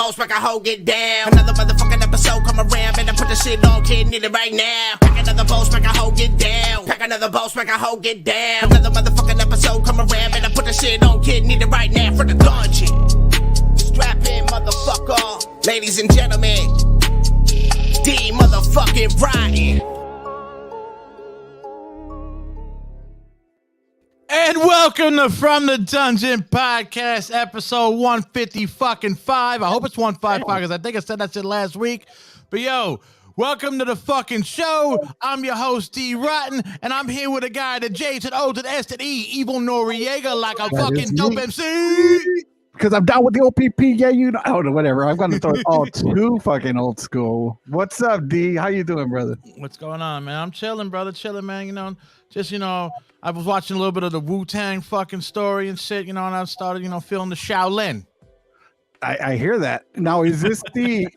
boss, make a hoe get down. Another motherfucking episode come around, better put the shit on, kid, need it right now. Pack another boss, make a hoe get down. Pack another boss, make a hoe get down. Another motherfucking episode come around, better put the shit on, kid, need it right now for the dungeon. Strap in, motherfucker. Ladies and gentlemen, Dee motherfucking Rotten. And welcome to From the Dungeon Podcast, episode 155. I hope it's 155 because I think I said that shit last week. But yo, welcome to the fucking show. I'm your host, Dee Rotten, and I'm here with a guy, the J to the O to the S to the E, evil Noriega, like a fucking dope MC. Because I'm down with the OPP. Yeah, you know, oh, whatever. I'm going to throw it all too fucking old school. What's up, D? How you doing, brother? What's going on, man? I'm chilling, brother. Chilling, man. You know, just, you know, I was watching a little bit of the Wu-Tang fucking story and shit, you know, and I started, you know, feeling the Shaolin. I hear that. Now, is this the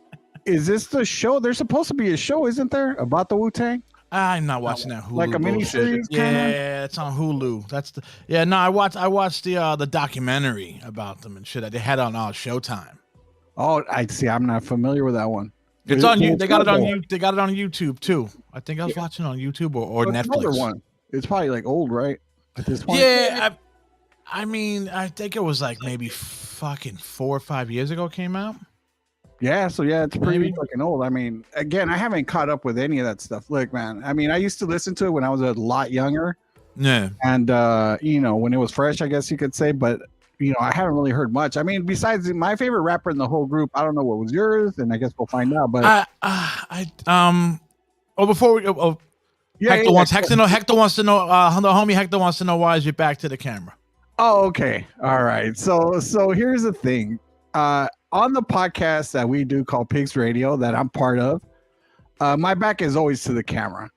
show? There's supposed to be a show, isn't there, about the Wu-Tang? I'm not watching that Hulu. Like a miniseries? Yeah, it's on Hulu. That's the no. I watched the documentary about them and shit. They had it on Showtime. Oh, I see. I'm not familiar with that one. It's on you. They got it on you. They got it on YouTube too. I think I was watching it on YouTube or Netflix. One. It's probably like old, right? At this point. Yeah, I mean, I think it was like maybe fucking 4 or 5 years ago it came out. Yeah, so yeah, it's pretty fucking old. I mean, again, I haven't caught up with any of that stuff. Look, man, I mean, I used to listen to it when I was a lot younger. Yeah. And, you know, when it was fresh, I guess you could say, but, you know, I haven't really heard much. I mean, besides my favorite rapper in the whole group, I don't know what was yours, and I guess we'll find out. But Hector wants to know, the homie Hector wants to know why is your back to the camera. Oh, okay. All right. So here's the thing. On the podcast that we do called Pigz Radio that I'm part of, my back is always to the camera.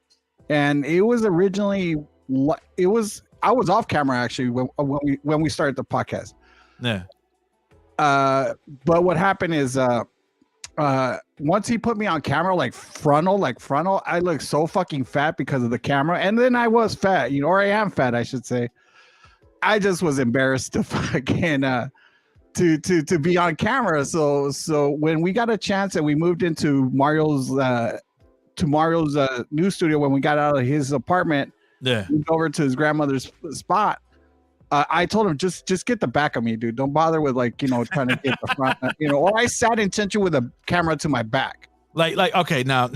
And it was originally, I was off camera actually when we started the podcast. Yeah. But what happened is, once he put me on camera, like frontal, I looked so fucking fat because of the camera. And then I was fat, you know, or I am fat, I should say. I just was embarrassed to fucking, to be on camera. So when we got a chance and we moved into Mario's new studio, when we got out of his apartment, moved over to his grandmother's spot, I told him just get the back of me, dude. Don't bother with, like, you know, trying to get the front, you know. Or I sat in tension with a camera to my back. Like okay, now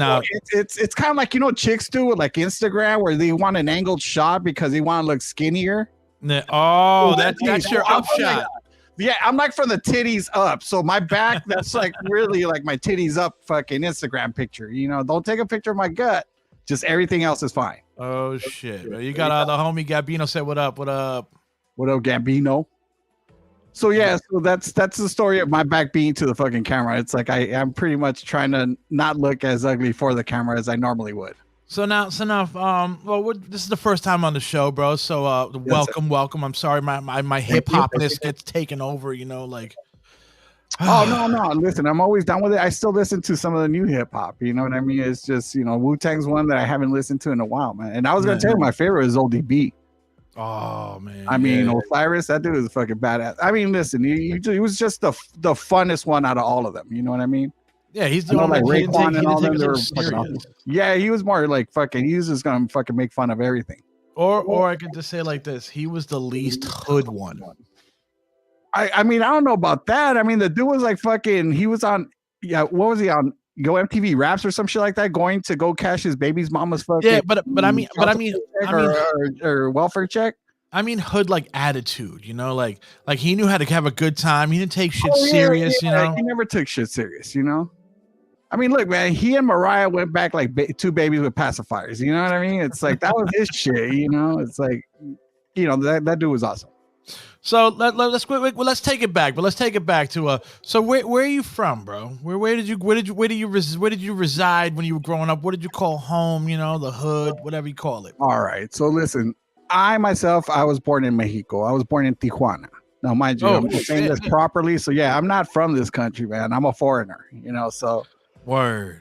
it's kind of like, you know, chicks do with like Instagram where they want an angled shot because they want to look skinnier. Oh, that's your up shot. Yeah, I'm like from the titties up. So my back, that's like really like my titties up fucking Instagram picture. You know, don't take a picture of my gut. Just everything else is fine. Oh, shit. You got the homie Gabino said, what up? What up? What up, Gambino? So, yeah, so that's the story of my back being to the fucking camera. It's like I'm pretty much trying to not look as ugly for the camera as I normally would. So now, this is the first time on the show, bro. So welcome. I'm sorry, my hip hopness gets taken over. You know, like. Oh no! Listen, I'm always down with it. I still listen to some of the new hip hop. You know what I mean? It's just, you know, Wu-Tang's one that I haven't listened to in a while, man. And I was gonna tell you my favorite is ODB. Oh man! I mean, Osiris, that dude is fucking badass. I mean, listen, he was just the funnest one out of all of them. You know what I mean? Yeah, he's doing like Raekwon and all them. Yeah, he was more like fucking. He was just gonna fucking make fun of everything. Or I could just say like this: he was the least hood one. I mean, I don't know about that. I mean, the dude was like fucking. He was on. Yeah, what was he on? Go MTV Raps or some shit like that. Going to go cash his baby's mama's fucking. Yeah, but I mean, or welfare check. I mean, hood like attitude, you know, like he knew how to have a good time. He didn't take shit serious, you know. He never took shit serious, you know. I mean, look, man, he and Mariah went back like two babies with pacifiers. You know what I mean? It's like that was his shit, you know. It's like, you know, that dude was awesome. So let's take it back, but let's take it back to So where are you from, bro? Where did you reside when you were growing up? What did you call home? You know, the hood, whatever you call it. All right. So listen, I was born in Mexico. I was born in Tijuana. Now, mind you, I'm saying this properly. So yeah, I'm not from this country, man. I'm a foreigner. You know, so. Word.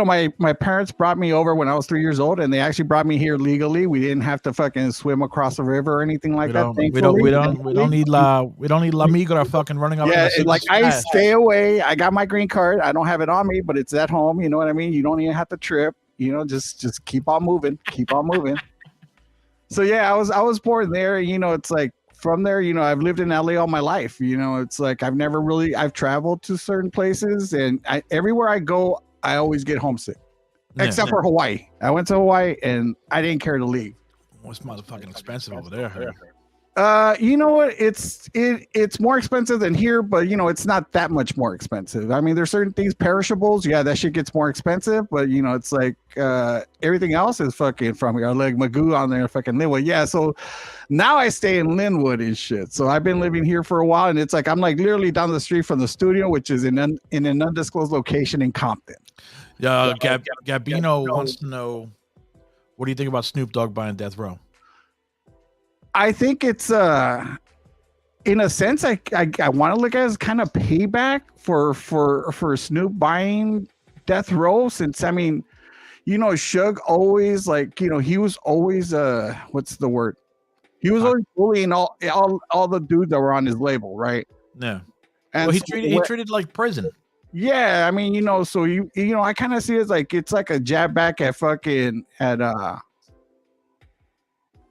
my parents brought me over when I was 3 years old, and they actually brought me here legally. We didn't have to fucking swim across the river or anything like that. We don't need La Migra fucking running up. Yeah, like I stay away. I got my green card. I don't have it on me, but it's at home. You know what I mean? You don't even have to trip. Just keep on moving. Keep on moving. So yeah, I was born there. It's like from there, I've lived in LA all my life. It's like I've traveled to certain places, and everywhere I go, I always get homesick, except for Hawaii. I went to Hawaii and I didn't care to leave. What's motherfucking expensive over there? You know what? It's more expensive than here, but it's not that much more expensive. I mean, there's certain things, perishables. Yeah, that shit gets more expensive, but it's like everything else is fucking from here. Like Magoo on there, fucking Linwood. Yeah, so now I stay in Linwood and shit. So I've been living here for a while, and it's like I'm like literally down the street from the studio, which is in an undisclosed location in Compton. Yeah, Gabino wants to know, what do you think about Snoop Dogg buying Death Row? I think it's in a sense I want to look at it as kind of payback for Snoop buying Death Row, since I mean, Suge always he was always what's the word? He was always bullying all the dudes that were on his label, right? Yeah. And he treated like prison. Yeah, I mean, so I kind of see it as it's like a jab back at fucking at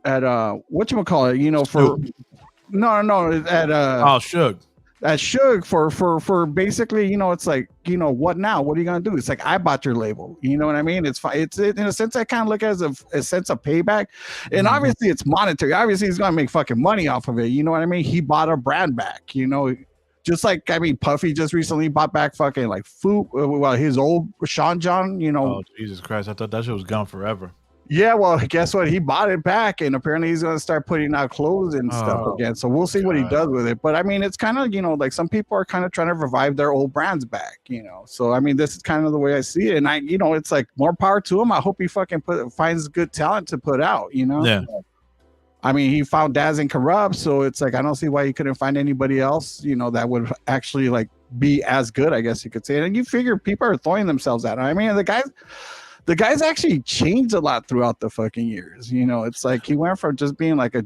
whatchamacallit, for Suge. At Suge for basically, it's like, what now? What are you gonna do? It's like, I bought your label. You know what I mean? It's fine. It's in a sense I kind of look at it as a sense of payback. And obviously it's monetary. Obviously he's gonna make fucking money off of it. You know what I mean? He bought a brand back, just like, I mean, Puffy just recently bought back fucking like his old Sean John, Oh, Jesus Christ. I thought that shit was gone forever. Yeah, well, guess what? He bought it back, and apparently he's going to start putting out clothes and stuff again. So we'll see what he does with it. But I mean, it's kind of, like some people are kind of trying to revive their old brands back, So I mean, this is kind of the way I see it. And it's like, more power to him. I hope he fucking finds good talent to put out, Yeah. I mean, he found Daz and Corrupt, so it's like I don't see why he couldn't find anybody else, that would actually like be as good, I guess you could say. And you figure people are throwing themselves at him. I mean, the guy's actually changed a lot throughout the fucking years. It's like he went from just being like a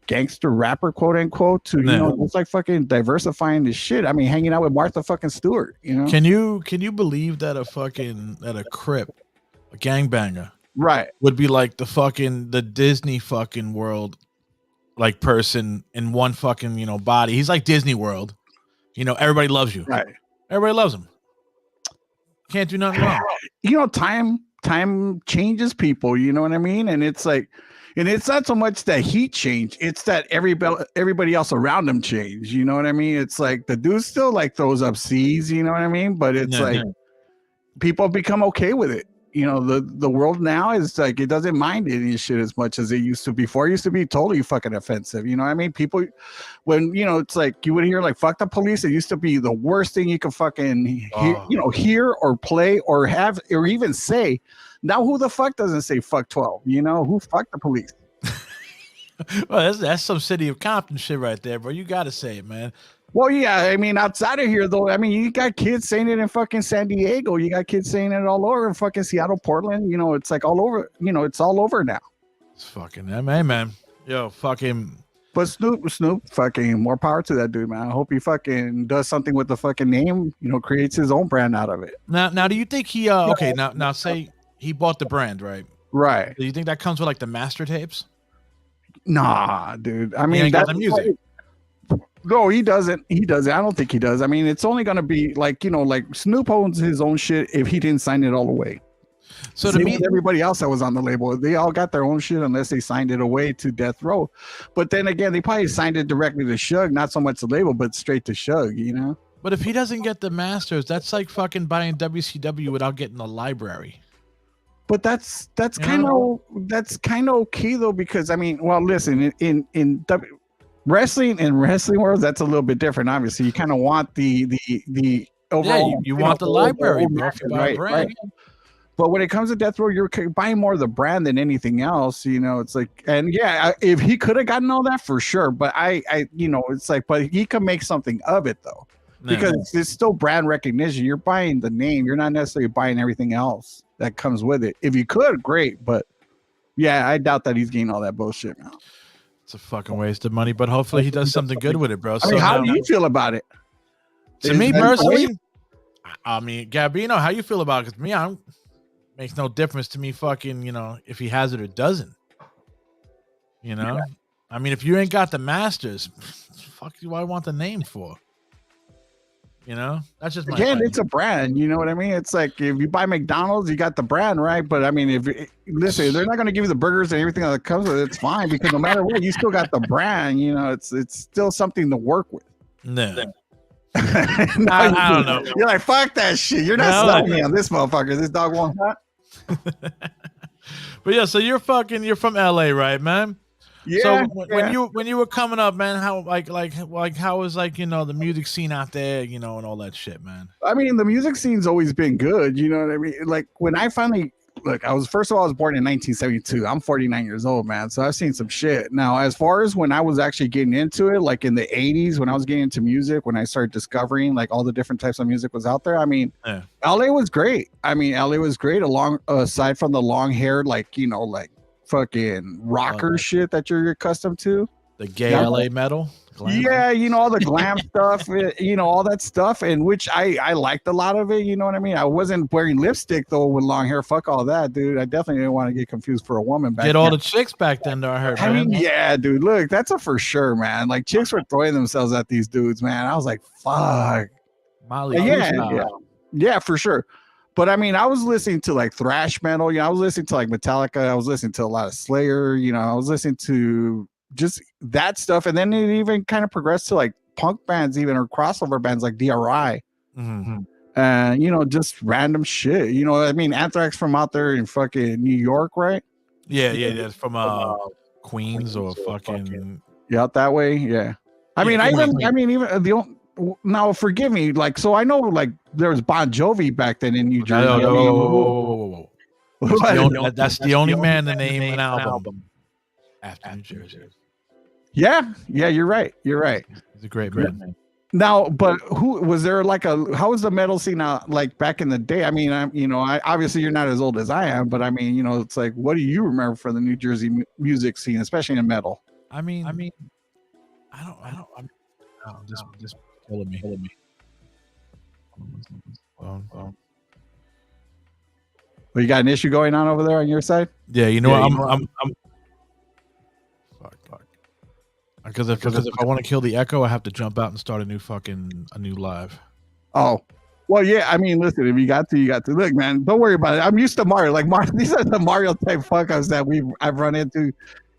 gangster rapper, quote unquote, to just like fucking diversifying his shit. I mean, hanging out with Martha fucking Stewart. Can you believe that a Crip, a gangbanger, right, would be like the Disney fucking World like person in one fucking body? He's like Disney World. Everybody loves you. Right. Everybody loves him. Can't do nothing wrong. Time changes people, you know what I mean? And it's like, and it's not so much that he changed, it's that everybody else around him changed, you know what I mean? It's like the dude still like throws up C's, you know what I mean? But it's people become okay with it. The world now is like, it doesn't mind any shit as much as it used to before. It used to be totally fucking offensive. You know what I mean? People, when, it's like, you would hear like, fuck the police. It used to be the worst thing you could fucking hear or play or have, or even say. Now, who the fuck doesn't say fuck 12? Who fuck the police? Well, that's some City of Compton shit right there, bro. You got to say it, man. Well, yeah, I mean, outside of here, though, I mean, you got kids saying it in fucking San Diego. You got kids saying it all over in fucking Seattle, Portland. It's like all over, it's all over now. It's fucking, man. Yo, fucking. But Snoop, fucking more power to that dude, man. I hope he fucking does something with the fucking name, creates his own brand out of it. Now, do you think he, okay, now say he bought the brand, right? Right. Do you think that comes with like the master tapes? Nah, dude. I mean, that's the music. No, he doesn't. I don't think he does. I mean, it's only going to be like, like Snoop owns his own shit if he didn't sign it all away. So to me, everybody else that was on the label, they all got their own shit unless they signed it away to Death Row. But then again, they probably signed it directly to Suge, not so much the label, but straight to Suge, But if he doesn't get the masters, that's like fucking buying WCW without getting the library. But that's kind of okay though, because I mean, well, listen, in wrestling world, that's a little bit different. Obviously, you kind of want the overall. Yeah, you want the library, bro, right? But when it comes to Death Row, you're buying more of the brand than anything else. It's like, and yeah, if he could have gotten all that for sure, but I it's like, but he could make something of it though. because it's still brand recognition. You're buying the name. You're not necessarily buying everything else that comes with it. If you could, great. But yeah, I doubt that he's getting all that bullshit now. It's a fucking waste of money, but hopefully he does something good with it, bro. I mean, how do you feel about it? To me personally, I mean, Gabino, how you feel about it? Because me, makes no difference to me fucking, you know, if he has it or doesn't. You know? Yeah. I mean, if you ain't got the masters, fuck do I want the name for? You know? That's just my opinion. It's a brand, you know what I mean? It's like if you buy McDonald's, you got the brand, right? But I mean, listen, they're not going to give you the burgers and everything that comes with it. It's fine because no matter what, you still got the brand, you know, it's still something to work with. No. I don't know. You're like, fuck that shit. You're not selling me on this motherfucker. This dog won't hot. But yeah, so you're from LA, right, man? Yeah. So when you were coming up, man, how like how was like, you know, the music scene out there, you know, and all that shit, man? I mean, the music scene's always been good, you know what I mean? Like when I finally I was born in 1972. I'm 49 years old, man. So I've seen some shit. Now, as far as when I was actually getting into it, like in the 80s, when I was getting into music, when I started discovering like all the different types of music was out there, I mean, LA was great. I mean, LA was great aside from the long hair, like, you know, like fucking rocker shit that you're accustomed to. The gay LA metal. Yeah, you know, all the glam stuff, you know, all that stuff, and which I liked a lot of it, you know what I mean? I wasn't wearing lipstick though with long hair. Fuck all that, dude. I definitely didn't want to get confused for a woman back then. All the chicks back then though, I heard. I mean, yeah, dude. Look, that's a for sure, man. Like chicks were throwing themselves at these dudes, man. I was like, fuck. Molly, yeah, for sure. But I mean, I was listening to like thrash metal, you know, I was listening to like Metallica, I was listening to a lot of Slayer, you know, I was listening to just that stuff, and then it even kind of progressed to like punk bands, even, or crossover bands like DRI, and you know, just random shit. You know, I mean, Anthrax from out there in fucking New York, right? Yeah, from Queens or fucking out that way. Yeah, I mean, even now, forgive me, like, so I know like there was Bon Jovi back then in New Jersey. Whoa. That's the only man to name an album after New Jersey. Yeah, you're right. He's a great man. Now, but who was there like how was the metal scene out like back in the day? I mean, obviously you're not as old as I am, but I mean, you know, it's like, what do you remember from the New Jersey music scene, especially in metal? I mean, I don't. Just killing me. Well, you got an issue going on over there on your side? Yeah, you know what? I'm fuck. Because if I want to kill the echo, I have to jump out and start a new live. Oh, well, yeah. I mean, listen, if you got to. Look, man, don't worry about it. I'm used to Mario. Like these are the Mario type fuck-ups that I've run into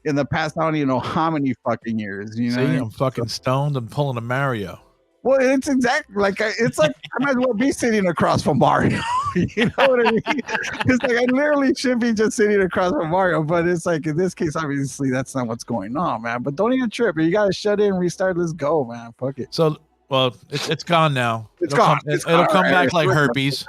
in the past. I don't even know how many fucking years. You know, I'm fucking stoned and pulling a Mario. Well, it's exactly like I might as well be sitting across from Mario. You know what I mean? It's like I literally should be just sitting across from Mario, but it's like in this case, obviously that's not what's going on, man. But don't even trip. You gotta shut in, restart. Let's go, man. Fuck it. So, well, it's gone now. It'll gone. It'll come back like herpes.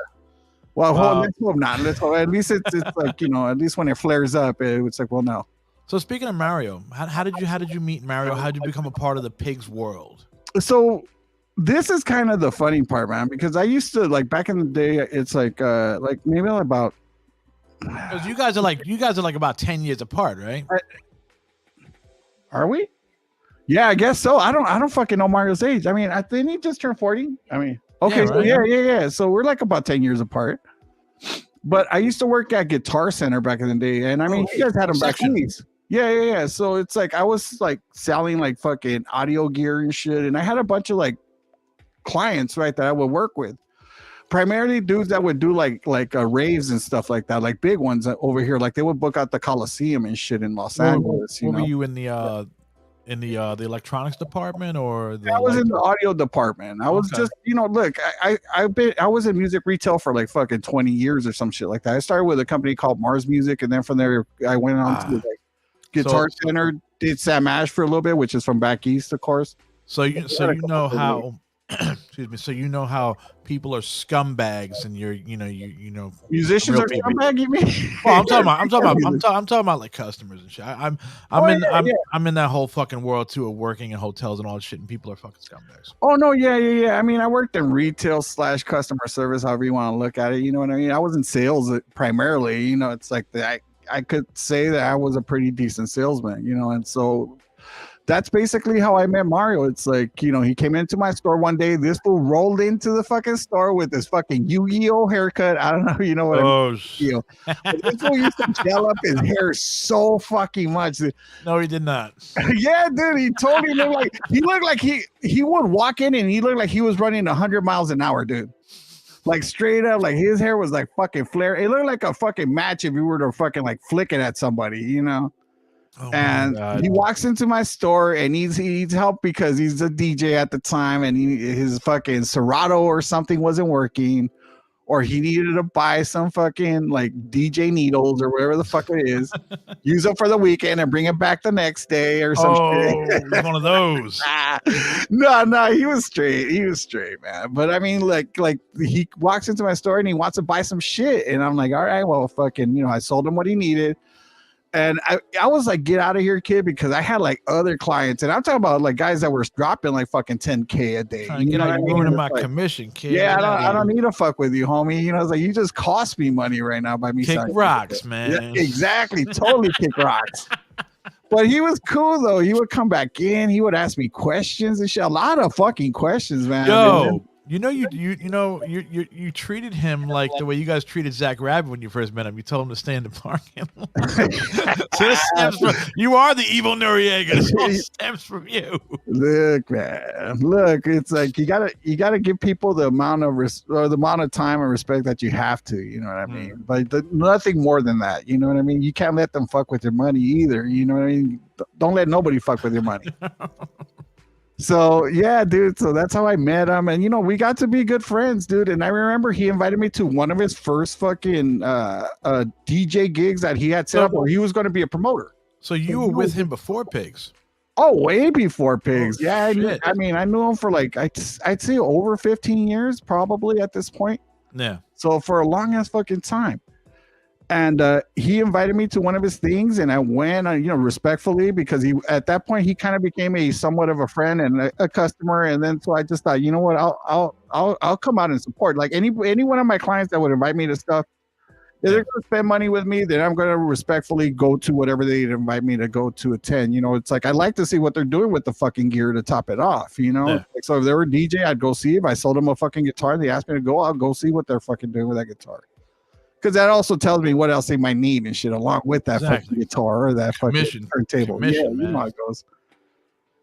Well, let's hope not. Let's hope. At least it's like, you know, at least when it flares up, it's like, well, no. So speaking of Mario, how did you meet Mario? How did you become a part of the Pigz world? So this is kind of the funny part, man, because I used to like back in the day. It's like maybe about. Because you guys are like about 10 years apart, right? Are we? Yeah, I guess so. I don't fucking know Mario's age. I mean, didn't he just turn 40? I mean, okay, yeah, right? So yeah. So we're like about 10 years apart. But I used to work at Guitar Center back in the day, and I mean, you guys had them back then. Yeah. So it's like I was like selling like fucking audio gear and shit, and I had a bunch of like clients, right, that I would work with. Primarily dudes that would do like raves and stuff like that, like big ones over here. Like they would book out the Coliseum and shit in Los Angeles. Were you in the electronics department or I was in the audio department. I was just, you know, look, I was in music retail for like fucking 20 years or some shit like that. I started with a company called Mars Music, and then from there I went on to like Guitar Center, did Sam Ash for a little bit, which is from back east, of course. So you know how Excuse me. So you know how people are scumbags, and you know, musicians are scumbag. You mean? Well, I'm talking about like customers and shit. I'm in that whole fucking world too of working in hotels and all that shit, and people are fucking scumbags. Oh no, yeah. I mean, I worked in retail / customer service, however you want to look at it. You know what I mean? I was in sales primarily. You know, it's like I could say that I was a pretty decent salesman. You know, and so. That's basically how I met Mario. It's like, you know, he came into my store one day. This fool rolled into the fucking store with this fucking Yu-Gi-Oh haircut. I don't know, you know what I mean? You know, but this fool used to gel up his hair so fucking much. No, he did not. Yeah, dude, he totally looked like he would walk in and he looked like he was running 100 miles an hour, dude. Like straight up, like his hair was like fucking flare. It looked like a fucking match if you were to fucking like flick it at somebody, you know? Oh, and he walks into my store and he needs help because he's a DJ at the time and his fucking Serato or something wasn't working, or he needed to buy some fucking like DJ needles or whatever the fuck it is, use them for the weekend and bring it back the next day or some shit. One of those. No, he was straight, man. But I mean, like he walks into my store and he wants to buy some shit, and I'm like, all right, well, fucking, you know, I sold him what he needed. And I was like, get out of here, kid, because I had like other clients, and I'm talking about like guys that were dropping like fucking 10K a day. You know, ruining my commission, kid. Yeah, I don't need to fuck with you, homie. You know, it's like you just cost me money right now by me. Kick rocks, man. Yeah, exactly, totally kick rocks. But he was cool though. He would come back in. He would ask me questions and shit. A lot of fucking questions, man. Yo. You know, you treated him like the way you guys treated Zach Rabbit when you first met him. You told him to stay in the parking lot. You are the evil Noriega. This all stems from you. Look, man. Look, it's like you gotta give people the amount of time and respect that you have to. You know what I mean? But nothing more than that. You know what I mean? You can't let them fuck with your money either. You know what I mean? Don't let nobody fuck with your money. So yeah, dude. So that's how I met him, and you know, we got to be good friends, dude. And I remember he invited me to one of his first fucking DJ gigs that he had set up, where he was going to be a promoter. So you were with him before Pigz? Oh, way before Pigz. Yeah, I mean, I knew him for like I'd say over 15 years, probably at this point. Yeah. So for a long ass fucking time. And he invited me to one of his things, and I went, you know, respectfully, because he at that point he kind of became a somewhat of a friend and a customer. And then so I just thought, you know what, I'll come out and support. Like any one of my clients that would invite me to stuff, if they're going to spend money with me, then I'm going to respectfully go to whatever they invite me to go to attend. You know, it's like I like to see what they're doing with the fucking gear to top it off. You know, like, so if they were a DJ, I'd go see. If I sold them a fucking guitar, they asked me to go, I'll go see what they're fucking doing with that guitar. Because that also tells me what else they might need and shit along with that fucking guitar or that fucking turntable. Yeah, you know how it goes.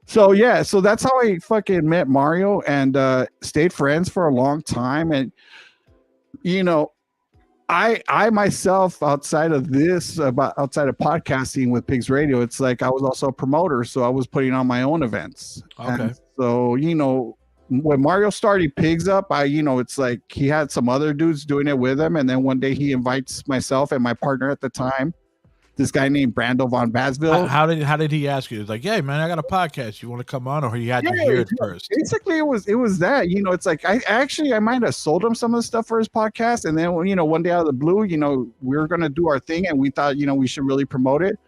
So yeah, so that's how I fucking met Mario and stayed friends for a long time. And you know, I myself, outside of podcasting with Pigz Radio, it's like I was also a promoter, so I was putting on my own events. Okay. And so you know, when Mario started Pigz up, it's like he had some other dudes doing it with him, and then one day he invites myself and my partner at the time, this guy named Brando Von Basville. How did he ask you? It's like, yeah, man, I got a podcast. You want to come on, or he had to hear it first? Basically, it was that. You know, it's like I might have sold him some of the stuff for his podcast, and then you know, one day out of the blue, you know, we were gonna do our thing, and we thought, you know, we should really promote it.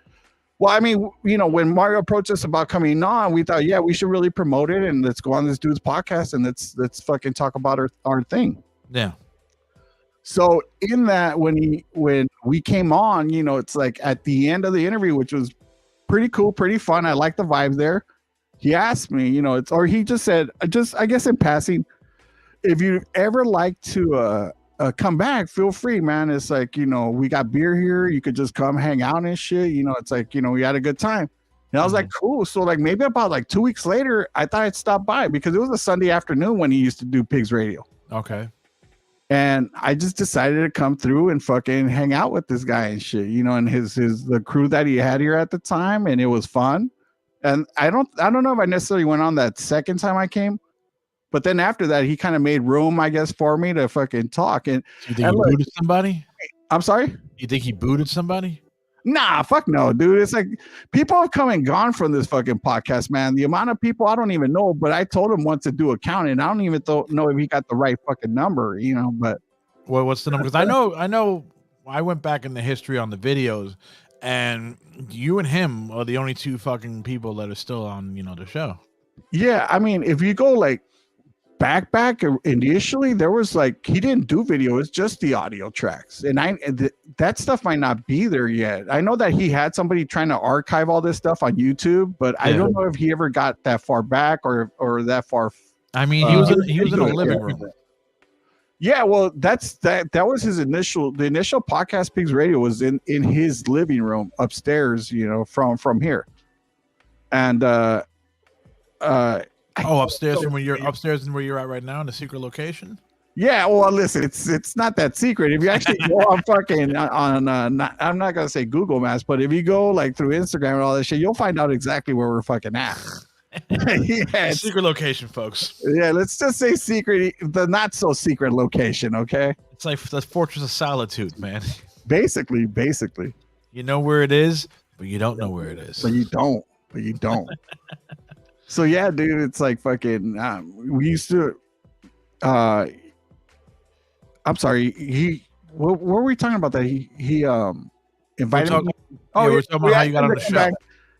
Well, I mean, you know, when Mario approached us about coming on, we thought, yeah, we should really promote it, and let's go on this dude's podcast and let's fucking talk about our thing. Yeah. So in that, when we came on, you know, it's like at the end of the interview, which was pretty cool, pretty fun. I like the vibe there. He asked me, you know, he just said, I guess in passing, if you ever like to come back, feel free, man. It's like, you know, we got beer here. You could just come hang out and shit. You know, it's like, you know, we had a good time. And I was like, cool. So like maybe about like 2 weeks later, I thought I'd stop by because it was a Sunday afternoon when he used to do Pigz Radio. Okay. And I just decided to come through and fucking hang out with this guy and shit, you know, and the crew that he had here at the time. And it was fun. And I don't know if I necessarily went on that second time I came. But then after that, he kind of made room, I guess, for me to fucking talk. And you think he booted somebody? I'm sorry? You think he booted somebody? Nah, fuck no, dude. It's like people have come and gone from this fucking podcast, man. The amount of people I don't even know, but I told him once to do a count, and I don't even know if he got the right fucking number, but well, what's the number? Because I know I went back in the history on the videos, and you and him are the only two fucking people that are still on, the show. Yeah, I mean, if you go like back initially, there was like he didn't do video; it's just the audio tracks, and that stuff might not be there yet. I know that he had somebody trying to archive all this stuff on YouTube, but I don't know if he ever got that far back or that far. I mean, he was in a living room. Yeah, well, that was his initial. The initial podcast, Pigz Radio, was in his living room upstairs, from here, and upstairs from where you're at right now in the secret location. Yeah, well, listen, it's not that secret. If you actually go on fucking I'm not gonna say Google Maps, but if you go like through Instagram and all that shit, you'll find out exactly where we're fucking at. Yeah, secret location, folks. Yeah, let's just say secret, the not so secret location. Okay, it's like the Fortress of Solitude, man. Basically, you know where it is, but you don't know where it is. But you don't. So yeah, dude, it's like fucking. We used to. I'm sorry. What were we talking about? That he invited me. We're talking about how you got on the show.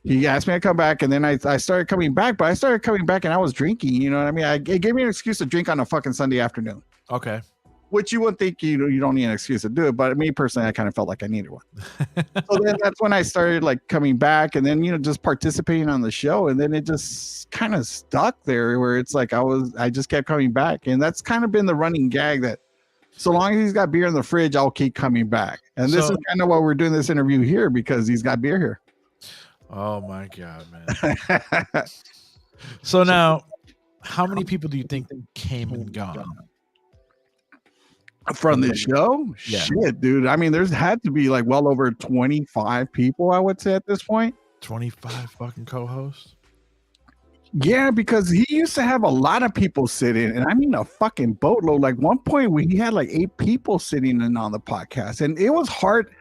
He asked me to come back, and then I started coming back. But I started coming back, and I was drinking. You know what I mean? It gave me an excuse to drink on a fucking Sunday afternoon. Okay. Which you wouldn't think you don't need an excuse to do it, but me personally, I kind of felt like I needed one. So then that's when I started like coming back, and then just participating on the show, and then it just kind of stuck there where it's like I just kept coming back, and that's kind of been the running gag that so long as he's got beer in the fridge, I'll keep coming back. And this is kind of why we're doing this interview here, because he's got beer here. Oh my God, man! So now, how many people do you think came and gone from the show? Yeah. Shit, dude. I mean, there's had to be like well over 25 people, I would say, at this point. 25 fucking co-hosts. Yeah, because he used to have a lot of people sit in, and I mean a fucking boatload. Like one point he had like 8 people sitting in on the podcast, and it was hard.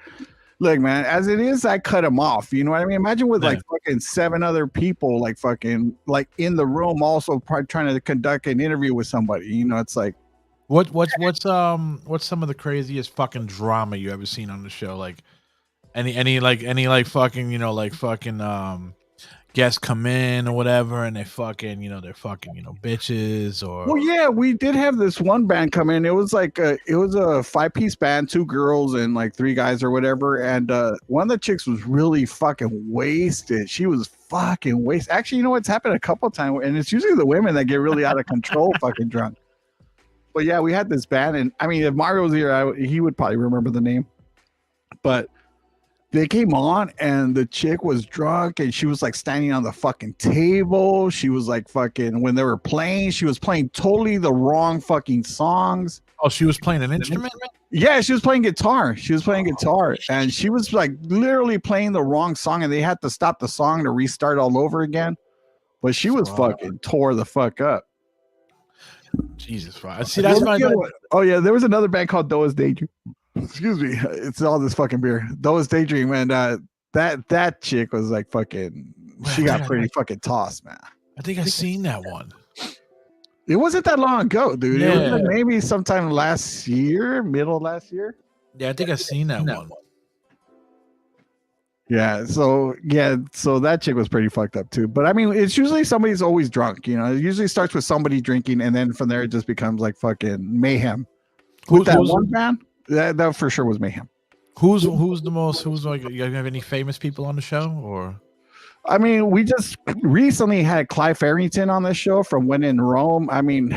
Look, man, as it is, I cut him off. You know what I mean? Imagine with like fucking 7 other people, like fucking like in the room, also trying to conduct an interview with somebody. It's like, what's some of the craziest fucking drama you ever seen on the show? Like any fucking guests come in or whatever, and they fucking they're fucking bitches or. Well, yeah, we did have this one band come in. It was like a 5-piece band, 2 girls and like 3 guys or whatever. And one of the chicks was really fucking wasted. She was fucking wasted. Actually, it's happened a couple of times, and it's usually the women that get really out of control, fucking drunk. But yeah, we had this band, and I mean, if Mario was here, he would probably remember the name. But they came on, and the chick was drunk, and she was like standing on the fucking table. She was like fucking, when they were playing, she was playing totally the wrong fucking songs. Oh, she was playing an instrument? Yeah, she was playing guitar. And she was like literally playing the wrong song, and they had to stop the song to restart all over again. But she was fucking tore the fuck up. Jesus Christ. See, that's my. Oh yeah, there was another band called Doa's Daydream. Excuse me, it's all this fucking beer. Doa's Daydream, and that chick was like fucking. She got pretty fucking tossed, man. I think I've seen that one. It wasn't that long ago, dude. Yeah. It was like maybe sometime last year, middle of last year. Yeah, I think I've seen that one. Yeah, so that chick was pretty fucked up too. But I mean, it's usually somebody's always drunk. It usually starts with somebody drinking, and then from there it just becomes like fucking mayhem. Who's that one band? That for sure was mayhem. Who's the most? Who's like? You have any famous people on the show, or? I mean, we just recently had Clive Farrington on this show from When in Rome. I mean,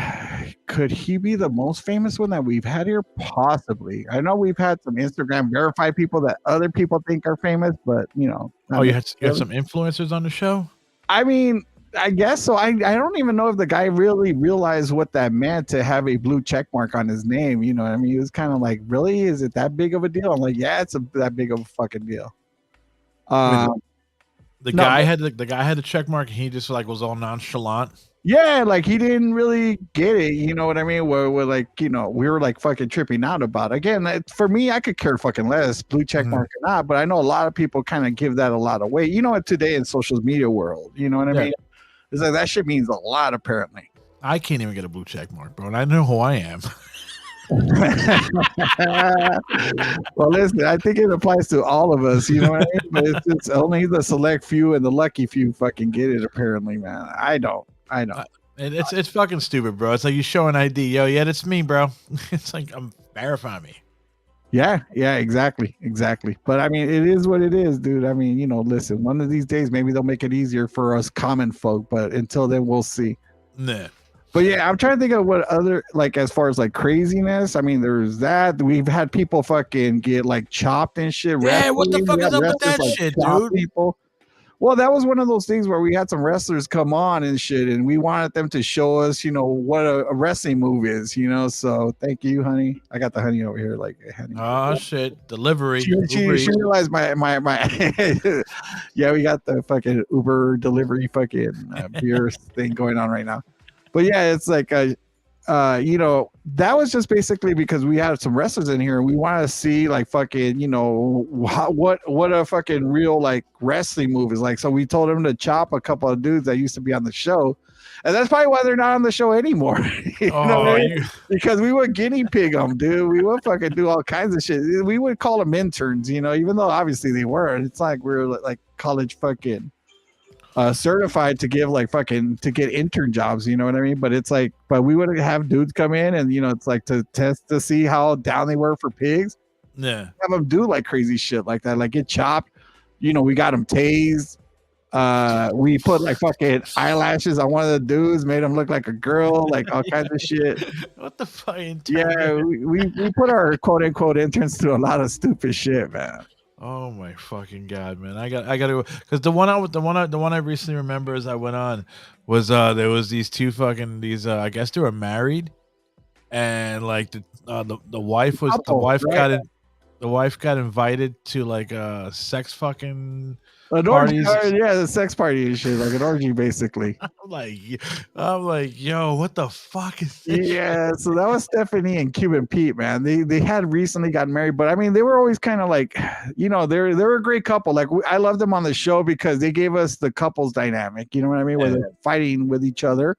could he be the most famous one that we've had here? Possibly. I know we've had some Instagram verified people that other people think are famous, but you had some influencers on the show. I mean, I guess so. I don't even know if the guy really realized what that meant to have a blue check mark on his name. You know what I mean? He was kind of like, really? Is it that big of a deal? I'm like, yeah, it's that big of a fucking deal. The guy had the check mark, and he just like was all nonchalant. Yeah, like he didn't really get it. You know what I mean? We're like, we were like fucking tripping out about it. Again, for me, I could care fucking less, blue check mark or not. But I know a lot of people kind of give that a lot of weight. You know what? Today in social media world, you know what I mean? It's like that shit means a lot. Apparently, I can't even get a blue check mark, bro, and I know who I am. Well, listen, I think it applies to all of us, you know what I mean? But it's only the select few and the lucky few fucking get it, apparently, man. I don't. It's fucking stupid, bro. It's like you show an ID, yo, yeah, that's me, bro. It's like verify me. Yeah, exactly. But I mean, it is what it is, dude. I mean, listen, one of these days maybe they'll make it easier for us common folk, but until then, we'll see. Nah. But yeah, I'm trying to think of what other, like, as far as like craziness. I mean, there's that. We've had people fucking get like chopped and shit. Yeah, what the fuck is up with that shit, dude? People. Well, that was one of those things where we had some wrestlers come on and shit, and we wanted them to show us, what a wrestling move is, So thank you, honey. I got the honey over here, like, honey. Oh shit, delivery. She realized my yeah, we got the fucking Uber delivery fucking beer thing going on right now. But yeah, it's like that was just basically because we had some wrestlers in here and we want to see like fucking, what a fucking real like wrestling move is like. So we told him to chop a couple of dudes that used to be on the show. And that's probably why they're not on the show anymore. Because we would guinea pig them, dude. We would fucking do all kinds of shit. We would call them interns, even though obviously they weren't. It's like we're like college fucking certified to give like fucking to get intern jobs, you know what I mean? But it's like, but we would have dudes come in and it's like to test to see how down they were for pigs. Yeah, have them do like crazy shit like that, like get chopped. We got them tased. We put like fucking eyelashes on one of the dudes, made him look like a girl, like all kinds of shit. What the fuck? Yeah, we put our quote unquote interns through a lot of stupid shit, man. Oh my fucking god, man! I got to because the one I recently remember as I went on was there was these two fucking I guess they were married, and like the wife was the wife got invited to like a sex fucking orgy, yeah, the sex party and shit, like an orgy basically. I'm like, yo, what the fuck is this? Yeah, so that was Stephanie and Cuban Pete, man. They had recently gotten married, but I mean, they were always kind of like, they're a great couple. Like I love them on the show because they gave us the couples dynamic. You know what I mean? Where they're fighting with each other,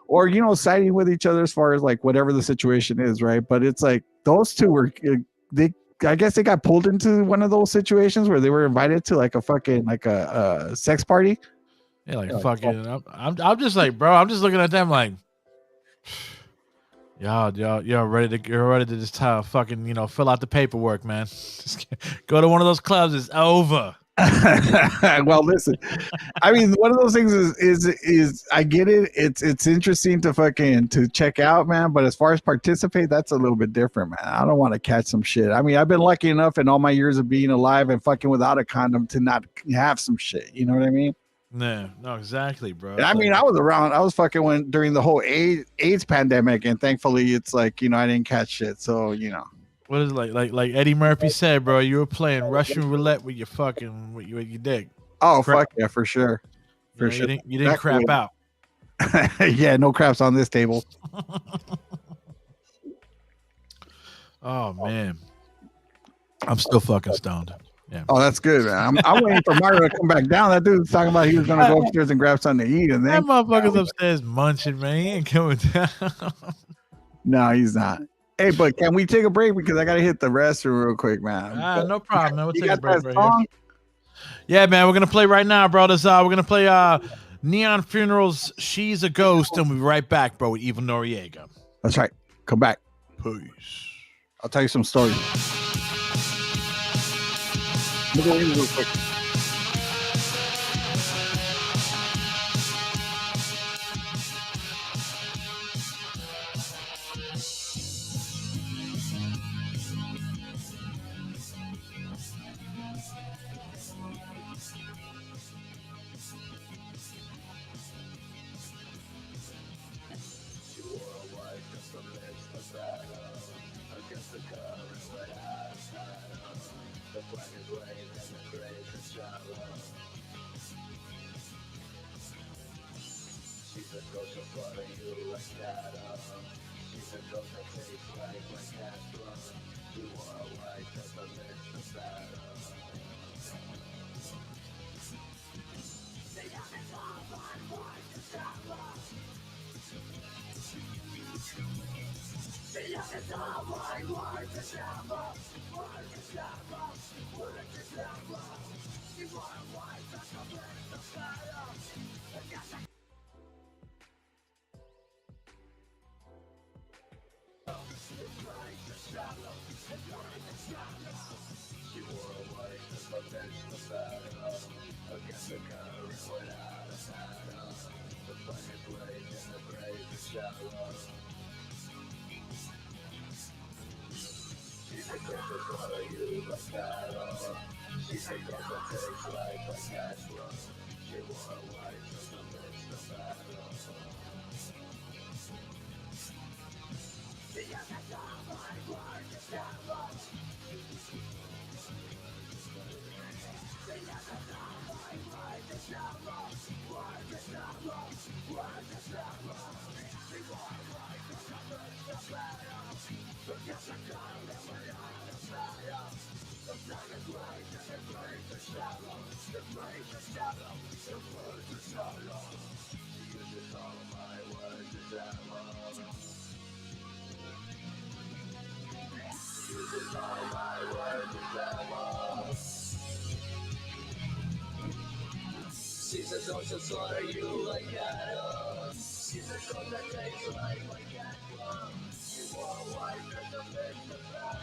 or siding with each other as far as like whatever the situation is, right? But it's like those two were I guess they got pulled into one of those situations where they were invited to like a fucking like a sex party. Yeah, like fucking. I'm just like, bro. I'm just looking at them like, y'all ready to just fucking fill out the paperwork, man. Just go to one of those clubs. It's over. Well, listen, I mean, one of those things is I get it. It's interesting to check out, man. But as far as participate, that's a little bit different, man. I don't want to catch some shit. I mean, I've been lucky enough in all my years of being alive and fucking without a condom to not have some shit. You know what I mean? No, exactly, bro. And I mean, I was fucking during the whole AIDS pandemic, and thankfully, it's like I didn't catch shit. So What is it like Eddie Murphy said, bro? You were playing Russian roulette with your fucking with your dick. Oh, fuck yeah, for sure. For sure. You didn't crap out. Yeah, no craps on this table. Oh man. I'm still fucking stoned. Yeah. Oh, that's good, man. I'm waiting for Mario to come back down. That dude's talking about he was gonna go upstairs and grab something to eat, and then that motherfucker's upstairs munching, man. He ain't coming down. No, he's not. Hey, but can we take a break because I gotta hit the restroom real quick, man? No problem, man. We'll take a break right here. Yeah, man. We're gonna play right now, bro. We're gonna play Neon Funerals. She's a Ghost, and we'll be right back, bro. With Evil Noriega. That's right. Come back. Peace. I'll tell you some stories. Look at real quick. She's a ghost of slaughter you like cattle. She's a ghost that takes life like cattle. You are white and the bitch of battle.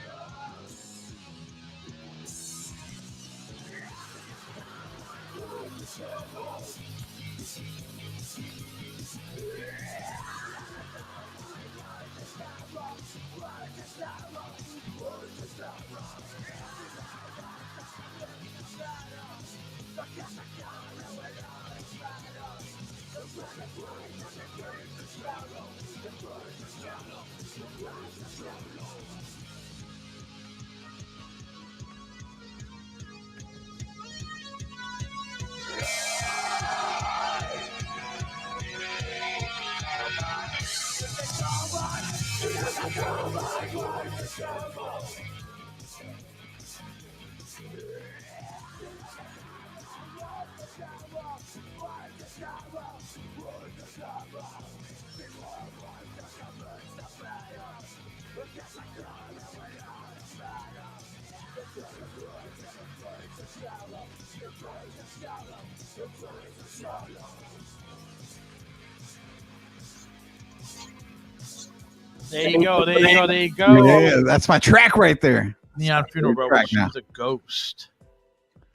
There you go. There you go. There you go. Yeah, that's my track right there. Neon Funeral, bro. Track She's now. a ghost.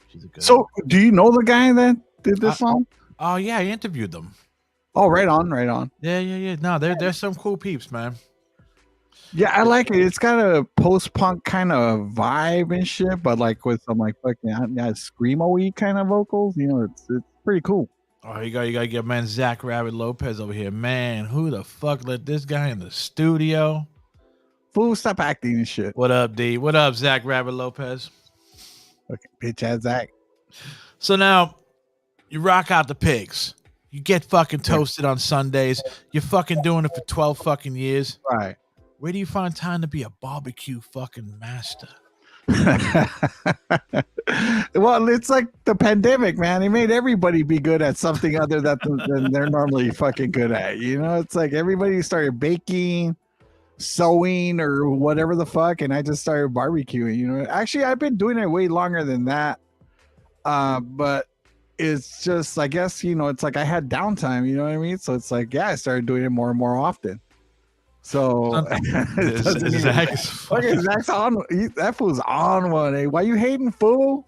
She's a ghost. So, do you know the guy that did this song? Oh yeah, I interviewed them. Oh, right on, right on. Yeah. No, there's some cool peeps, man. Yeah, I like it. It's got a post-punk kind of vibe and shit, but like with some like fucking screamo-y kind of vocals. You know, it's pretty cool. Oh, you gotta get man Zach Rabbit Lopez over here. Man, who the fuck let this guy in the studio? Fool, stop acting and shit. What up, D? What up, Zach Rabbit Lopez? Okay, bitch ass Zach. So now you rock out the Pigz. You get fucking toasted on Sundays. You're fucking doing it for 12 fucking years. Right. Where do you find time to be a barbecue fucking master? Well, it's like the pandemic, man. It made everybody be good at something other than they're normally fucking good at. You know, it's like everybody started baking, sewing, or whatever the fuck, and I just started barbecuing. You know, actually, I've been doing it way longer than that. But it's just, I guess, you know, it's like I had downtime. You know what I mean? So it's like, yeah, I started doing it more and more often. So Zach's on. That fool's on one. Eh? Why you hating, fool?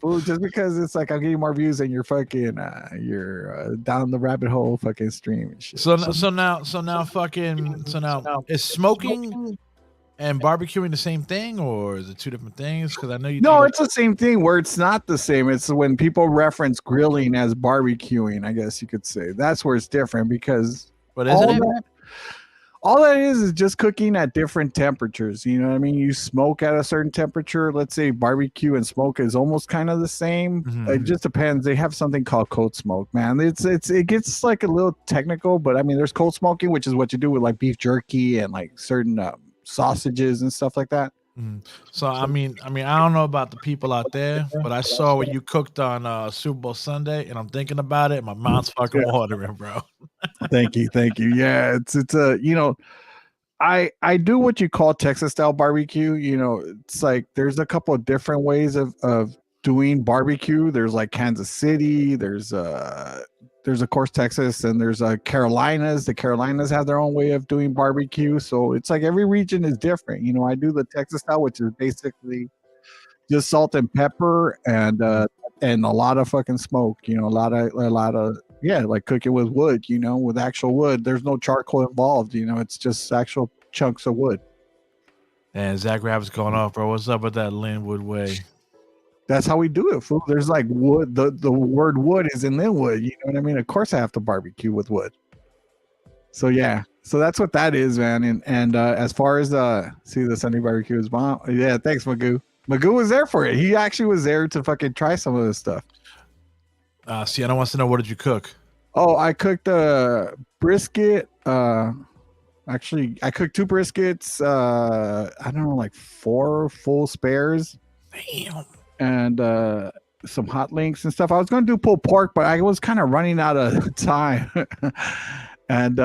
Fool, just because it's like I'm getting more views than your fucking you're down the rabbit hole fucking stream and shit. So now is smoking and barbecuing the same thing, or is it two different things? Because I know you. No, it's the same thing. Where it's not the same. It's when people reference grilling as barbecuing. I guess you could say that's where it's different because. But isn't it? All that is just cooking at different temperatures. You know what I mean? You smoke at a certain temperature. Let's say barbecue and smoke is almost kind of the same. Mm-hmm. It just depends. They have something called cold smoke, man. It gets like a little technical, but I mean, there's cold smoking, which is what you do with like beef jerky and like certain sausages and stuff like that. So I mean, I don't know about the people out there, but I saw what you cooked on Super Bowl Sunday, and I'm thinking about it. My mouth's fucking watering, bro. Thank you. Yeah, it's a you know, I do what you call Texas style barbecue. You know, it's like there's a couple of different ways of doing barbecue. There's like Kansas City, there's of course Texas, and there's Carolinas. The Carolinas have their own way of doing barbecue. So it's like every region is different. You know, I do the Texas style, which is basically just salt and pepper and a lot of fucking smoke. You know, a lot of yeah, like cooking with wood. You know, with actual wood. There's no charcoal involved. You know, it's just actual chunks of wood. And Zach Rabbit's going off, bro. What's up with that Linwood way? That's how we do it, fool. There's like wood. The word wood is in Linwood. You know what I mean? Of course I have to barbecue with wood. So yeah. So that's what that is, man. And as far as see the Sunday barbecue is bomb. Yeah, thanks, Magoo. Magoo was there for it. He actually was there to fucking try some of this stuff. Sienna wants to know, what did you cook? Oh, I cooked a brisket. Actually, I cooked 2 briskets. I don't know, like 4 full spares. Damn. And some hot links and stuff. I was going to do pulled pork, but I was kind of running out of time. And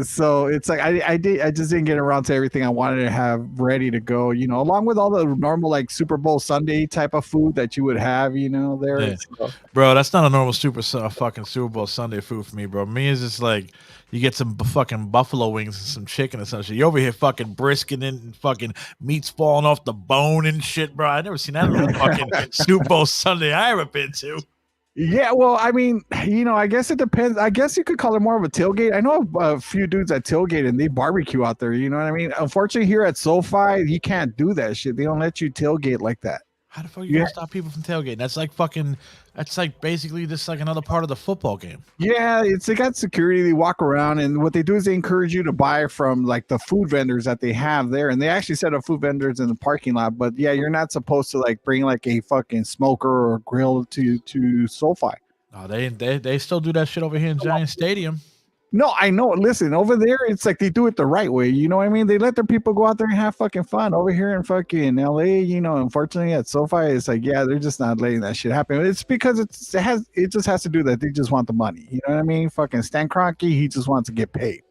so it's like I just didn't get around to everything I wanted to have ready to go, you know, along with all the normal like Super Bowl Sunday type of food that you would have, you know, there. Yeah. So. Bro, that's not a normal fucking Super Bowl Sunday food for me, bro. Me is just like you get some fucking buffalo wings and some chicken and some shit. You over here fucking brisket and fucking meats falling off the bone and shit, bro. I never seen that in a fucking Super Bowl Sunday I ever been to. Yeah, well, I mean, you know, I guess it depends. I guess you could call it more of a tailgate. I know a few dudes at tailgate and they barbecue out there. You know what I mean? Unfortunately, here at SoFi, you can't do that shit. They don't let you tailgate like that. How the fuck you gonna stop people from tailgating? That's like fucking. That's like basically just like another part of the football game. Yeah, they got security. They walk around, and what they do is they encourage you to buy from like the food vendors that they have there, and they actually set up food vendors in the parking lot. But yeah, you're not supposed to like bring like a fucking smoker or grill to SoFi. Oh, they still do that shit over here in Giant Stadium. No, I know. Listen, over there, it's like they do it the right way. You know what I mean? They let their people go out there and have fucking fun. Over here in fucking LA, you know, unfortunately at SoFi, it's like, yeah, they're just not letting that shit happen. It's because it just has to do that. They just want the money. You know what I mean? Fucking Stan Kroenke, he just wants to get paid.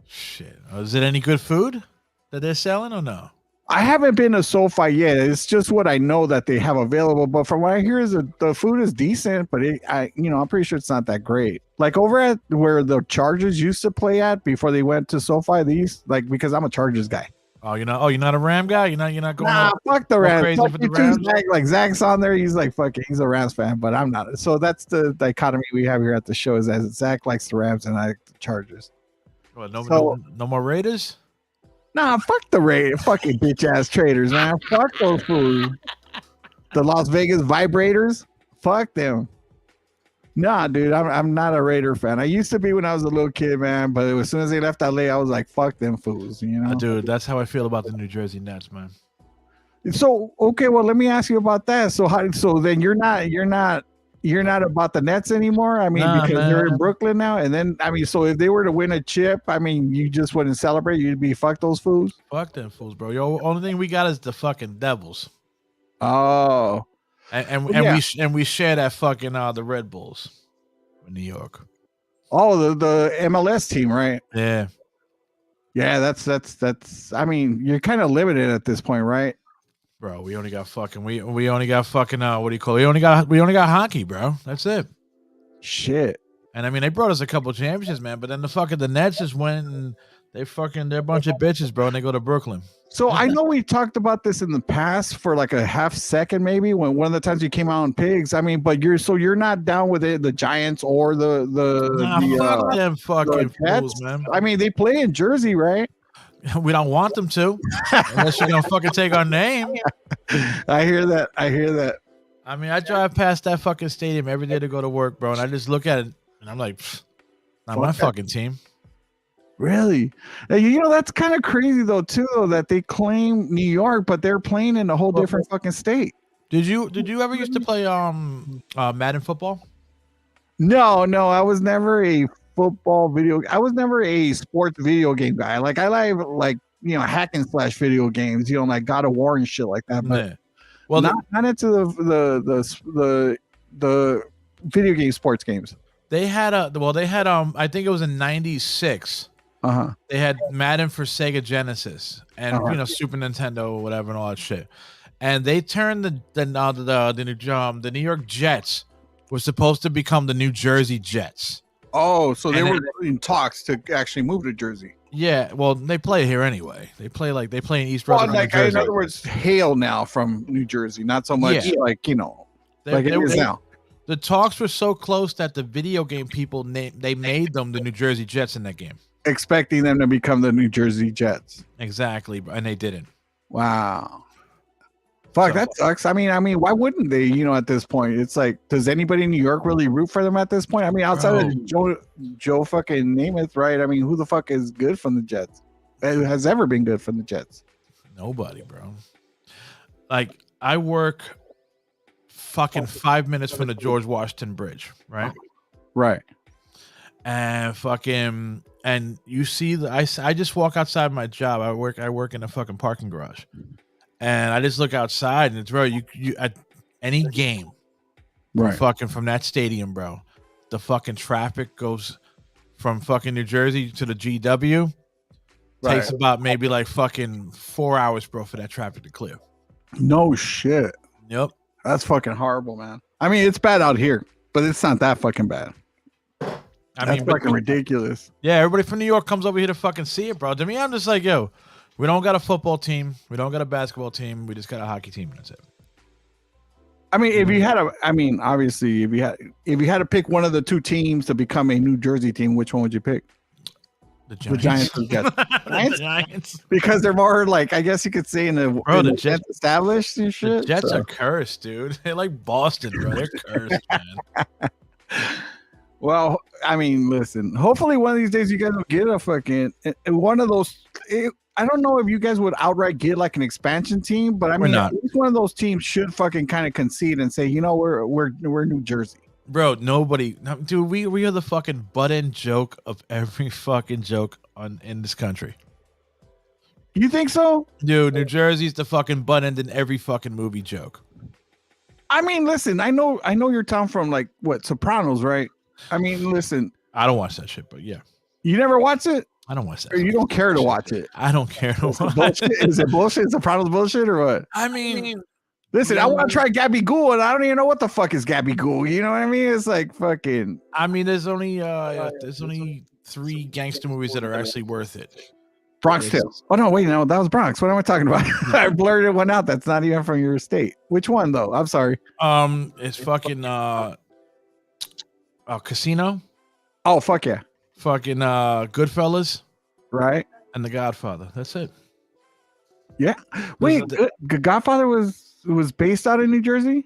Shit. Is it any good food that they're selling or no? I haven't been to SoFi yet. It's just what I know that they have available. But from what I hear is the food is decent, but I'm pretty sure it's not that great. Like over at where the Chargers used to play at before they went to SoFi, because I'm a Chargers guy. Oh, you're not a Ram guy? You're not going. Nah, fuck the Rams. Crazy for the Rams? Like Zach's on there, he's like he's a Rams fan, but I'm not. So that's the dichotomy we have here at the show is that Zach likes the Rams and I like the Chargers. What, no more Raiders? Nah, fuck the Raiders. Fucking bitch ass traders, man. Fuck those fools. The Las Vegas Vibrators. Fuck them. Nah, dude, I'm not a Raider fan. I used to be when I was a little kid, man. But as soon as they left LA, I was like, fuck them fools, you know? Dude, that's how I feel about the New Jersey Nets, man. So, okay, well, let me ask you about that. So then you're not about the Nets anymore? I mean, because you're in Brooklyn now. And then, I mean, so if they were to win a chip, I mean, you just wouldn't celebrate. You'd be fuck those fools. Fuck them fools, bro. Yo, only thing we got is the fucking Devils. Oh. And we share that fucking the Red Bulls in New York. Oh, the MLS team, right? Yeah. Yeah, that's I mean, you're kind of limited at this point, right? Bro, we only got fucking what do you call it? We only got hockey, bro. That's it. Shit. And I mean, they brought us a couple championships, man, but then the Nets just went and they're a bunch of bitches, bro, and they go to Brooklyn. So I know we talked about this in the past for like a half second, maybe when one of the times you came out on Pigz. I mean, but you're not down with it, the Giants or fuck them fucking fools, man. I mean, they play in Jersey, right? We don't want them to, unless you're gonna fucking take our name. I hear that. I mean, I drive past that fucking stadium every day to go to work, bro, and I just look at it and I'm like, not my fucking team. Really? You know, that's kind of crazy though, that they claim New York, but they're playing in a whole different fucking state. Did you ever used to play Madden football? No, I was never a I was never a sports video game guy. Like I like you know, hack and slash video games, you know, like God of War and shit like that. But yeah. Well, not into the video game sports games. They had I think it was in '96. They had Madden for Sega Genesis and Super Nintendo or whatever and all that shit. And they turned the New York Jets were supposed to become the New Jersey Jets. Oh, so they were in talks to actually move to Jersey. Yeah, well, they play here anyway. They play in East Rutherford, New Jersey. In other words, hail now from New Jersey, not so much like it is now. The talks were so close that the video game people they made them the New Jersey Jets in that game, expecting them to become the New Jersey Jets. Exactly, and they didn't. Wow. Fuck, that sucks. I mean, why wouldn't they? At this point, it's like, does anybody in New York really root for them at this point? I mean, outside of Joe fucking Namath, right? I mean, who the fuck is good from the Jets? Who has ever been good from the Jets? Nobody, bro. Like, I work fucking 5 minutes from the George Washington Bridge, right? Right. And you see, I just walk outside my job. I work in a fucking parking garage. And I just look outside, and it's bro. You at any game, right? Fucking from that stadium, bro. The fucking traffic goes from fucking New Jersey to the GW. Right. Takes about maybe like fucking 4 hours, bro, for that traffic to clear. No shit. Yep. That's fucking horrible, man. I mean, it's bad out here, but it's not that fucking bad. That's fucking ridiculous. Yeah, everybody from New York comes over here to fucking see it, bro. To me, I'm just like, yo. We don't got a football team. We don't got a basketball team. We just got a hockey team. And that's it. I mean, if you had obviously, if you had to pick one of the two teams to become a New Jersey team, which one would you pick? The Giants. The Giants? Because they're more like, I guess you could say the Jets established and shit. The Jets are cursed, dude. They're like Boston, bro. They're cursed, man. Well, I mean, listen. Hopefully, one of these days you guys will get a fucking one of those. I don't know if you guys would outright get like an expansion team, but I mean, at least one of those teams should fucking kind of concede and say, we're New Jersey, bro. Nobody, dude. We are the fucking butt end joke of every fucking joke in this country. You think so, dude? New Jersey's the fucking butt end in every fucking movie joke. I mean, listen. I know your town from like what Sopranos, right? I mean, listen. I don't watch that shit, but yeah. You never watch it? I don't watch that. Or you don't care to watch it? I don't care to watch it. Is it bullshit? Is it Sopranos bullshit or what? I mean, listen, I want to try Gabagool, and I don't even know what the fuck is Gabagool. You know what I mean? It's like fucking. I mean, there's only 3 gangster movies that are actually worth it. Bronx Tales. Oh no, wait, no, that was Bronx. What am I talking about? I blurted one out. That's not even from your state. Which one though? I'm sorry. It's fucking Casino. Oh fuck yeah. Fucking Goodfellas, right? And The Godfather. That's it. Yeah. Wait, Godfather was based out of New Jersey?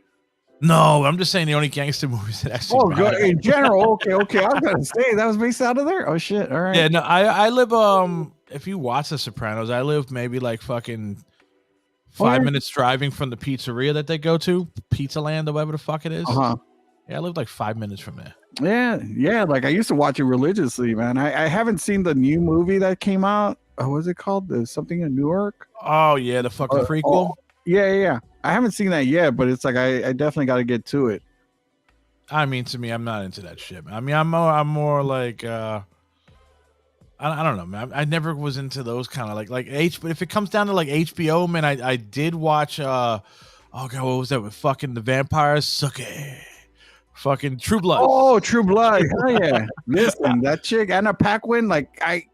No, I'm just saying the only gangster movies that actually. Oh, good in general. Okay. I was gonna say that was based out of there. Oh shit. All right. Yeah. No, I live. If you watch The Sopranos, I live maybe like fucking 5 minutes driving from the pizzeria that they go to, Pizza Land or whatever the fuck it is. Yeah, I lived like 5 minutes from there. Yeah. Like I used to watch it religiously, man. I haven't seen the new movie that came out. What was it called? There's something in Newark. Oh yeah, the fucking prequel. Yeah. I haven't seen that yet, but it's like I definitely got to get to it. I mean, to me, I'm not into that shit. I mean, I'm more like I don't know, man. I never was into those kind of like but if it comes down to like HBO, man, I did watch oh god, what was that with fucking the vampires? Suke. Fucking True Blood. Oh, True Blood. Oh yeah. Listen, that chick Anna Paquin, like I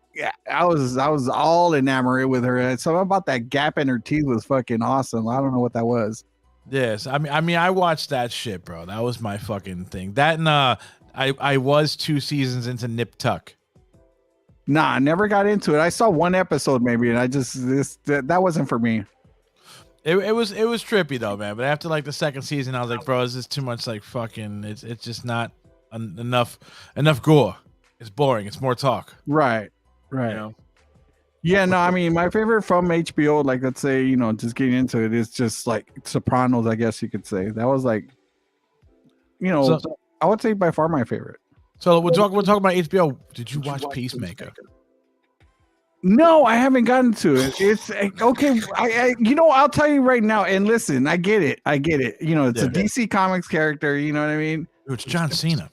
was all enamored with her. Something about that gap in her teeth was fucking awesome. I don't know what that was. Yes, I mean, I watched that shit, bro. That was my fucking thing. That and I was 2 seasons into Nip Tuck. Nah, I never got into it. I saw 1 episode maybe, and that wasn't for me. It was trippy though, man. But after like the 2nd season, I was like, bro, this is too much like fucking. It's just not enough gore. It's boring. It's more talk. Right. You know? Yeah, no, I mean, my favorite from HBO, like let's say, just getting into it, is just like Sopranos, I guess you could say. That was like, I would say by far my favorite. So we're talking about HBO. Did you watch Peacemaker? No, I haven't gotten to it. It's okay. I'll tell you right now. And listen, I get it. It's a DC Comics character. You know what I mean? It's John Cena.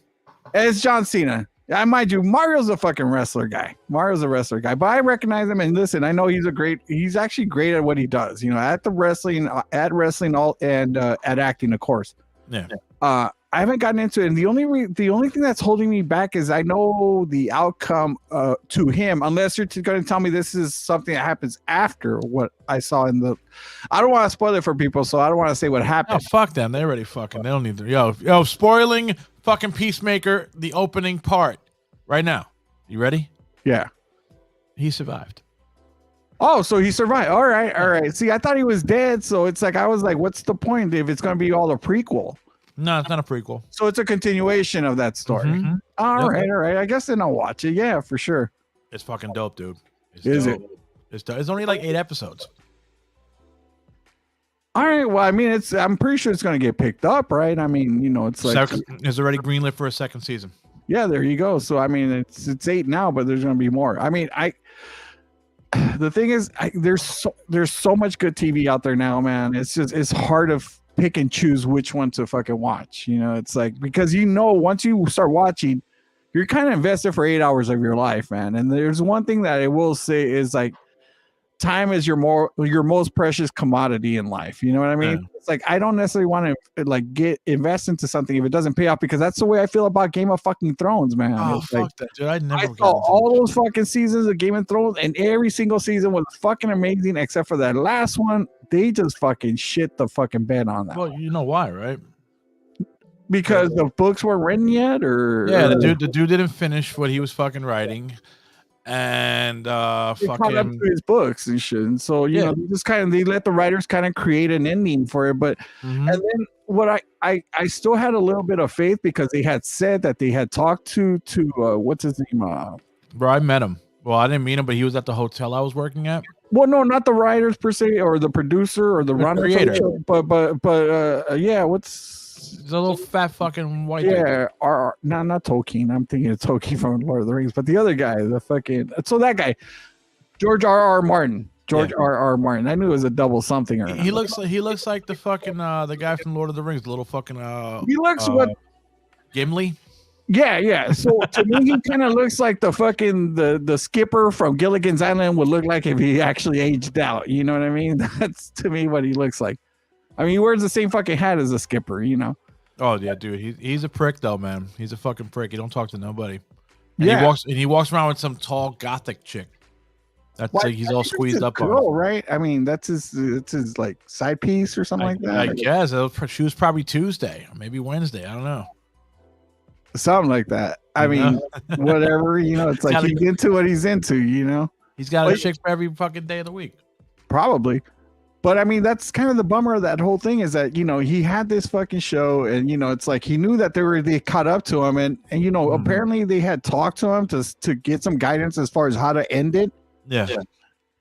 It's John Cena. I mind you, Mario's a fucking wrestler guy. Mario's a wrestler guy, but I recognize him. And listen, I know he's actually great at what he does. You know, at wrestling, and at acting, of course. Yeah. I haven't gotten into it, and the only thing that's holding me back is I know the outcome to him. Unless you're going to tell me this is something that happens after what I saw in the. I don't want to spoil it for people, so I don't want to say what happened. Oh, fuck them. They already fucking. They don't need to. Yo, spoiling fucking Peacemaker, the opening part, right now. You ready? Yeah. He survived. Oh, so he survived. All right. See, I thought he was dead, so it's like I was like, what's the point if it's going to be all a prequel? No, it's not a prequel. So it's a continuation of that story. Mm-hmm. All right. I guess then I'll watch it. Yeah, for sure. It's fucking dope, dude. Is it? It's only like 8 episodes. All right. Well, I mean, I'm pretty sure it's going to get picked up, right? I mean, you know, it's like it's already greenlit for a second season. Yeah, there you go. So I mean, it's 8 now, but there's going to be more. I mean, the thing is, there's so much good TV out there now, man. It's hard to pick and choose which one to fucking watch. You know, it's like, because once you start watching, you're kind of invested for 8 hours of your life, man. And there's one thing that I will say is like, time is your most precious commodity in life. You know what I mean? Yeah. It's like, I don't necessarily want to like invest into something if it doesn't pay off, because that's the way I feel about Game of fucking Thrones, man. Oh, it's fuck like, that, dude. I saw all those fucking seasons of Game of Thrones, and every single season was fucking amazing, except for that last one. They just fucking shit the fucking bed on that. Well, you know why, right? Because the books weren't written yet, or the dude didn't finish what he was fucking writing. And fucking caught up to his books and shit, and so you know, they let the writers kind of create an ending for it. But and then what I still had a little bit of faith, because they had said that they had talked to what's his name? Bro, I met him. Well, I didn't meet him, but he was at the hotel I was working at. Well, no, not the writers per se, or the producer, or the runner, creator. But yeah, He's a little fat fucking white dude. Yeah, not Tolkien. I'm thinking of Tolkien from Lord of the Rings, but the other guy, that guy, George R.R. Martin. R.R. Martin. I knew it was a double something. Or he looks like the fucking the guy from Lord of the Rings, the little fucking he looks what Gimli. Yeah. So to me, he kind of looks like the fucking the skipper from Gilligan's Island would look like if he actually aged out. You know what I mean? That's to me what he looks like. I mean, he wears the same fucking hat as a skipper, you know. Oh yeah, dude. He's a prick though, man. He's a fucking prick. He don't talk to nobody. And he walks around with some tall gothic chick. That's like he's all squeezed up girl, right? I mean, that's his like side piece or something like that. I guess she was probably Tuesday or maybe Wednesday. I don't know. Something like that. I mean, whatever, you know, it's like he's into what he's into, you know. He's got a chick for every fucking day of the week. Probably. But I mean, that's kind of the bummer of that whole thing, is that, you know, he had this fucking show, and, you know, it's like he knew that they caught up to him, and you know, apparently they had talked to him to get some guidance as far as how to end it. Yeah.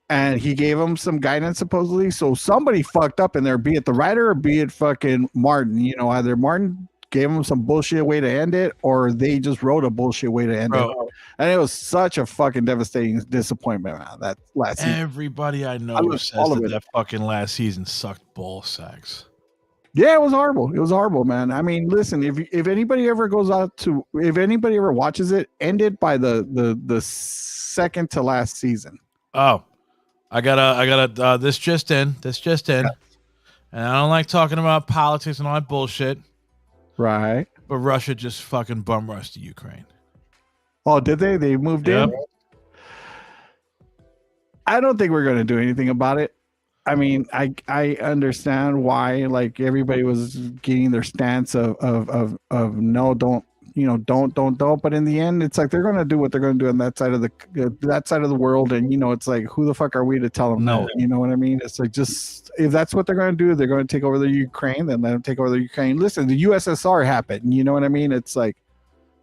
And he gave him some guidance, supposedly. So somebody fucked up in there, be it the writer or be it fucking Martin. You know, either Martin gave him some bullshit way to end it, or they just wrote a bullshit way to end it. And it was such a fucking devastating disappointment, man, that last season. Everybody I know says that fucking last season sucked ball sacks. Yeah, it was horrible. It was horrible, man. I mean, listen, if anybody ever watches it, end it by the second to last season. Oh, I gotta this just in. And I don't like talking about politics and all that bullshit. Right. But Russia just fucking bum rushed Ukraine. Oh, did they? They moved in? I don't think we're going to do anything about it. I mean, I understand why, like, everybody was getting their stance of no, don't, you know, don't. But in the end, it's like they're going to do what they're going to do on that side of the world. And, you know, it's like, who the fuck are we to tell them no? You know what I mean? It's like, just, if that's what they're going to do, they're going to take over the Ukraine, then let them take over the Ukraine. Listen, the USSR happened. You know what I mean? It's like,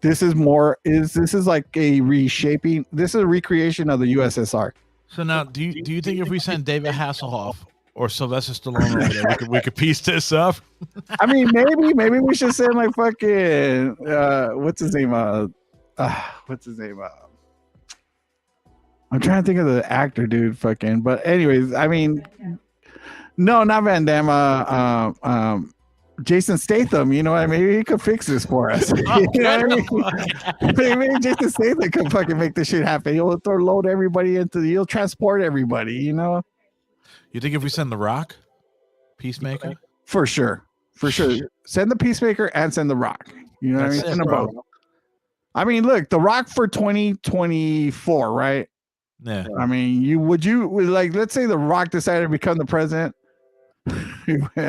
this is like a reshaping. This is a recreation of the USSR. So now, do you think if we send David Hasselhoff or Sylvester Stallone over there, we could piece this up? I mean, maybe we should send like fucking what's his name? I'm trying to think of the actor, dude. Fucking, but anyways, I mean, no, not Van Damme. Jason Statham, you know what I mean? Maybe he could fix this for us. You know what I mean? Maybe Jason Statham could fucking make this shit happen. He'll load everybody he'll transport everybody, you know? You think if we send The Rock, Peacemaker? For sure. Send the Peacemaker and send The Rock. You know what I mean? Send them both. I mean, look, The Rock for 2024, right? Yeah. I mean, let's say The Rock decided to become the president.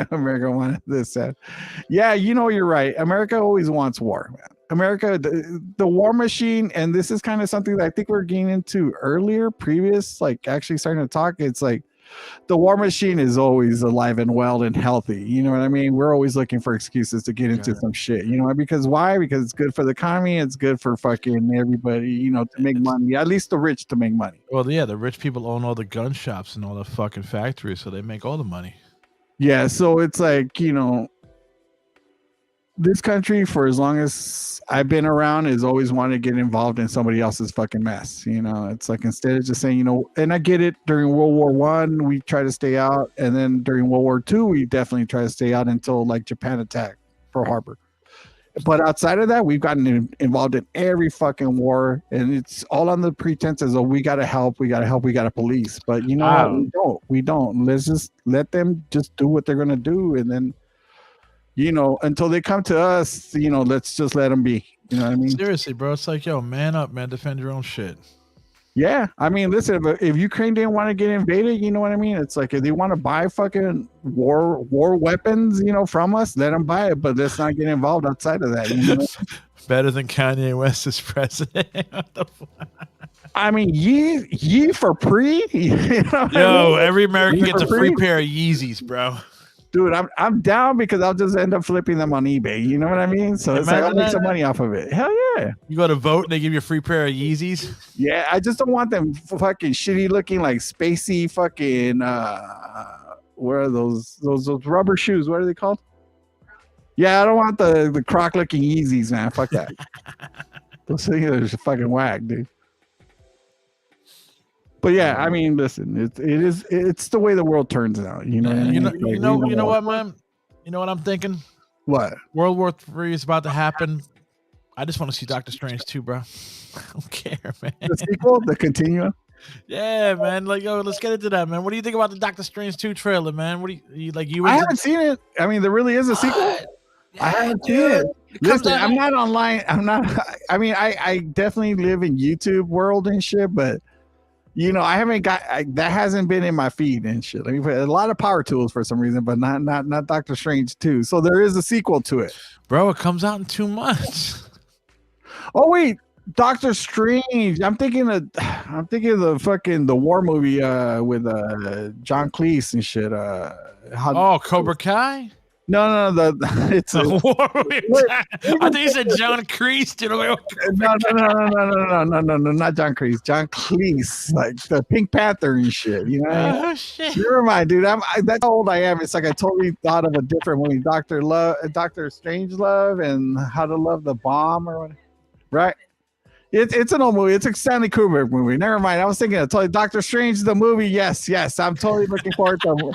America wanted this said. Yeah, you know, you're right. America always wants war, man. America, the war machine, and this is kind of something that I think we're getting into previous, like actually starting to talk. It's like the war machine is always alive and well and healthy. You know what I mean? We're always looking for excuses to get into some shit. You know, because why? Because it's good for the economy. It's good for fucking everybody, you know, to make money. At least the rich to make money. Well, yeah, the rich people own all the gun shops and all the fucking factories, so they make all the money. Yeah, so it's like, you know, this country, for as long as I've been around, has always wanted to get involved in somebody else's fucking mess. You know, it's like instead of just saying, you know, and I get it, during World War I, we try to stay out. And then during World War II, we definitely try to stay out until like Japan attacked Pearl Harbor. But outside of that, we've gotten involved in every fucking war, and it's all on the pretenses of we got to help, we got to police. But you know, we don't. Let's just let them just do what they're going to do. And then, you know, until they come to us, you know, let's just let them be. You know what I mean? Seriously, bro. It's like, yo, man up, man. Defend your own shit. Yeah. I mean, listen, if Ukraine didn't want to get invaded, you know what I mean? It's like, if they want to buy fucking war weapons, you know, from us, let them buy it, but let's not get involved outside of that. You know? Better than Kanye West as president. I mean, ye for pre. You know yo, every American gets a free pair of Yeezys, bro. Dude, I'm down because I'll just end up flipping them on eBay. You know what I mean? So it's like I'll make some money off of it. Hell yeah. You go to vote and they give you a free pair of Yeezys? Yeah, I just don't want them fucking shitty looking like spacey fucking what are those rubber shoes? What are they called? Yeah, I don't want the croc looking Yeezys, man. Fuck that. Those things are fucking whack, dude. But yeah, I mean, listen, it's the way the world turns now. You know, you know what, man? You know what I'm thinking? What? World War III is about to happen. I just want to see Doctor Strange too, bro. I don't care, man. The sequel, the continuum. Yeah, man. Like, yo, let's get into that, man. What do you think about the Doctor Strange 2 trailer, man? What do you like? I haven't seen it. I mean, there really is a sequel. I haven't seen it. Listen, I'm not online. I mean, I definitely live in YouTube world and shit, but. You know, I haven't that hasn't been in my feed and shit. I mean, a lot of Power Tools for some reason, but not Doctor Strange 2. So there is a sequel to it. Bro, it comes out in 2 months. Oh wait, Doctor Strange. I'm thinking of the fucking the war movie with John Cleese and shit. Cobra Kai? No, it's a war movie. I think you said John Cleese. No, not John Cleese. John Cleese, like the Pink Panther and shit. You know? Oh shit! Never mind, dude. That's how old I am. It's like I totally thought of a different movie, Doctor Strangelove, and How to Love the Bomb, or whatever. Right? It's an old movie. It's a Stanley Kubrick movie. Never mind. I was thinking of totally Doctor Strange the movie. Yes. I'm totally looking forward to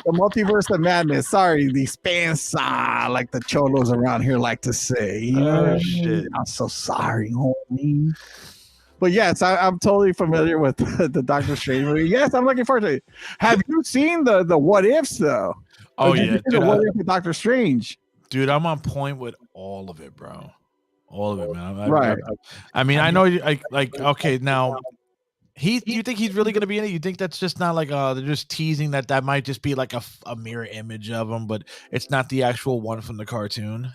the multiverse of madness. Sorry, the spans, like the cholos around here like to say. You know? Shit. I'm so sorry, homie. But yes, I'm totally familiar with the Doctor Strange movie. Yes, I'm looking forward to it. Have you seen the what ifs though? Oh yeah, the what if with Doctor Strange. Dude, I'm on point with all of it, bro. All of it, man. Right. I mean, I know you like okay, now you think he's really gonna be in it? You think that's just not like they're just teasing that might just be like a mirror image of him, but it's not the actual one from the cartoon?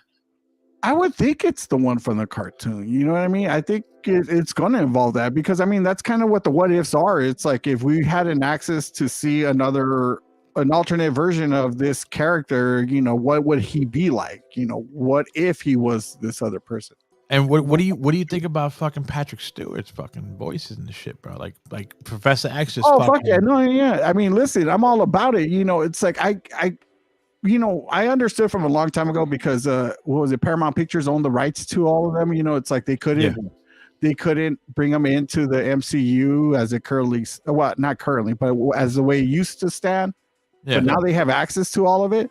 I would think it's the one from the cartoon. You know what I mean? I think it's going to involve that because I mean that's kind of what the what ifs are. It's like if we had an access to see an alternate version of this character, you know, what would he be like? You know, what if he was this other person? And what do you think about fucking Patrick Stewart's fucking voices and the shit, bro? Like Professor X just fuck yeah. No, yeah. I mean, listen, I'm all about it. You know, it's like I understood from a long time ago because what was it? Paramount Pictures owned the rights to all of them. You know, it's like they couldn't bring them into the MCU as it currently, well, not currently, but as the way it used to stand. Yeah. But now they have access to all of it.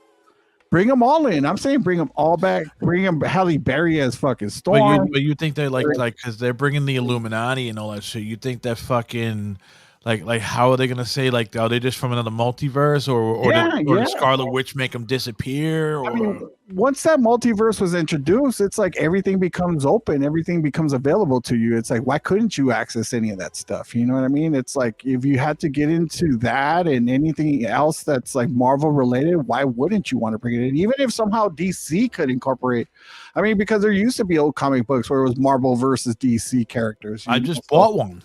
Bring them all in. I'm saying bring them all back. Bring them Halle Berry as fucking Storm. But you think they're like because they're bringing the Illuminati and all that shit. You think that fucking like how are they gonna say like are they just from another multiverse or did Scarlet Witch make them disappear? Or? I mean, once that multiverse was introduced, it's like everything becomes open, everything becomes available to you. It's like why couldn't you access any of that stuff? You know what I mean? It's like if you had to get into that and anything else that's like Marvel related, why wouldn't you want to bring it in? Even if somehow DC could incorporate. I mean, because there used to be old comic books where it was Marvel versus DC characters. I just bought one.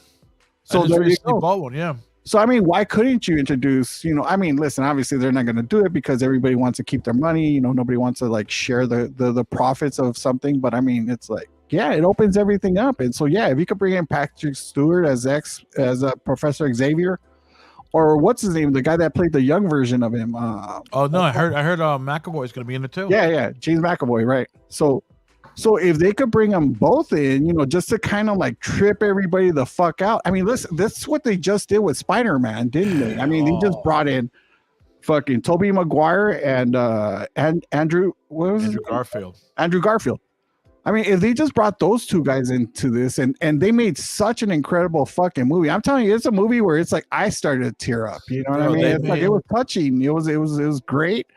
So there you go. Bought one, yeah. So I mean, why couldn't you introduce? I mean, listen. Obviously, they're not going to do it because everybody wants to keep their money. Nobody wants to like share the profits of something. But I mean, it's like, yeah, it opens everything up. And so, yeah, if you could bring in Patrick Stewart as Professor Xavier, or what's his name, the guy that played the young version of him. I heard McAvoy's going to be in it too. Yeah, James McAvoy, right? So if they could bring them both in, just to kind of like trip everybody the fuck out. I mean, listen, that's what they just did with Spider-Man, didn't they? I mean, they just brought in fucking Tobey Maguire and Andrew Garfield. Andrew Garfield. I mean, if they just brought those two guys into this and they made such an incredible fucking movie. I'm telling you, it's a movie where it's like I started to tear up. You know what I mean? It's like it was touching. It was great.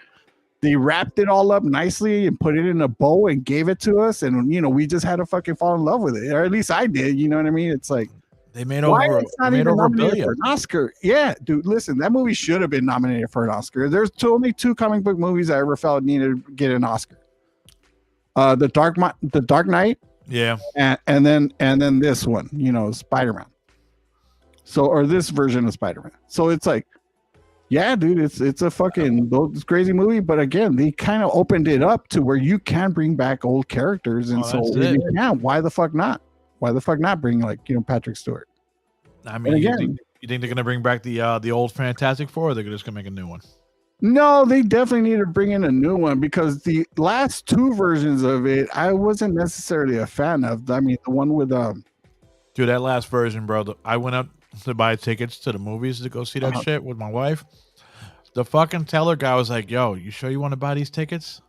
They wrapped it all up nicely and put it in a bow and gave it to us. And, we just had to fucking fall in love with it. Or at least I did. You know what I mean? It's like, they made over $1 billion. For an Oscar. Yeah, dude, listen, that movie should have been nominated for an Oscar. There's only 2 comic book movies I ever felt needed to get an Oscar. The Dark Knight. Yeah. And then this one, Spider-Man. Or this version of Spider-Man. So it's like, yeah, dude, it's a fucking crazy movie, but again, they kind of opened it up to where you can bring back old characters, and why the fuck not? Why the fuck not bring Patrick Stewart? I mean, again, you think they're gonna bring back the old Fantastic Four, or they're just gonna make a new one? No, they definitely need to bring in a new one because the last 2 versions of it, I wasn't necessarily a fan of. I mean, the one with dude, that last version, bro. I went up to buy tickets to the movies to go see that shit with my wife. The fucking teller guy was like, "Yo, you sure you want to buy these tickets?"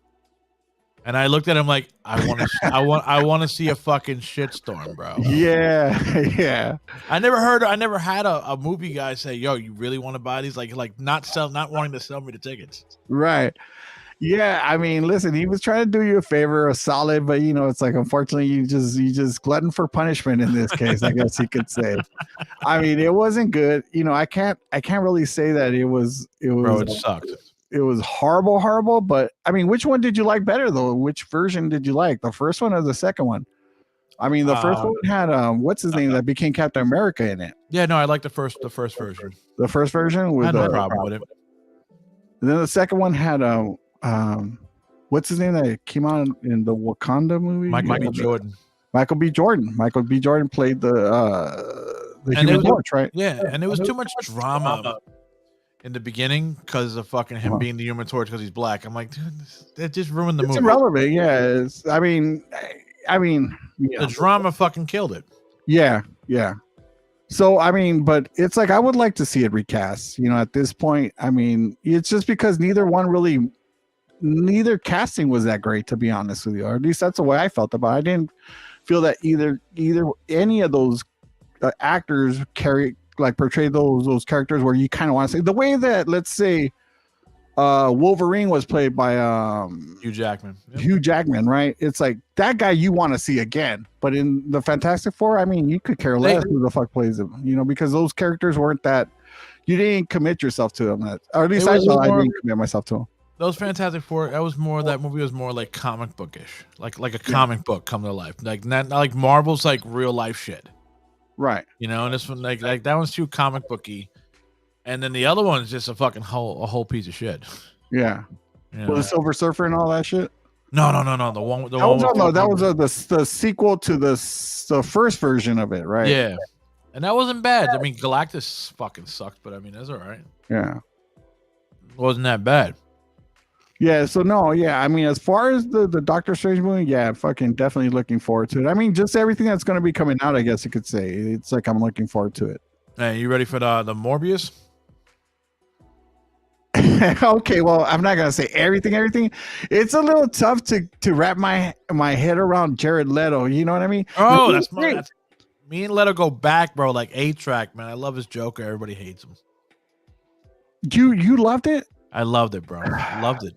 And I looked at him like, "I want to see a fucking shitstorm, bro." Yeah. I never had a movie guy say, "Yo, you really want to buy these?" Like not wanting to sell me the tickets. Right. Yeah, I mean, listen, he was trying to do you a favor, a solid, but it's like unfortunately you just glutton for punishment in this case, I guess you could say. I mean, it wasn't good. I can't really say that it was bro, it sucked. It was horrible, but I mean, which one did you like better though? Which version did you like? The first one or the second one? I mean, the first one had what's his name that became Captain America in it. Yeah, no, I like the first version. The first version with I had no problem with it. And then the second one had what's his name that came on in the Wakanda movie? Michael B. Jordan. Michael B. Jordan played the Human Torch, right? Yeah, and there was too much drama in the beginning because of fucking him being the Human Torch because he's black. I'm like, dude, that just ruined the movie. It's irrelevant. Yeah, I mean, the drama fucking killed it. Yeah. So I mean, but it's like I would like to see it recast. At this point, I mean, it's just because neither casting was that great, to be honest with you, or at least that's the way I felt about it. I didn't feel that either any of those actors portrayed those characters where you kind of want to say the way that, let's say, Wolverine was played by Hugh Jackman. Yep. Hugh Jackman, right? It's like that guy you want to see again, but in the Fantastic Four, I mean, you could care less who the fuck plays him, because those characters weren't that. You didn't commit yourself to them, or at least I didn't commit myself to them. Those Fantastic Four, that movie was more like comic bookish, like a comic book come to life, like not like Marvel's like real life shit, right? And this one like that one's too comic booky, and then the other one's just a fucking whole piece of shit. Yeah, with the Silver Surfer and all that shit. No. The one that was the sequel to the first version of it, right? Yeah, and that wasn't bad. I mean, Galactus fucking sucked, but I mean that's all right. Yeah, it wasn't that bad. Yeah, so no, yeah, I mean, as far as the Doctor Strange movie, yeah, fucking definitely looking forward to it. I mean, just everything that's going to be coming out, I guess you could say. It's like I'm looking forward to it. Hey, you ready for the Morbius? Okay, well, I'm not gonna say everything. It's a little tough to wrap my head around Jared Leto. You know what I mean? Oh, that's me and Leto go back, bro. Like 8-track, man. I love his Joker. Everybody hates him. You loved it? I loved it, bro. I loved it.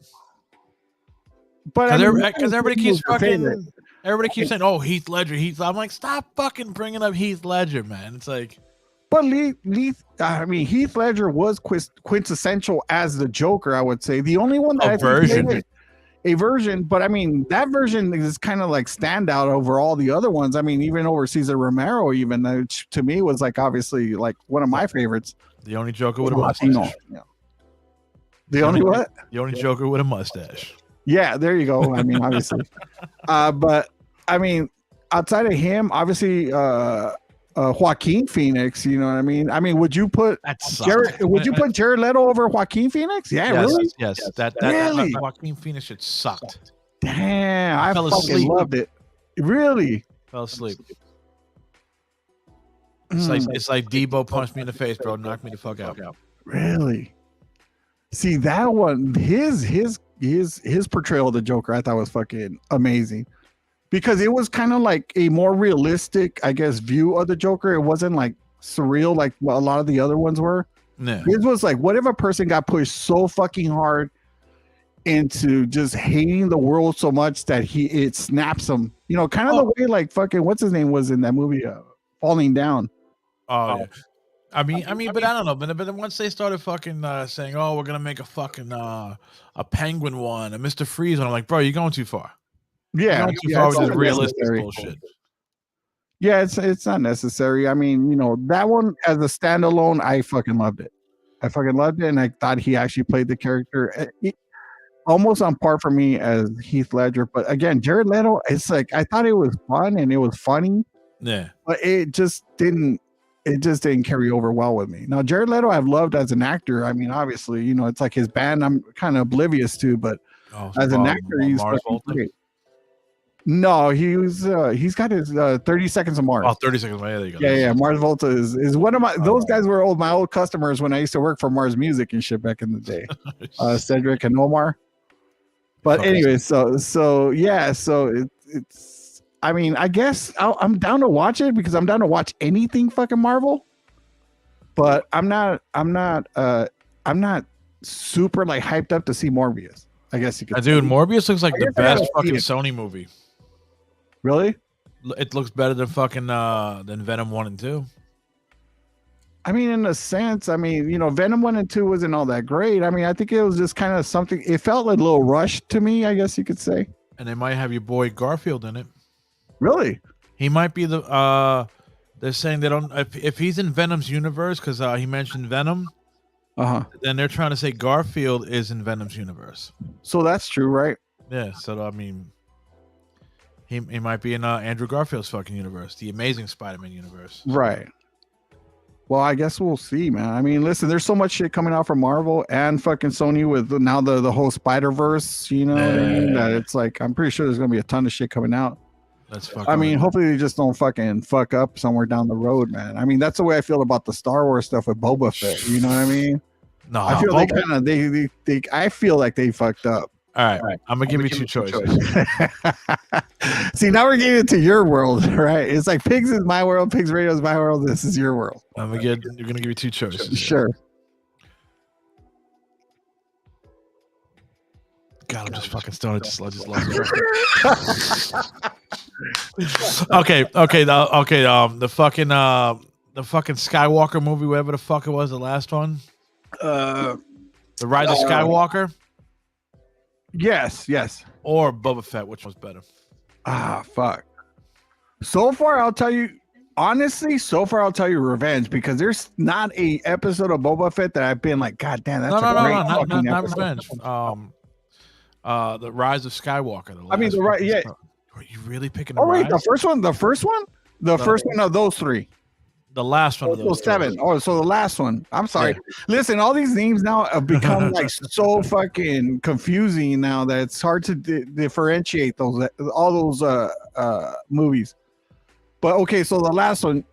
But because everybody keeps fucking. Everybody keeps saying, "Oh, Heath Ledger." I'm like, stop fucking bringing up Heath Ledger, man. It's like, but Heath Ledger was quintessential as the Joker. I would say the only one that a version, but I mean that version is kind of like standout over all the other ones. I mean, even over Cesar Romero, even which to me was like obviously like one of my favorites. The only Joker with a mustache. Yeah. The only what? The only Joker with a mustache. Yeah, there you go. I mean, obviously, but I mean, outside of him, obviously, Joaquin Phoenix. You know what I mean? I mean, would you put Jared Leto over Joaquin Phoenix? Yeah, yes, really? Yes, that Joaquin Phoenix shit sucked. Damn, I fucking loved it. Really? Fell asleep. It's like Debo punched me in the face, bro. Knocked me the fuck out. Really? See that one? His portrayal of the Joker, I thought was fucking amazing, because it was kind of like a more realistic, I guess, view of the Joker. It wasn't like surreal like a lot of the other ones were. No. It was like, what if a person got pushed so fucking hard into just hating the world so much that it snaps him? You know, kind of the way like fucking what's his name was in that movie, Falling Down. Oh, yeah. I mean, but I don't know. But then once they started fucking saying, "Oh, we're gonna make a fucking a Penguin one, a Mr. Freeze one," I'm like, bro, you're going too far. Yeah, you're going too far with this realistic bullshit. Yeah, it's not necessary. I mean, you know, that one as a standalone, I fucking loved it. And I thought he actually played the character almost on par for me as Heath Ledger. But again, Jared Leto, it's like I thought it was fun and it was funny. Yeah, but it just didn't carry over well with me. Now, Jared Leto, I've loved as an actor. I mean, obviously, you know, it's like his band I'm kind of oblivious to, but as an actor, he's great. No, he's got his 30 Seconds of Mars. Oh, 30 Seconds. Yeah, there you go. Yeah. Mars Volta is one of those guys were my old customers when I used to work for Mars Music and shit back in the day. Cedric and Omar. But anyway, so it's. I mean, I guess I'm down to watch it because I'm down to watch anything fucking Marvel, but I'm not super like hyped up to see Morbius. I guess you could. Dude, Morbius looks like the best fucking Sony movie. Really? It looks better than fucking than Venom 1 and 2. I mean, in a sense, I mean, you know, Venom 1 and 2 wasn't all that great. I mean, I think it was just kind of something. It felt like a little rushed to me, I guess you could say. And they might have your boy Garfield in it. Really? He might be the. They're saying they don't. If he's in Venom's universe, because he mentioned Venom. Then they're trying to say Garfield is in Venom's universe. So that's true, right? Yeah. So I mean, he might be in Andrew Garfield's fucking universe, the Amazing Spider-Man universe. Right. Well, I guess we'll see, man. I mean, listen, there's so much shit coming out from Marvel and fucking Sony with now the whole Spider-Verse. You know what I mean? That it's like I'm pretty sure there's gonna be a ton of shit coming out. I mean, hopefully they just don't fucking fuck up somewhere down the road, man. I mean, that's the way I feel about the Star Wars stuff with Boba Fett. You know what I mean? No, I feel I feel like they fucked up. All right. I'm gonna give you two choices. See, now we're getting into your world, right? It's like Pigs is my world, Pigz Radio is my world. This is your world. You're gonna give you two choices. Sure. God, I'm just fucking stoned. I just lost it. Okay. The fucking Skywalker movie, whatever the fuck it was, the last one. The Rise of Skywalker. Yes. Or Boba Fett, which was better? Fuck. So far, I'll tell you Revenge, because there's not a episode of Boba Fett that I've been like, God damn, that's not Revenge. The Rise of Skywalker. Yeah. Are you really picking the Rise? The first one? The first one of those three. The last one of those seven. Oh, so the last one. I'm sorry. Yeah. Listen, all these names now have become like so fucking confusing now that it's hard to differentiate all those movies. But okay, so the last one,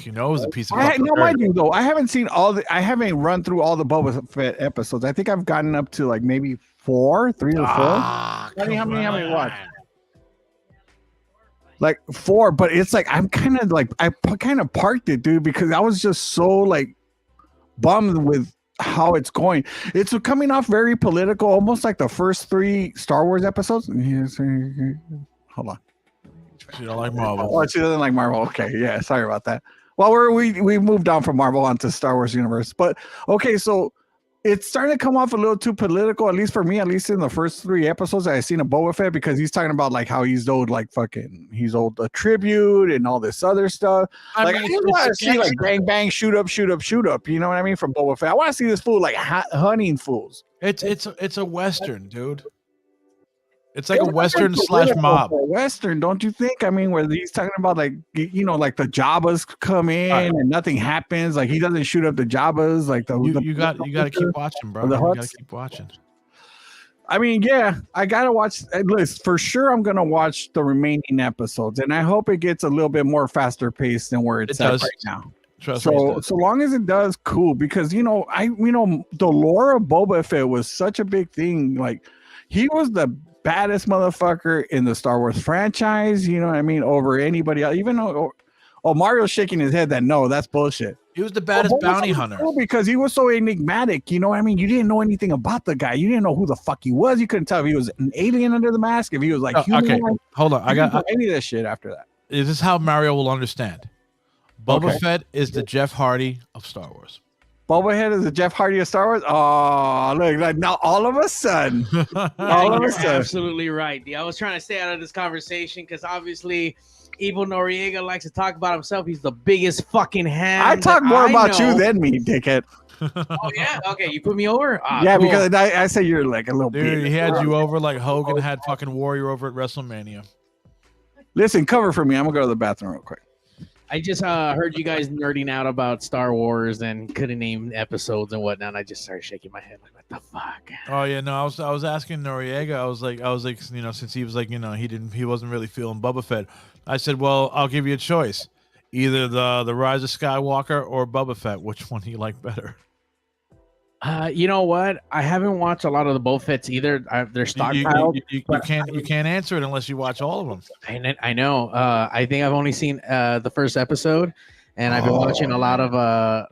You know, it was a piece of. No, mind you though, I haven't seen I haven't run through all the Boba Fett episodes. I think I've gotten up to like maybe 3 or 4. How many watched? Like 4, but it's like I'm kind of like I kind of parked it, dude, because I was just so like bummed with how it's going. It's coming off very political, almost like the first 3 Star Wars episodes. Hold on. She don't like Marvel. Oh, she doesn't like Marvel. Okay, yeah, sorry about that. Well, we moved on from Marvel onto Star Wars universe, but okay, so it's starting to come off a little too political, at least for me, at least in the first 3 episodes that I've seen of Boba Fett, because he's talking about like how he's owed like he's owed a tribute and all this other stuff. I just want to see like bang bang, shoot up. You know what I mean? From Boba Fett, I want to see this fool like hunting fools. It's a Western, dude. It's like a Western / mob. Western, don't you think? I mean, where he's talking about like, you know, like the Jabbas come in and nothing happens. Like he doesn't shoot up the Jabbas. Like you got to keep watching, bro. You got to keep watching. I mean, yeah, I gotta watch. Listen, for sure, I'm gonna watch the remaining episodes, and I hope it gets a little bit more faster paced than where it's at right now. So long as it does, cool. Because the lore of Boba Fett was such a big thing. Like he was the baddest motherfucker in the Star Wars franchise, you know what I mean, over anybody else. Even though Mario's shaking his head that no, that's bullshit. He was the baddest bounty hunter because he was so enigmatic, you know what I mean? You didn't know anything about the guy. You didn't know who the fuck he was. You couldn't tell if he was an alien under the mask, if he was like human. Okay, hold on. I got any of that shit after that. This is how Mario will understand. Boba Fett is the Jeff Hardy of Star Wars. Boba Fett is the Jeff Hardy of Star Wars. Oh, look! Like now, all of a sudden, absolutely right. I was trying to stay out of this conversation because obviously, Evil Noriega likes to talk about himself. He's the biggest fucking ham. I talk more about you than me, dickhead. Oh yeah, okay. You put me over. Yeah, cool. Because I say you're like a little. Dude, he had you over like Hogan had fucking Warrior over at WrestleMania. Listen, cover for me. I'm gonna go to the bathroom real quick. I just heard you guys nerding out about Star Wars and couldn't name episodes and whatnot. And I just started shaking my head like, what the fuck? Oh yeah, no, I was asking Noriega. I was like, you know, since he was like, you know, he wasn't really feeling Boba Fett. I said, well, I'll give you a choice, either the Rise of Skywalker or Boba Fett. Which one do you like better? You know what? I haven't watched a lot of the Boba Fetts either. They're stockpiled. You can't answer it unless you watch all of them. I know. I think I've only seen the first episode, and I've been watching a lot of I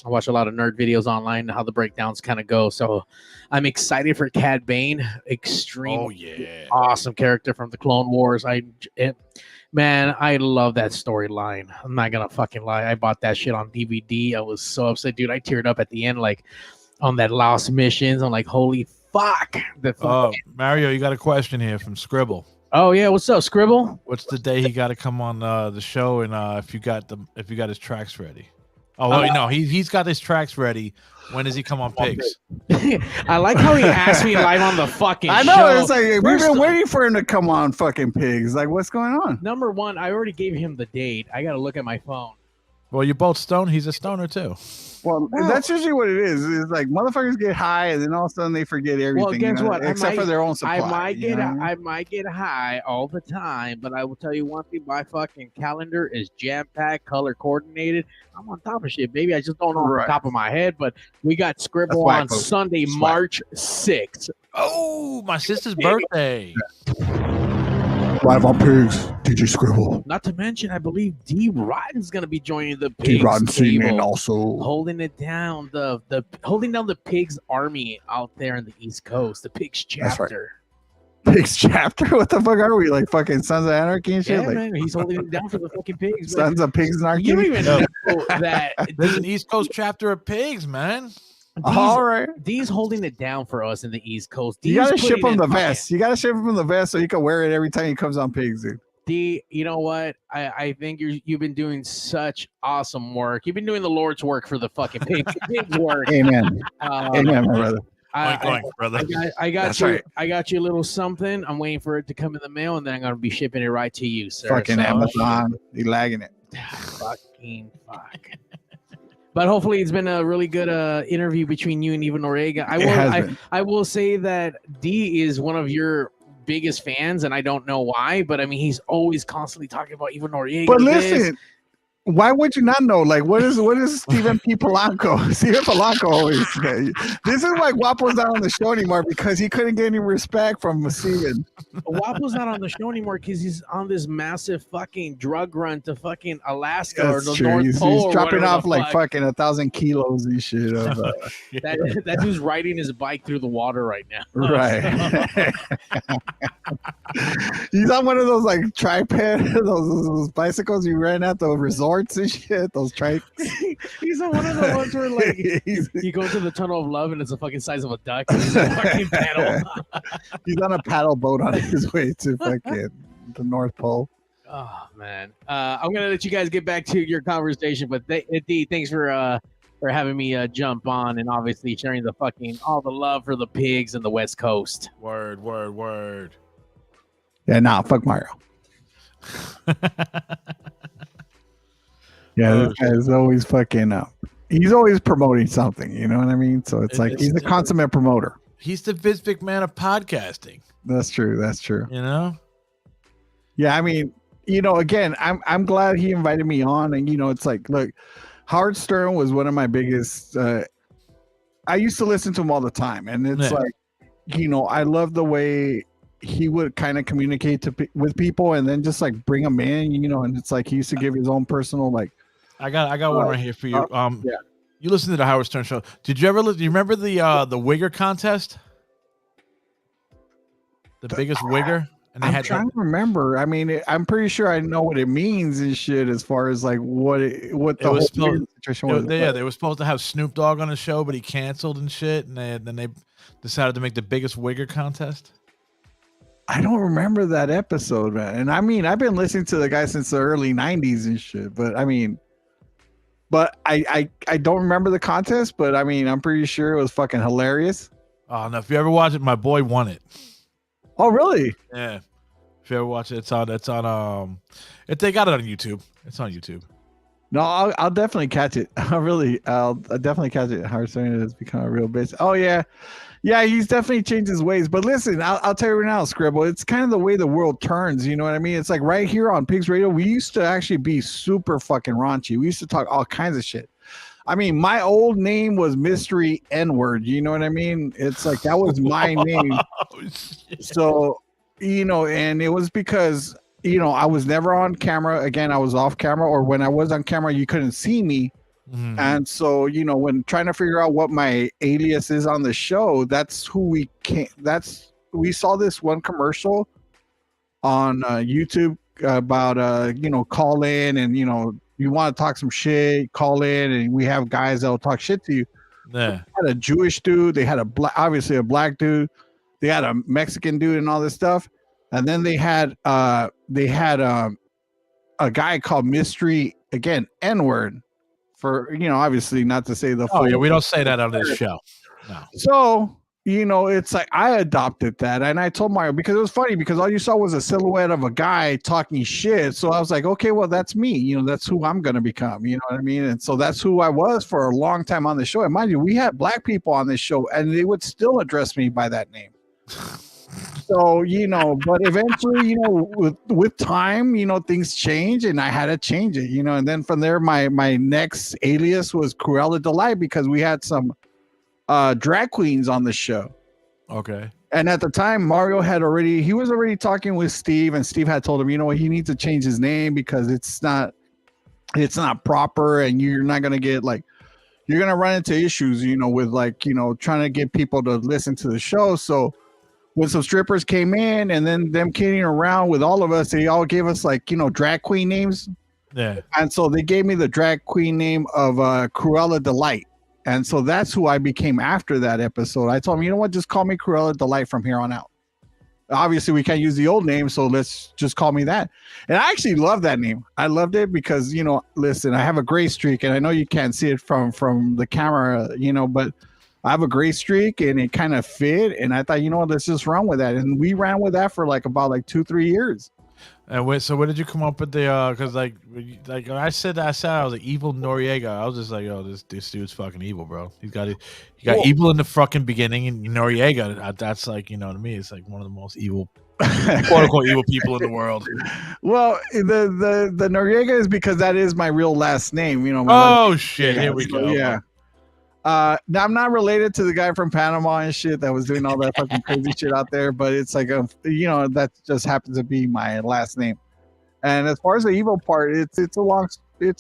watch a lot of nerd videos online, how the breakdowns kind of go. So I'm excited for Cad Bane. Awesome character from the Clone Wars. Man, I love that storyline. I'm not gonna fucking lie. I bought that shit on DVD. I was so upset, dude. I teared up at the end, like on that Lost Missions. I'm like, holy fuck. Mario, you got a question here from Skribbal. Oh yeah, what's up, Skribbal? What's the day he got to come on the show, and if you got his tracks ready? Oh well, no, he's got his tracks ready. When does he come on Pigz? I like how he asked me live on the fucking show. I know, it's like we've been waiting for him to come on fucking Pigz. Like, what's going on? Number one, I already gave him the date. I got to look at my phone. Well, you're both stoned. He's a stoner too. Well, that's usually what it is. It's like motherfuckers get high and then all of a sudden they forget everything. Well, guess what? Except for their own supply. I might get high all the time, but I will tell you one thing: my fucking calendar is jam-packed, color coordinated. I'm on top of shit, baby. I just don't know off the top of my head, but we got Skribbal on Sunday, March 6th. Oh, my sister's birthday. Live on Pigz, DJ Skribbal. Not to mention, I believe Dee Rotten's gonna be joining the Pigz Dee Rotten singing also, holding it down holding down the Pigz army out there in the East Coast, the Pigz chapter. Right. Pigz chapter? What the fuck are we, like fucking Sons of Anarchy and shit? Yeah, man, he's holding it down for the fucking Pigs. Sons of Pigs Anarchy. You don't even know that there's an East Coast chapter of Pigz, man. All right. Dee's holding it down for us in the East Coast. You gotta ship him the vest. You gotta ship him the vest so he can wear it every time he comes on Pigz, dude. Dee, you know what? I think you've been doing such awesome work. You've been doing the Lord's work for the fucking Pigz work. Amen. Amen, my brother. Brother. I got you a little something. I'm waiting for it to come in the mail, and then I'm gonna be shipping it right to you, sir. Fucking Amazon. You lagging it. Fucking fuck. But hopefully it's been a really good interview between you and Evil Noriega. I will say that Dee is one of your biggest fans, and I don't know why, but I mean he's always constantly talking about Evil Noriega. But listen, Why would you not know? Like, what is Steven P. Polanco? Steven Polanco always say. This is why Guapo's not on the show anymore, because he couldn't get any respect from Steven. Guapo's not on the show anymore because he's on this massive fucking drug run to fucking Alaska That's or the true. North Pole. He's dropping off like fuck. fucking 1,000 kilos and shit. Of, that dude's riding his bike through the water right now. Right. He's on one of those like tripod, those bicycles you ran at the resorts and shit. Those trikes. He's on one of the ones where like you go to the tunnel of love and it's the fucking size of a duck. And he's a fucking paddle. He's on a paddle boat on his way to fucking the North Pole. Oh man, I'm gonna let you guys get back to your conversation, but Dee, thanks for having me jump on and obviously sharing the fucking all the love for the pigs and the West Coast. Word. Yeah, nah, fuck Mario. Yeah, this guy's always fucking he's always promoting something, you know what I mean? So it's like he's a consummate promoter. He's the Vince McMahon of podcasting. That's true. You know? Yeah, I mean, you know, again, I'm glad he invited me on, and you know, it's like, look, Howard Stern was one of my biggest. I used to listen to him all the time, and it's like, you know, I love the way he would kind of communicate with people, and then just like bring them in, you know, and it's like he used to give his own personal like. I got one right here for you. Yeah. You listen to the Howard Stern show. Did you ever? Do you remember the Wigger contest? The biggest Wigger. And I'm trying to remember. I mean, I'm pretty sure I know what it means and shit as far as like what the whole situation was. They were supposed to have Snoop Dogg on the show, but he canceled and shit. And then they decided to make the biggest Wigger contest. I don't remember that episode, man. And I mean, I've been listening to the guy since the early 90s and shit. But I mean, I don't remember the contest. But I mean, I'm pretty sure it was fucking hilarious. Oh, no. If you ever watch it, my boy won it. Oh, really? Yeah. If you ever watch it, it's on if they got it on YouTube. It's on YouTube. No, I'll definitely catch it. I'll definitely catch it. Howard Stern has become a real bitch. Oh yeah. Yeah, he's definitely changed his ways. But listen, I'll tell you right now, Skribbal, it's kind of the way the world turns, you know what I mean? It's like right here on Pigz Radio, we used to actually be super fucking raunchy. We used to talk all kinds of shit. I mean, my old name was Mystery N-Word. You know what I mean? It's like that was my name. So, you know, and it was because, you know, I was never on camera. Again, I was off camera, or when I was on camera, you couldn't see me. Mm-hmm. And so, you know, when trying to figure out what my alias is on the show, that's who we came. We saw this one commercial on YouTube about, you know, call in and, you know, you want to talk some shit, call in, and we have guys that will talk shit to you. Yeah. They had a Jewish dude, they had obviously a black dude, they had a Mexican dude, and all this stuff. And then they had a guy called Mystery, again, N-Word, for, you know, obviously not to say the full. Oh yeah, we don't say that on this show. No. So, you know, it's like I adopted that, and I told Mario, because it was funny, because all you saw was a silhouette of a guy talking shit. So I was like, okay, well, that's me. You know, that's who I'm gonna become. You know what I mean? And so that's who I was for a long time on the show. And mind you, we had black people on this show, and they would still address me by that name. So, you know, but eventually, you know, with time, you know, things change, and I had to change it. You know, and then from there, my next alias was Cruella Delight, because we had some drag queens on the show. Okay. And at the time, Mario was already talking with Steve, and Steve had told him, you know what, he needs to change his name because it's not proper, and you're not going to get like, you're going to run into issues, you know, with like, you know, trying to get people to listen to the show. So when some strippers came in, and then them kidding around with all of us, they all gave us like, you know, drag queen names. Yeah. And so they gave me the drag queen name of Cruella Delight. And so that's who I became after that episode. I told him, you know what, just call me Cruella Delight from here on out. Obviously, we can't use the old name, so let's just call me that. And I actually love that name. I loved it because, you know, listen, I have a gray streak, and I know you can't see it from the camera, you know, but I have a gray streak, and it kind of fit. And I thought, you know what, let's just run with that. And we ran with that for like about like 2-3 years. And so where did you come up with the because like when I said I was like evil Noriega. I was just like, yo, this dude's fucking evil, bro. He got evil in the fucking beginning, and Noriega, that's like, you know what I mean, it's like one of the most evil quote unquote evil people in the world. Well, the Noriega is because that is my real last name. Shit! Here we go. Yeah. Now I'm not related to the guy from Panama and shit that was doing all that fucking crazy shit out there, but it's like that just happens to be my last name. And as far as the evil part, it's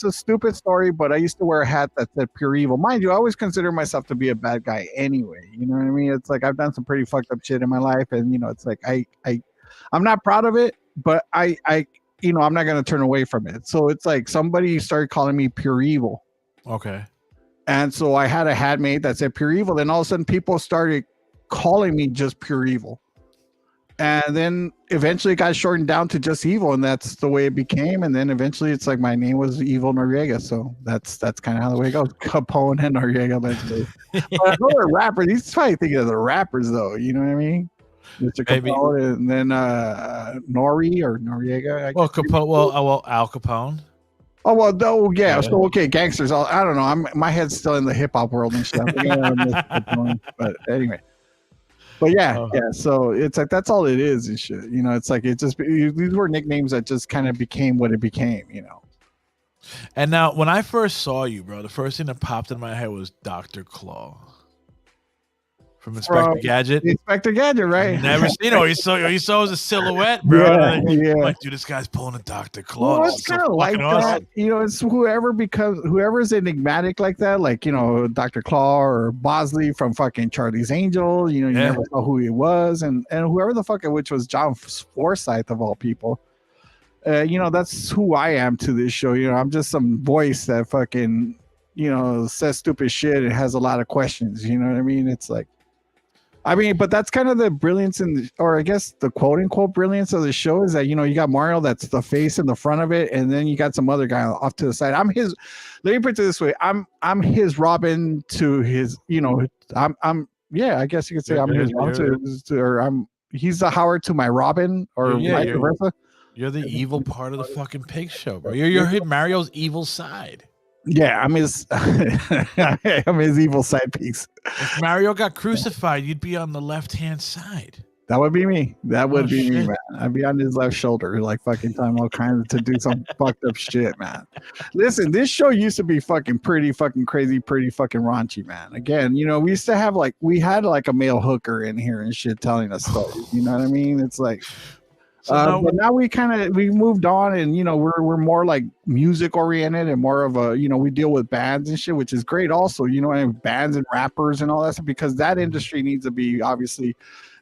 a stupid story, but I used to wear a hat that said pure evil. Mind you, I always consider myself to be a bad guy anyway. You know what I mean? It's like I've done some pretty fucked up shit in my life, and it's like I'm not proud of it, but I'm not gonna turn away from it. So it's like somebody started calling me pure evil. Okay. And so I had a hat made that said pure evil. Then all of a sudden people started calling me just pure evil. And then eventually it got shortened down to just evil, and that's the way it became. And then eventually it's like my name was Evil Noriega. So that's kind of how the way it goes. Capone and Noriega. But I know they're rappers. He's probably thinking of the rappers though. You know what I mean? Mr. Capone, and then Nori or Noriega. Al Capone. Oh well, no, yeah. So okay, gangsters. I don't know. My head's still in the hip hop world and shit. But anyway, yeah. So it's like that's all it is and shit. It's like these were nicknames that just kind of became what it became. And now, when I first saw you, bro, the first thing that popped in my head was Dr. Claw. From Inspector Gadget. Inspector Gadget, right? Never seen he saw as a silhouette, bro. Like, dude, this guy's pulling a Dr. Claw. Well, it's kind of like that. It's whoever's enigmatic like that, like, Dr. Claw or Bosley from fucking Charlie's Angel. You never know who he was. And whoever the fuck, which was John Forsythe of all people. That's who I am to this show. I'm just some voice that fucking, says stupid shit and has a lot of questions. You know what I mean? It's like, but that's kind of the brilliance or I guess the quote unquote brilliance of the show is that, you got Mario, that's the face in the front of it. And then you got some other guy off to the side. Let me put it this way. I'm his Robin to his, I guess you could say I'm his Robin he's the Howard to my Robin or vice versa. You're the evil part of the fucking Pig show, bro. You're Mario's evil side. Yeah, I'm his evil side piece. If Mario got crucified, you'd be on the left-hand side. That would be me. That would be me, man. I'd be on his left shoulder, like fucking telling all kinds to do some fucked up shit, man. Listen, this show used to be fucking pretty fucking crazy, pretty fucking raunchy, man. Again, we used to have we had a male hooker in here and shit telling us stories. You know what I mean? It's like. But now we moved on and we're more like music oriented and more of a we deal with bands and shit, which is great also, and bands and rappers and all that stuff, because that industry needs to be, obviously,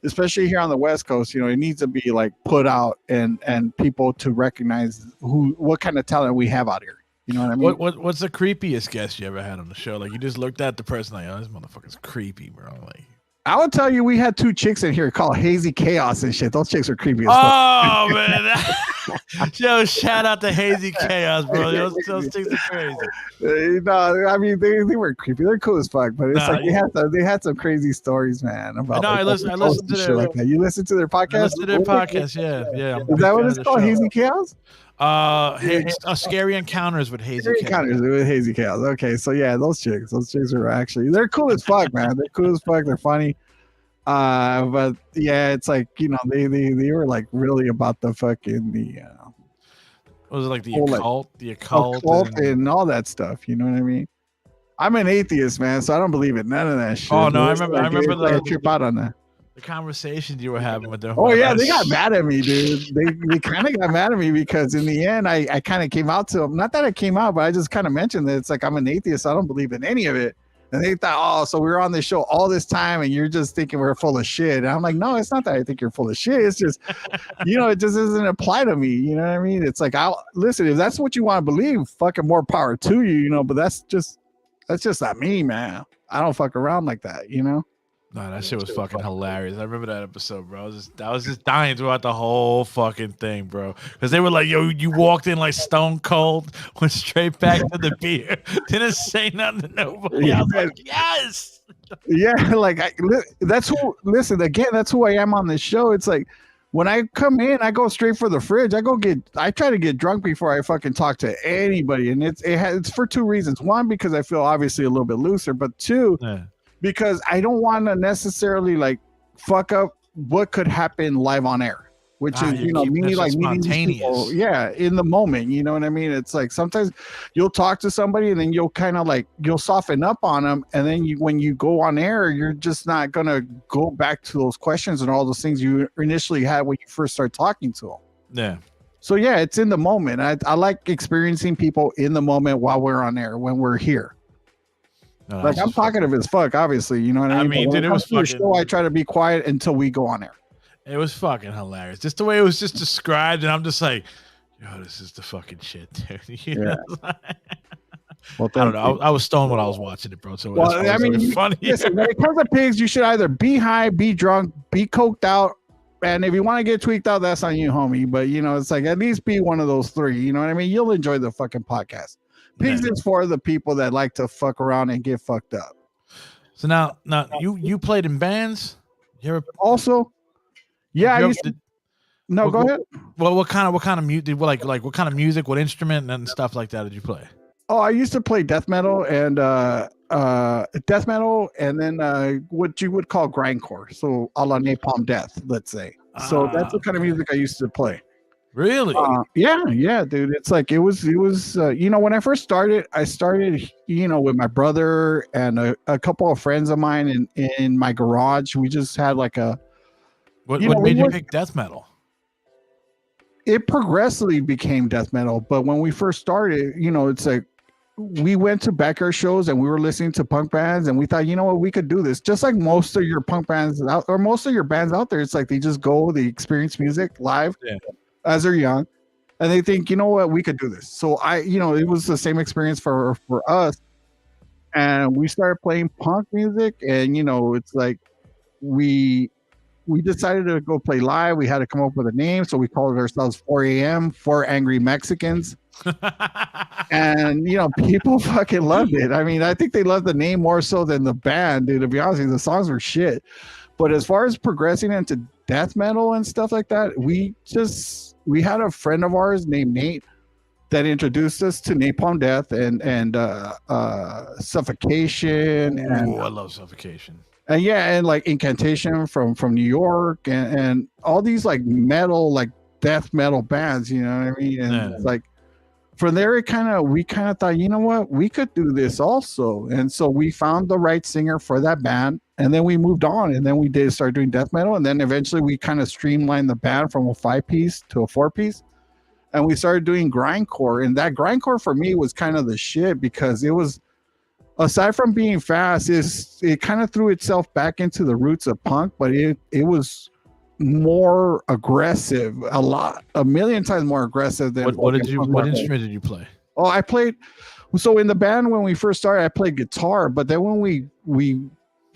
especially here on the West Coast, it needs to be like put out and people to recognize what kind of talent we have out here. You know what I mean? What's the creepiest guest you ever had on the show? Like, you just looked at the person like, oh, this motherfucker's creepy, bro. Like, I would tell you, we had 2 chicks in here called Hazy Chaos and shit. Those chicks are creepy as fuck. Oh, man. Yo, shout out to Hazy Chaos, bro. Those chicks are crazy. No, I mean, they weren't creepy. They're cool as fuck, but it's they had some crazy stories, man. About I listen to their like that. You listen to their podcast? I listen to their podcast, yeah. Is that what it's called, Hazy Chaos? Scary Encounters with Hazy Chaos. Encounters with Hazy Chaos. Okay, so yeah, those chicks are actually, they're cool as fuck, man. They're cool as fuck. They're funny. But yeah, it's like, they were like really about the fucking was it like the occult and all that stuff? You know what I mean? I'm an atheist, man, so I don't believe in none of that shit. Oh no, I remember the trip out on that. The conversations you were having with them. Oh yeah, they got mad at me, dude. They kind of got mad at me because in the end, I kind of came out to them. Not that I came out, but I just kind of mentioned that it's like I'm an atheist. So I don't believe in any of it. And they thought, oh, so we were on this show all this time, and you're just thinking we're full of shit. And I'm like, no, it's not that I think you're full of shit. It's just, it just doesn't apply to me. You know what I mean? It's like, listen, if that's what you want to believe, fucking more power to you. But that's just not me, man. I don't fuck around like that. No, that shit was fucking hilarious. I remember that episode, bro. I was just dying throughout the whole fucking thing, bro. Because they were like, yo, you walked in like stone cold, went straight back to the beer, didn't say nothing to nobody. I was like, yes. Yeah, like that's who I am on this show. It's like when I come in, I go straight for the fridge. I try to get drunk before I fucking talk to anybody. And it's for 2 reasons. 1, because I feel obviously a little bit looser, but 2, because I don't want to necessarily like fuck up what could happen live on air. which is, you know, me like meeting these people, in the moment, you know what I mean? It's like sometimes you'll talk to somebody and then you'll kind of like, you'll soften up on them. And then when you go on air, you're just not going to go back to those questions and all those things you initially had when you first started talking to them. Yeah. So yeah, it's in the moment. I like experiencing people in the moment while we're on air, when we're here. No, like I'm talkative as fuck, obviously, you know what I mean? I mean, dude, it was fucking. Show, I try to be quiet until we go on air. It was fucking hilarious. Just the way it was just described, and I'm just like, yo, this is the fucking shit, dude. You know? Well, I don't know. I was stoned when I was watching it, bro. So I mean, really funny. Listen, when it comes to Pigz, you should either be high, be drunk, be coked out, and if you want to get tweaked out, that's on you, homie. But you know, it's like at least be one of those three. You know what I mean? You'll enjoy the fucking podcast. Pigz is for the people that like to fuck around and get fucked up. So now you played in bands? You ever also? Yeah, I used to. No, go ahead. Well, what kind of music? Like what kind of music? What instrument and stuff like that did you play? Oh, I used to play death metal and then what you would call grindcore, so a la Napalm Death, let's say. So that's the kind of music I used to play. Really? Yeah, dude. It's like it was you know, when I first started, I started, you know, with my brother and a couple of friends of mine in my garage. We just had like a. What made you pick death metal? It progressively became death metal, but when we first started, you know, it's like we went to backyard shows and we were listening to punk bands and we thought, you know what, we could do this. Just like most of your punk bands out, or most of your bands out there, it's like they just go, they experience music live as they're young, and they think, you know what, we could do this. So you know, it was the same experience for us, and we started playing punk music, and you know, it's like we decided to go play live. We had to come up with a name, so we called ourselves 4 a.m. 4 Angry Mexicans. And you know, people fucking loved it. I mean, I think they loved the name more so than the band, dude. To be honest with you, the songs were shit. But as far as progressing into death metal and stuff like that, we had a friend of ours named Nate that introduced us to Napalm Death and Suffocation. And I love Suffocation. And and like Incantation from New York and all these like metal, like death metal bands, you know what I mean? And it's like from there, we kind of thought, you know what, we could do this also. And so we found the right singer for that band, and then we moved on, and then we start doing death metal, and then eventually we kind of streamlined the band from a 5-piece to a 4-piece, and we started doing grindcore. And that grindcore for me was kind of the shit, because it was, aside from being fast, it kind of threw itself back into the roots of punk, but it was more aggressive, a million times more aggressive than what instrument did you play? Oh, I played. So in the band when we first started, I played guitar, but then when we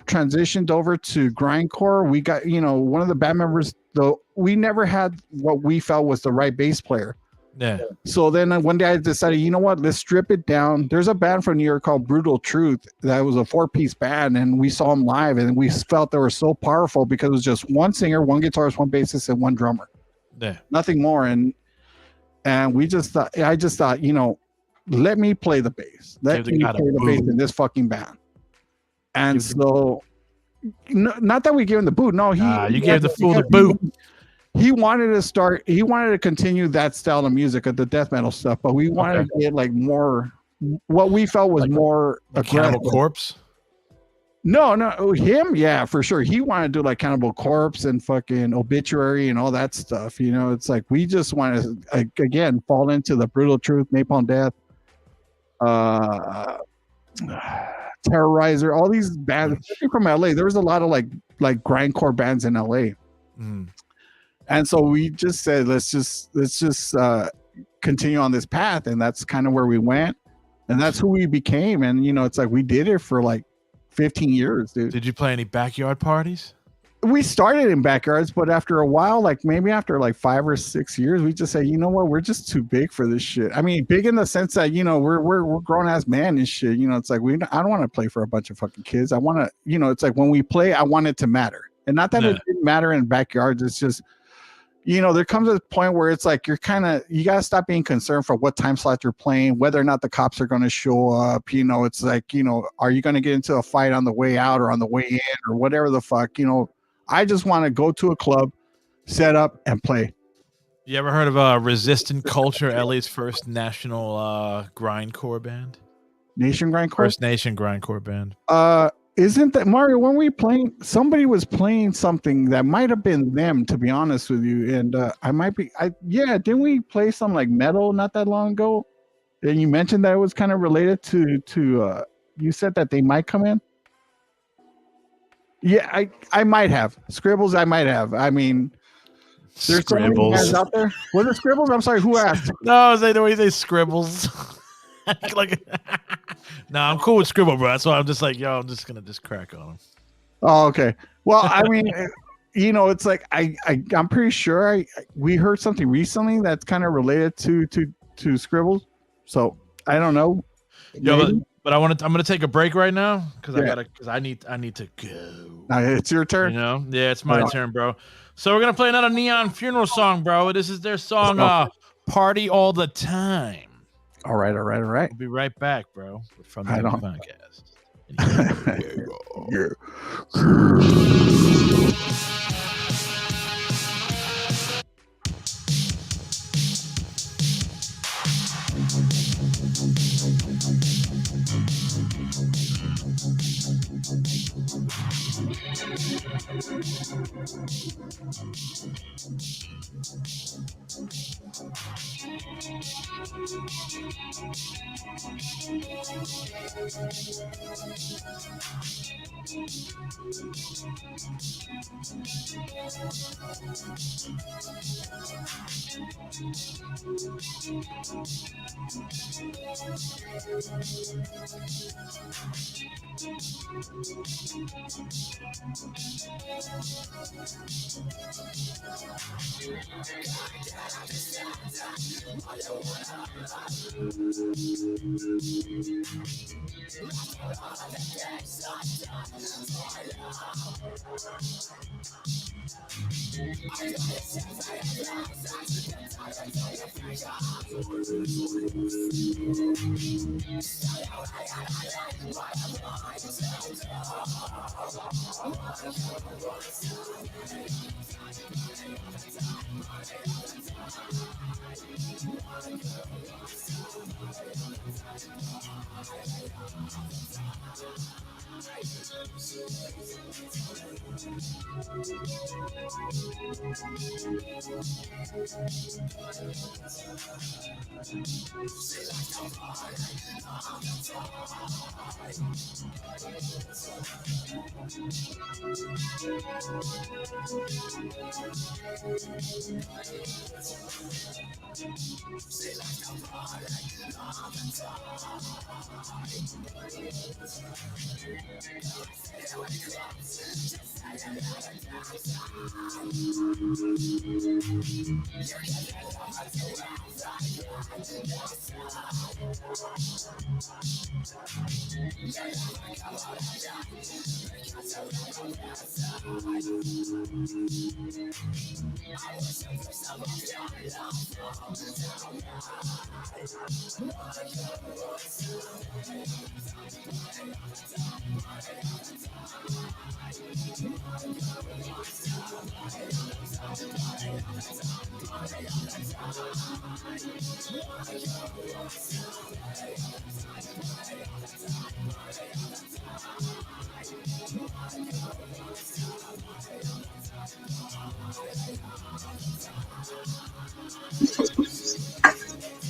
transitioned over to grindcore, we got, you know, one of the band members, though, we never had what we felt was the right bass player. Yeah. So then one day I decided, you know what, let's strip it down. There's a band from New York called Brutal Truth that was a 4-piece band, and we saw them live, and we felt they were so powerful because it was just one singer, one guitarist, one bassist, and one drummer. Yeah. Nothing more. And I just thought, you know, let me play the bass. Let me play the bass in this fucking band. And so, not that we gave him the boot. No, you gave the fool the boot. He wanted to continue that style of music of the death metal stuff, but we wanted to get like more, what we felt was like more Cannibal Corpse. No, him, yeah, for sure. He wanted to do like Cannibal Corpse and fucking Obituary and all that stuff. You know, it's like we just want to again fall into the Brutal Truth, Napalm Death, Terrorizer, all these bands, especially from LA. There was a lot of like grindcore bands in LA. And so we just said, let's just continue on this path. And that's kind of where we went. And that's who we became. And, you know, it's like we did it for like 15 years, dude. Did you play any backyard parties? We started in backyards, but after a while, like maybe after like 5 or 6 years, we just said, you know what, we're just too big for this shit. I mean, big in the sense that, you know, we're grown ass men and shit. You know, it's like I don't want to play for a bunch of fucking kids. I want to, you know, it's like when we play, I want it to matter. And not that it didn't matter in backyards. It's just, you know, there comes a point where it's like you got to stop being concerned for what time slot you're playing, whether or not the cops are going to show up. You know, it's like, you know, are you going to get into a fight on the way out or on the way in or whatever the fuck, you know. I just want to go to a club, set up, and play. You ever heard of Resistant Culture, LA's first national grindcore band? Nation Grindcore? First Nation grindcore band. Isn't that Mario? When we playing, somebody was playing something that might have been them, to be honest with you. And I might be, didn't we play some like metal not that long ago? And you mentioned that it was kind of related to you said that they might come in. Yeah, I might have Skribbals. I might have. I mean, there's so many guys out there. Was it Skribbals? I'm sorry. Who asked? No, the way they Skribbals. Like, no, I'm cool with Skribbal, bro. That's why I'm just like, yo, I'm just gonna crack on him. Oh, okay. Well, I mean, it's like I'm pretty sure we heard something recently that's kind of related to Skribbals. So I don't know. Yo, but I'm gonna take a break right now because I need to go. It's your turn. Yeah, it's my turn, bro. So we're gonna play another Neon Funeral song, bro. This is their song, "Party All the Time." All right. We'll be right back, bro. From the podcast.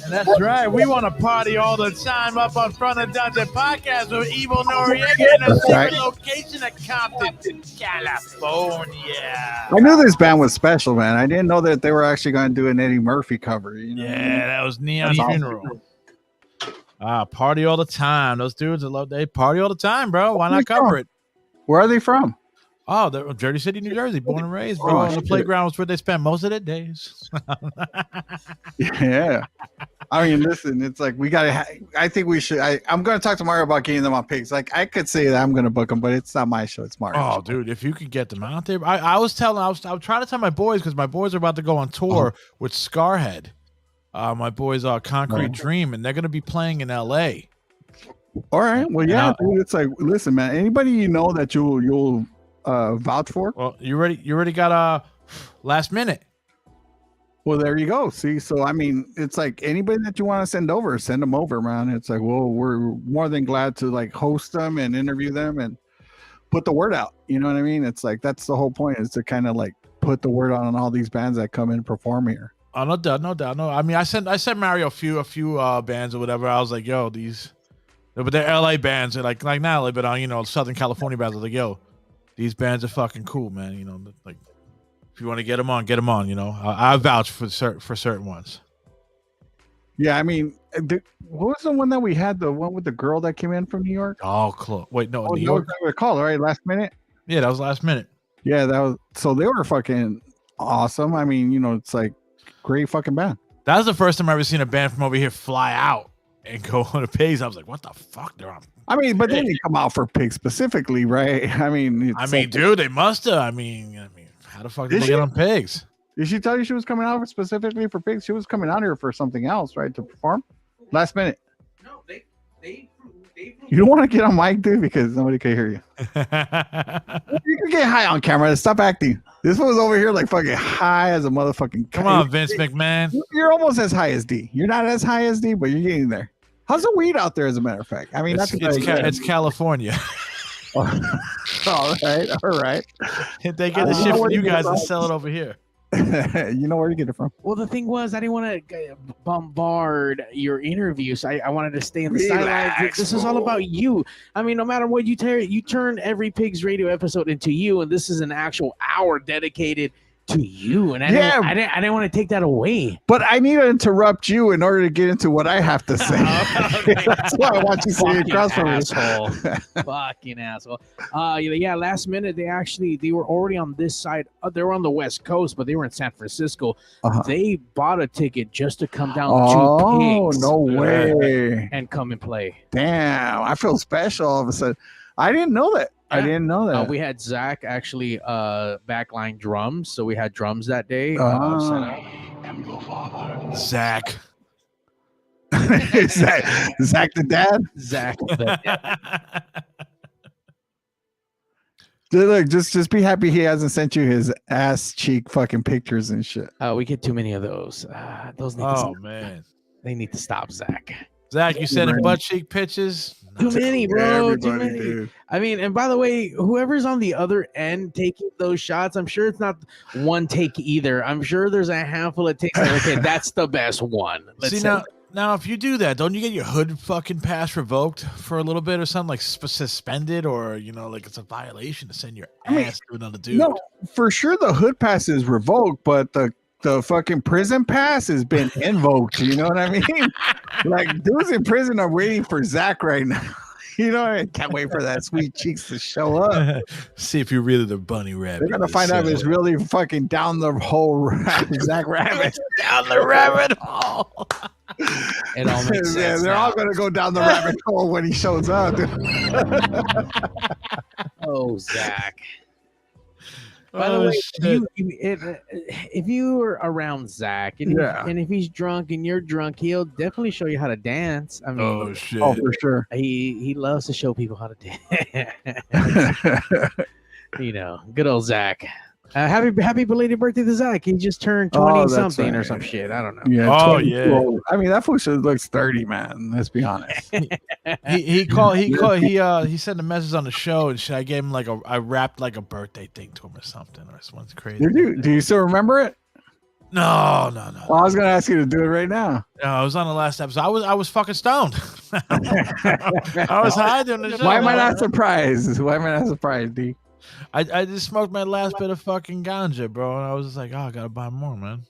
And that's right. We want to party all the time up on Front of Dungeon Podcast with Evil Noriega in a secret location at Compton, California. I knew this band was special, man. I didn't know that they were actually going to do an Eddie Murphy cover. Yeah, that was Neon Funeral. Party all the time. Those dudes, they party all the time, bro. Why not cover it? Where are they from? Oh, they're Jersey City, New Jersey, born and raised, bro. On the playground was where they spent most of their days. Yeah. I mean, listen, it's like I think we should. I'm going to talk to Mario about getting them on Pigz. Like, I could say that I'm going to book them, but it's not my show. It's Mario's show. Dude, if you could get them out there. I was trying to tell my boys, because my boys are about to go on tour with Scarhead. My boys are Concrete Dream, and they're going to be playing in L.A. All right. Well, yeah, dude, it's like, listen, man, anybody you know that you'll vouch for? Well, you already got Last minute. Well, there you go. See, so I mean, it's like anybody that you want to send over, send them over, man. It's like, well, we're more than glad to like host them and interview them and put the word out. You know what I mean? It's like that's the whole point, is to kind of like put the word out on all these bands that come in and perform here. Oh, no doubt. No, I mean, I sent Mario a few bands or whatever. I was like, yo, but they're LA bands. They're like not LA, but Southern California bands. I was like, yo, these bands are fucking cool, man. Like. If you want to get them on, I vouch for certain ones. Yeah, I mean, what was the one that we had? The one with the girl that came in from New York? Oh, close. Wait, no, New York. York. Call, right? Last minute. Yeah, that was last minute. Yeah, that was. So they were fucking awesome. I mean, it's like great fucking band. That was the first time I ever seen a band from over here fly out and go on a Pigz. I was like, what the fuck? They're on. I mean, but they didn't come out for Pigz specifically, right? I mean, dude, they must have. I mean. How the fuck did they get on Pigz? Did she tell you she was coming out specifically for Pigz? She was coming out here for something else, right? To perform? Last minute. No, they You don't want to get on mic, dude, because nobody can hear you. You can get high on camera. Stop acting. This was over here like fucking high as a motherfucking. Come on, Vince McMahon. You're almost as high as D. You're not as high as D, but you're getting there. How's the weed out there, as a matter of fact? I mean, it's California. All right. They get the shit from you guys and sell it over here. You know where to get it from. Well, the thing was, I didn't want to bombard your interviews. I wanted to stay in the sidelines. This is all about you. I mean, no matter what you turn every Pigz Radio episode into you, and this is an actual hour dedicated to you, and I didn't want to take that away. But I need to interrupt you in order to get into what I have to say. That's why I want you to see across from me. Fucking asshole. Yeah, last minute they were already on this side. They were on the West Coast, but they were in San Francisco. They bought a ticket just to come down to Pigz. No way. And come and play. Damn, I feel special all of a sudden. I didn't know that. Yeah. I didn't know that. We had Zach actually backline drums, so we had drums that day. Zach. Zach the dad? Zach the dad. Look, just be happy he hasn't sent you his ass cheek fucking pictures and shit. We get too many of those. Those need to stop. Man. They need to stop, Zach. Zach, you sending butt cheek pictures? Too many, bro. Everybody, too many. Dude. I mean, and by the way, whoever's on the other end taking those shots, I'm sure it's not one take either. I'm sure there's a handful of takes. Okay, that's the best one. See, now, if you do that, don't you get your hood fucking pass revoked for a little bit or something, like suspended, or like it's a violation to send your ass to another dude? No, for sure the hood pass is revoked, but the fucking prison pass has been invoked. You know what I mean? Like, dudes in prison are waiting for Zach right now. I can't wait for that sweet cheeks to show up. See if you're really the bunny rabbit. They're gonna find out if it's really fucking down the hole, Zach Rabbit. Down the rabbit hole. It all makes sense. Yeah, they're all gonna go down the rabbit hole when he shows up. Oh, Zach. By the way, if you were around Zach and if he's drunk and you're drunk, he'll definitely show you how to dance. I mean, for sure. He loves to show people how to dance. Good old Zach. Happy belated birthday to Zach. He just turned 20 something or some shit. I don't know. Yeah. Yeah. I mean, that fool looks 30, man. Let's be honest. he sent a message on the show and shit. I gave him I wrapped like a birthday thing to him or something. Or someone's crazy. Do you still remember it? No. Well, I was gonna ask you to do it right now. No, I was on the last episode. I was fucking stoned. I was high doing the show. Why am I not surprised, D? I just smoked my last bit of fucking ganja, bro, and I was just like, I gotta buy more, man.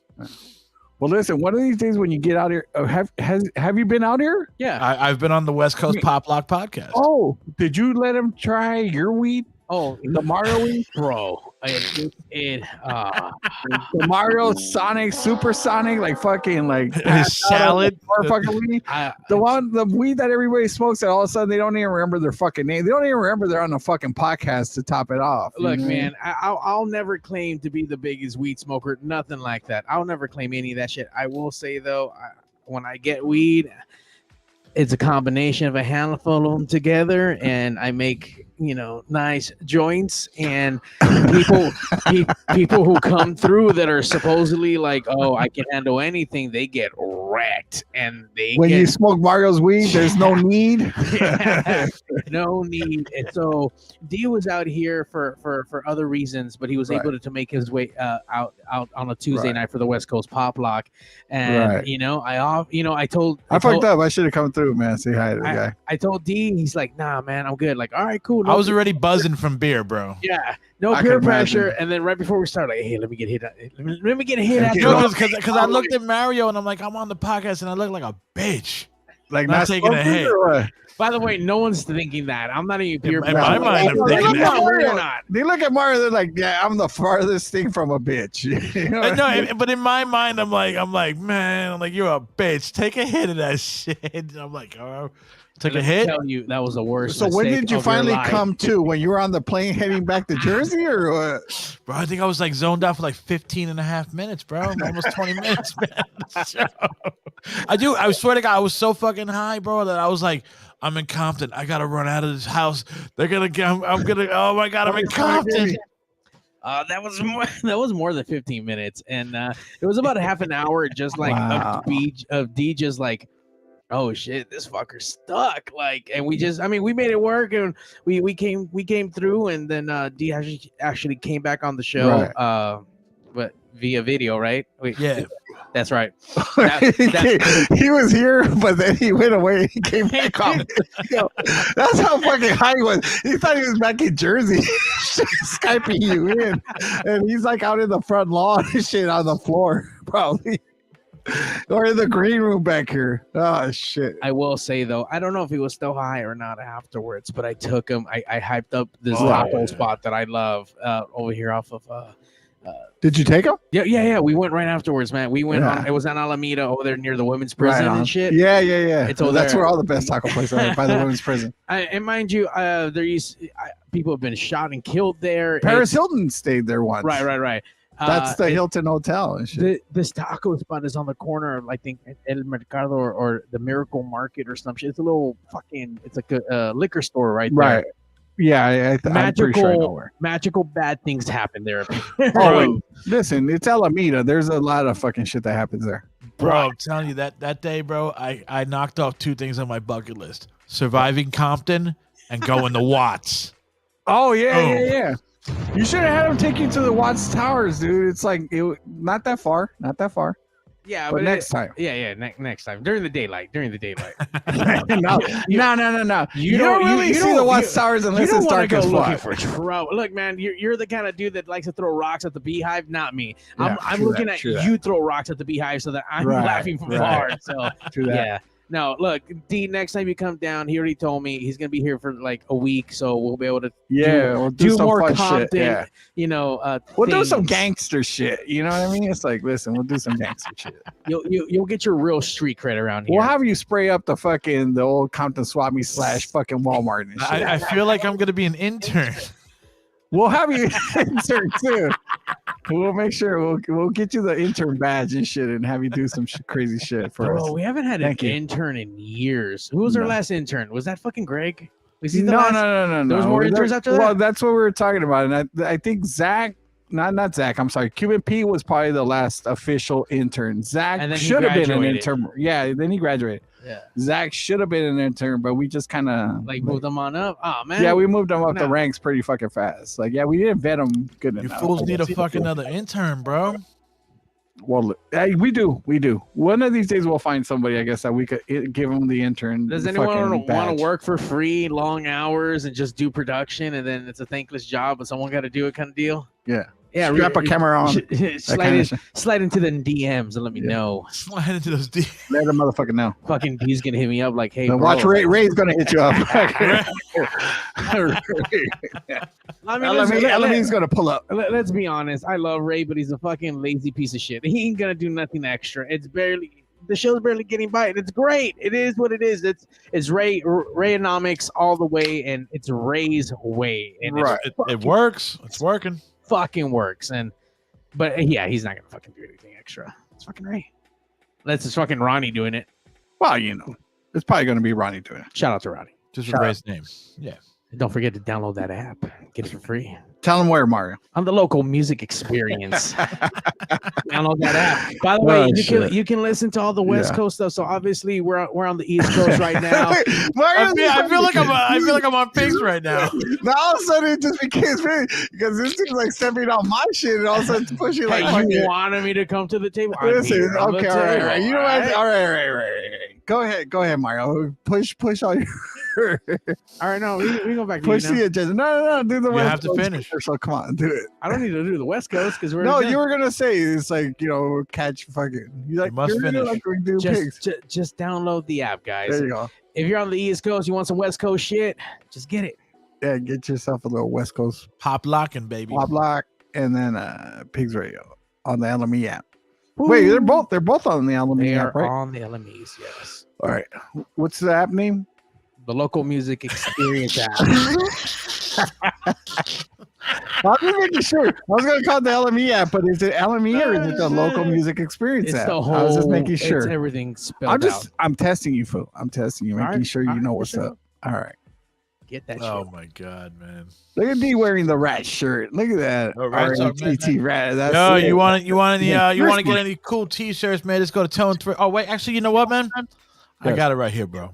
Well, listen, one of these days when you get out here, have you been out here? Yeah, I've been on the West Coast Pop Lock podcast. Oh, did you let him try your weed? Oh, the Mario weed, bro. The Mario Sonic, Supersonic, like fucking like salad or fucking weed. The weed that everybody smokes, that all of a sudden they don't even remember their fucking name. They don't even remember they're on a fucking podcast to top it off. Look, man, I'll never claim to be the biggest weed smoker. Nothing like that. I'll never claim any of that shit. I will say though, when I get weed, it's a combination of a handful of them together, and I make nice joints. And people who come through that are supposedly like, oh, I can handle anything, they get wrecked. And you smoke Mario's weed, there's no need. No need. And so Dee was out here for other reasons, but he was able to make his way out on a Tuesday night for the West Coast Pop Lock. And I fucked up. I should have come through, man. Say hi to the guy. I told Dee, he's like, nah, man, I'm good. Like, all right, cool. I was already buzzing from beer, bro. Yeah, no peer pressure. And then right before we started, like, hey, let me get hit. Let me get a hit. Because I looked at Mario and I'm like, I'm on the podcast and I look like a bitch. Like not taking a hit. By the way, no one's thinking that. I'm not even peer pressure. In my mind, I'm thinking that. They look at Mario, they're like, yeah, I'm the farthest thing from a bitch. No, but in my mind, I'm like, man, you're a bitch. Take a hit of that shit. And I'm like, oh. Took a hit. Tell you that was the worst. So when did you finally come to? When you were on the plane heading back to Jersey, or what? Bro, I think I was zoned out for 15 and a half minutes, bro. Almost 20 minutes, man. I swear to God, I was so fucking high, bro, that I was like, I'm in Compton. I gotta run out of this house. They're gonna get. I'm gonna. Oh my God, I'm in Compton. That was more than 15 minutes, and it was about a half an hour, just of Dee just like, oh shit, this fucker's stuck. And we made it work, and we came through, and then Dee actually came back on the show, but via video, right? Yeah, that's right. He was here, but then he went away. He came back on. That's how fucking high he was. He thought he was back in Jersey, Skyping you in, and he's out in the front lawn and shit on the floor, probably. Or in the green room back here. Oh shit. I will say though, I don't know if he was still high or not afterwards, but I took him. I hyped up this taco spot that I love over here off of Did you take him? Yeah. We went right afterwards, man. We went on, it was on Alameda over there near the women's prison and shit. Yeah. It's over that's there. Where all the best taco places are, by the women's prison. And mind you, people have been shot and killed there. Paris Hilton stayed there once. Right. That's the Hilton Hotel and shit. This taco spot is on the corner of, I think, El Mercado or the Miracle Market or some shit. It's a little it's like a liquor store right there. Right. Yeah, I'm pretty sure I know where. Magical bad things happen there. Listen, it's Alameda. There's a lot of fucking shit that happens there. Bro, I'm telling you, that day, bro, I knocked off 2 things on my bucket list. Surviving Compton and going to Watts. Oh, yeah. You should have had him take you to the Watts Towers, dude. It's not that far. Yeah, but next time. Yeah, next time during the daylight. No. You don't really see the Watts Towers unless it's dark as fuck. Looking for trouble. Look, man, you're the kind of dude that likes to throw rocks at the Beehive, not me. I'm looking at you throw rocks at the Beehive so that I'm laughing from hard. So yeah. No, look, Dee, next time you come down, he already told me he's going to be here for a week, so we'll be able to we'll do some more fun Compton, shit. We'll do some gangster shit, you know what I mean? It's listen, we'll do some gangster shit. You'll get your real street cred around here. We'll have you spray up the old Compton Swap Meet / fucking Walmart and shit. I feel like I'm going to be an intern. We'll have you intern too. We'll make sure we'll get you the intern badge and shit and have you do some crazy shit for us. We haven't had an intern in years. Who was our last intern? Was that fucking Greg? No. There was more interns after that? Well, that's what we were talking about. And I think Zach, not Zach, I'm sorry. Cuban P was probably the last official intern. Zach should have been an intern. Yeah, then he graduated. Yeah. Zach should have been an intern, but we just kind of moved him on up. Oh man. Yeah, we moved him up the ranks pretty fucking fast. We didn't vet him good enough. You fools need a fucking another intern, bro. Well, we do. One of these days we'll find somebody, I guess, that we could give them the intern. Does anyone want to work for free, long hours, and just do production, and then it's a thankless job, but someone got to do it kind of deal? Yeah. Yeah, strap a camera on. Slide into the DMs and let me know. Slide into those DMs. Let a motherfucker know. Fucking D's gonna hit me up like, hey, bro. Watch Ray's gonna hit you up. LME's gonna pull up. Let's be honest. I love Ray, but he's a fucking lazy piece of shit. He ain't gonna do nothing extra. The show's barely getting by. It's great. It is what it is. It's Rayonomics all the way, and it's Ray's way. And it works. It's working. Fucking works. But yeah, he's not gonna fucking do anything extra. It's fucking Ray. That's just fucking Ronnie doing it. Well, It's probably going to be Ronnie doing it. Shout out to Ronnie. Just a Ray's name. Yeah. And don't forget to download that app. Get it for free. Tell him where, Mario. On the local music experience. Download that app. By the way, you can listen to all the West Coast stuff. So obviously we're on the East Coast right now. I feel like I'm on Pigz right now. Now all of a sudden it just became really because this seems like stepping on my shit and all of a sudden it's pushing like you wanted me to come to the table. Listen, okay, all right. You know what? All right. Go ahead, Mario. Push all your. All right, no, we go back to push the agenda. No, do the you West have to Coast finish. So come on, do it. I don't need to do the West Coast because we're no. You were gonna say it's like catch fucking. You must finish. Like do just download the app, guys. There you go. If you're on the East Coast, you want some West Coast shit, just get it. Yeah, get yourself a little West Coast pop locking, baby. Pop lock, and then Pigz Radio on the LME app. Ooh. Wait, they're both on the LME app, right? They are on the LMEs, yes. All right. What's the app name? The Local Music Experience app. I was making sure. I was going to call it the LME app, but is it LME or is it the Local Music Experience app? The whole, I was just making sure. It's everything spelled out. I'm testing you, fool. I'm testing you, making sure you know what's up. All right. Get that shit. Oh my god, man! Look at Dee wearing the rat shirt. Look at that. Oh, RTT rat. That's no, you want to get any cool T-shirts, man? Just go to Tone 3. Oh wait, actually, you know what, man? I got it right here, bro.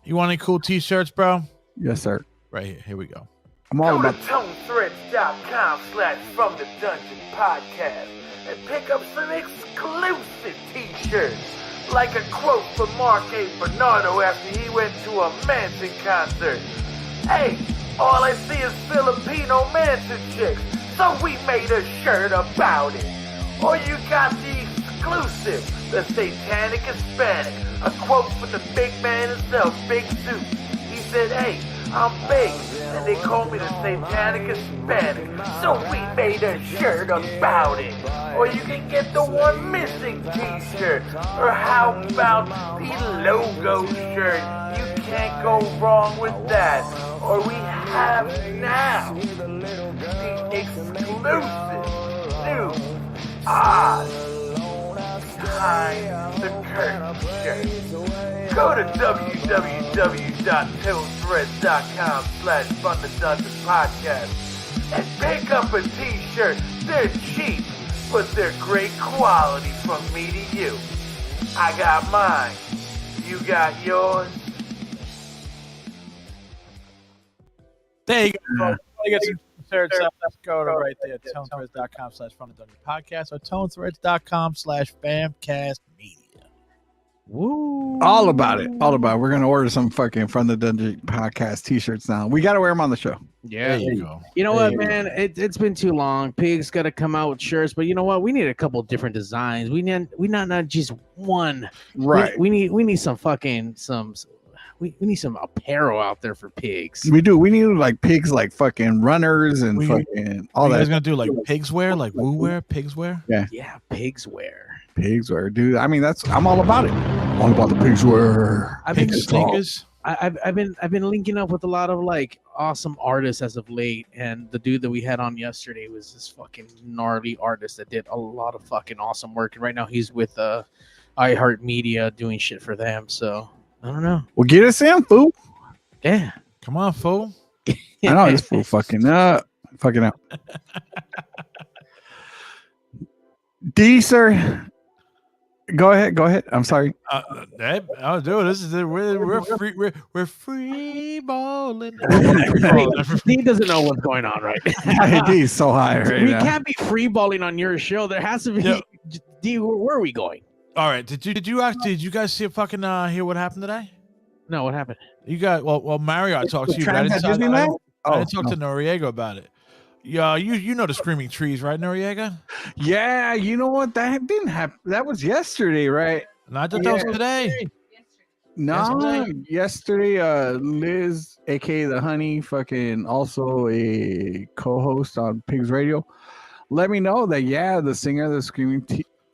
You want any cool T-shirts, bro? Yes, sir. Right here. Here we go. I'm all about ToneThreads.com/FromTheDungeon and pick up some exclusive T-shirts. Like a quote from Mark A. Bernardo after he went to a Manson concert. Hey, all I see is Filipino Manson chicks, so we made a shirt about it. Or you got the exclusive, the Satanic Hispanic, a quote from the big man himself, Big Zeus. He said, hey, I'm big, and they call me the Satanic Hispanic, so we made a shirt about it. Or you can get the one missing T-shirt, or how about the logo shirt? You can't go wrong with that. Or we have now the exclusive new Oz behind the curtain shirt. Go to www.tonethreads.com/FromTheDungeon and pick up a T-shirt. They're cheap, but they're great quality from me to you. I got mine. You got yours. There you go. You got some shirts up. Let's go to right there. ToneThreads.com/FromTheDungeon or ToneThreads.com/Famcast Media. Woo! all about it. We're gonna order some fucking From the Dungeon podcast T-shirts now. We gotta wear them on the show. Yeah, there you go. You know what, man? It's been too long. Pig's got to come out with shirts, but you know what? We need a couple different designs. We not just one. Right. We need some fucking we need some apparel out there for Pigz. We do. We need like Pigz, like fucking runners and fucking all that. You guys gonna do like Pigz wear, like woo wear, Pigz wear? Yeah. Yeah, Pigz wear. Pigz wear, dude. I mean, I'm all about it. All about the Pigz wear. Pig sneakers. I've been linking up with a lot of like awesome artists as of late, and the dude that we had on yesterday was this fucking gnarly artist that did a lot of fucking awesome work, and right now he's with iHeart Media doing shit for them. So I don't know. Well, get us in, fool. Yeah, come on, fool. I know this fool fucking up. D, sir. Go ahead. I'm sorry. I'll do it. This is it. We're free balling. He doesn't know what's going on, right? D's so high right we now. Can't be free balling on your show. There has to be. Yeah. D, where are we going? All right. Did you guys see fucking hear what happened today? No, what happened? You got well Mario talked to you, but I didn't talk to Noriega about it. Yeah, you know the Screaming Trees, right, Noriega? Yeah, you know what? That didn't happen. That was yesterday, right? And I thought that was today. No, yesterday, Liz, aka the Honey, fucking also a co-host on Pigz Radio, let me know that the singer of the Screaming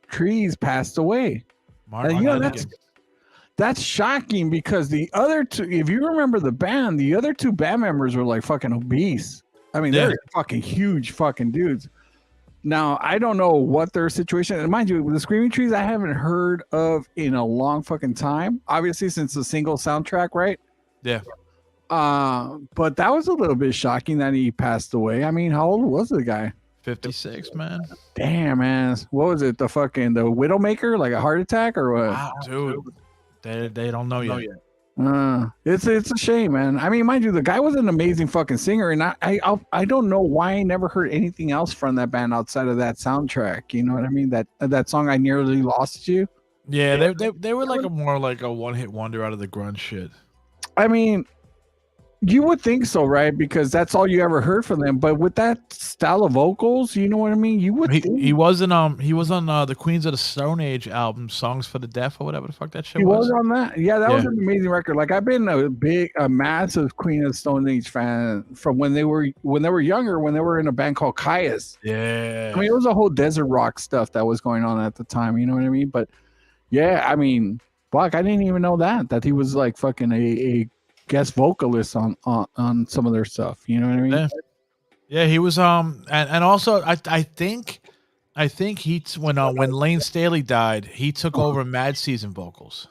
Trees passed away. That's shocking because the other two, if you remember the band, the other two band members were like fucking obese. I mean, they're fucking huge fucking dudes. Now, I don't know what their situation, and mind you, the Screaming Trees I haven't heard of in a long fucking time. Obviously, since the single soundtrack, right? Yeah. But that was a little bit shocking that he passed away. I mean, how old was the guy? 56, man. Damn, man. What was it? The Widowmaker? Like a heart attack or what? Wow, dude. They don't know yet. It's a shame, man. I mean, mind you, the guy was an amazing fucking singer, and I don't know why I never heard anything else from that band outside of that soundtrack. You know what I mean? That song, I Nearly Lost You. Yeah, they were like a one-hit wonder out of the grunge shit. I mean, you would think so, right? Because that's all you ever heard from them. But with that style of vocals, you know what I mean? You would think. He was on the Queens of the Stone Age album, Songs for the Deaf or whatever the fuck that shit was. He was on that? Yeah, that was an amazing record. Like, I've been a massive Queen of the Stone Age fan from when they were younger, when they were in a band called Caius. Yeah. I mean, it was a whole desert rock stuff that was going on at the time, you know what I mean? But yeah, I mean, fuck, I didn't even know that he was like fucking a guest vocalist on some of their stuff, you know what I mean? Yeah, he was and also I think he when Lane Staley died, he took over Mad Season vocals.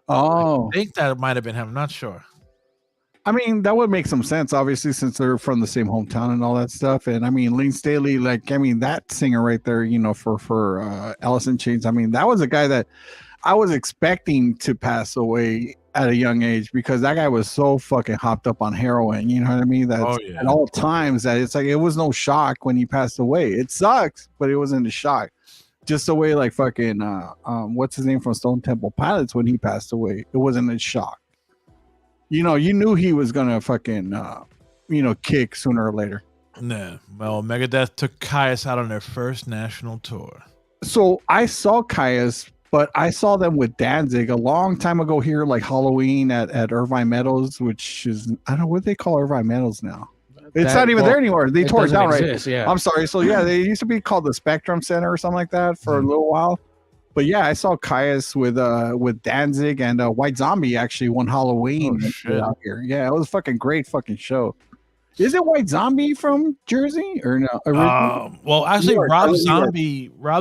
Oh, I think that might have been him. I'm not sure. I mean, that would make some sense, obviously, since they're from the same hometown and all that stuff. And I mean, Lane Staley, like, I mean, that singer right there, you know, for Alice in Chains. I mean, that was a guy that I was expecting to pass away at a young age, because that guy was so fucking hopped up on heroin, you know what I mean? That at all times, that it's like, it was no shock when he passed away. It sucks, but it wasn't a shock. Just the way like fucking what's his name from Stone Temple Pilots, when he passed away, it wasn't a shock. You know, you knew he was gonna fucking kick sooner or later. Nah. Well, Megadeth took Caius out on their first national tour. So I saw Caius, but I saw them with Danzig a long time ago here, like Halloween at Irvine Meadows, which is, I don't know what they call Irvine Meadows now. It's not even there anymore. They tore it down, right? Yeah. I'm sorry. So yeah, they used to be called the Spectrum Center or something like that for a little while. But yeah, I saw Caius with Danzig and White Zombie actually one Halloween out here. Yeah, it was a fucking great fucking show. Is it White Zombie from Jersey or no? Well, actually, Rob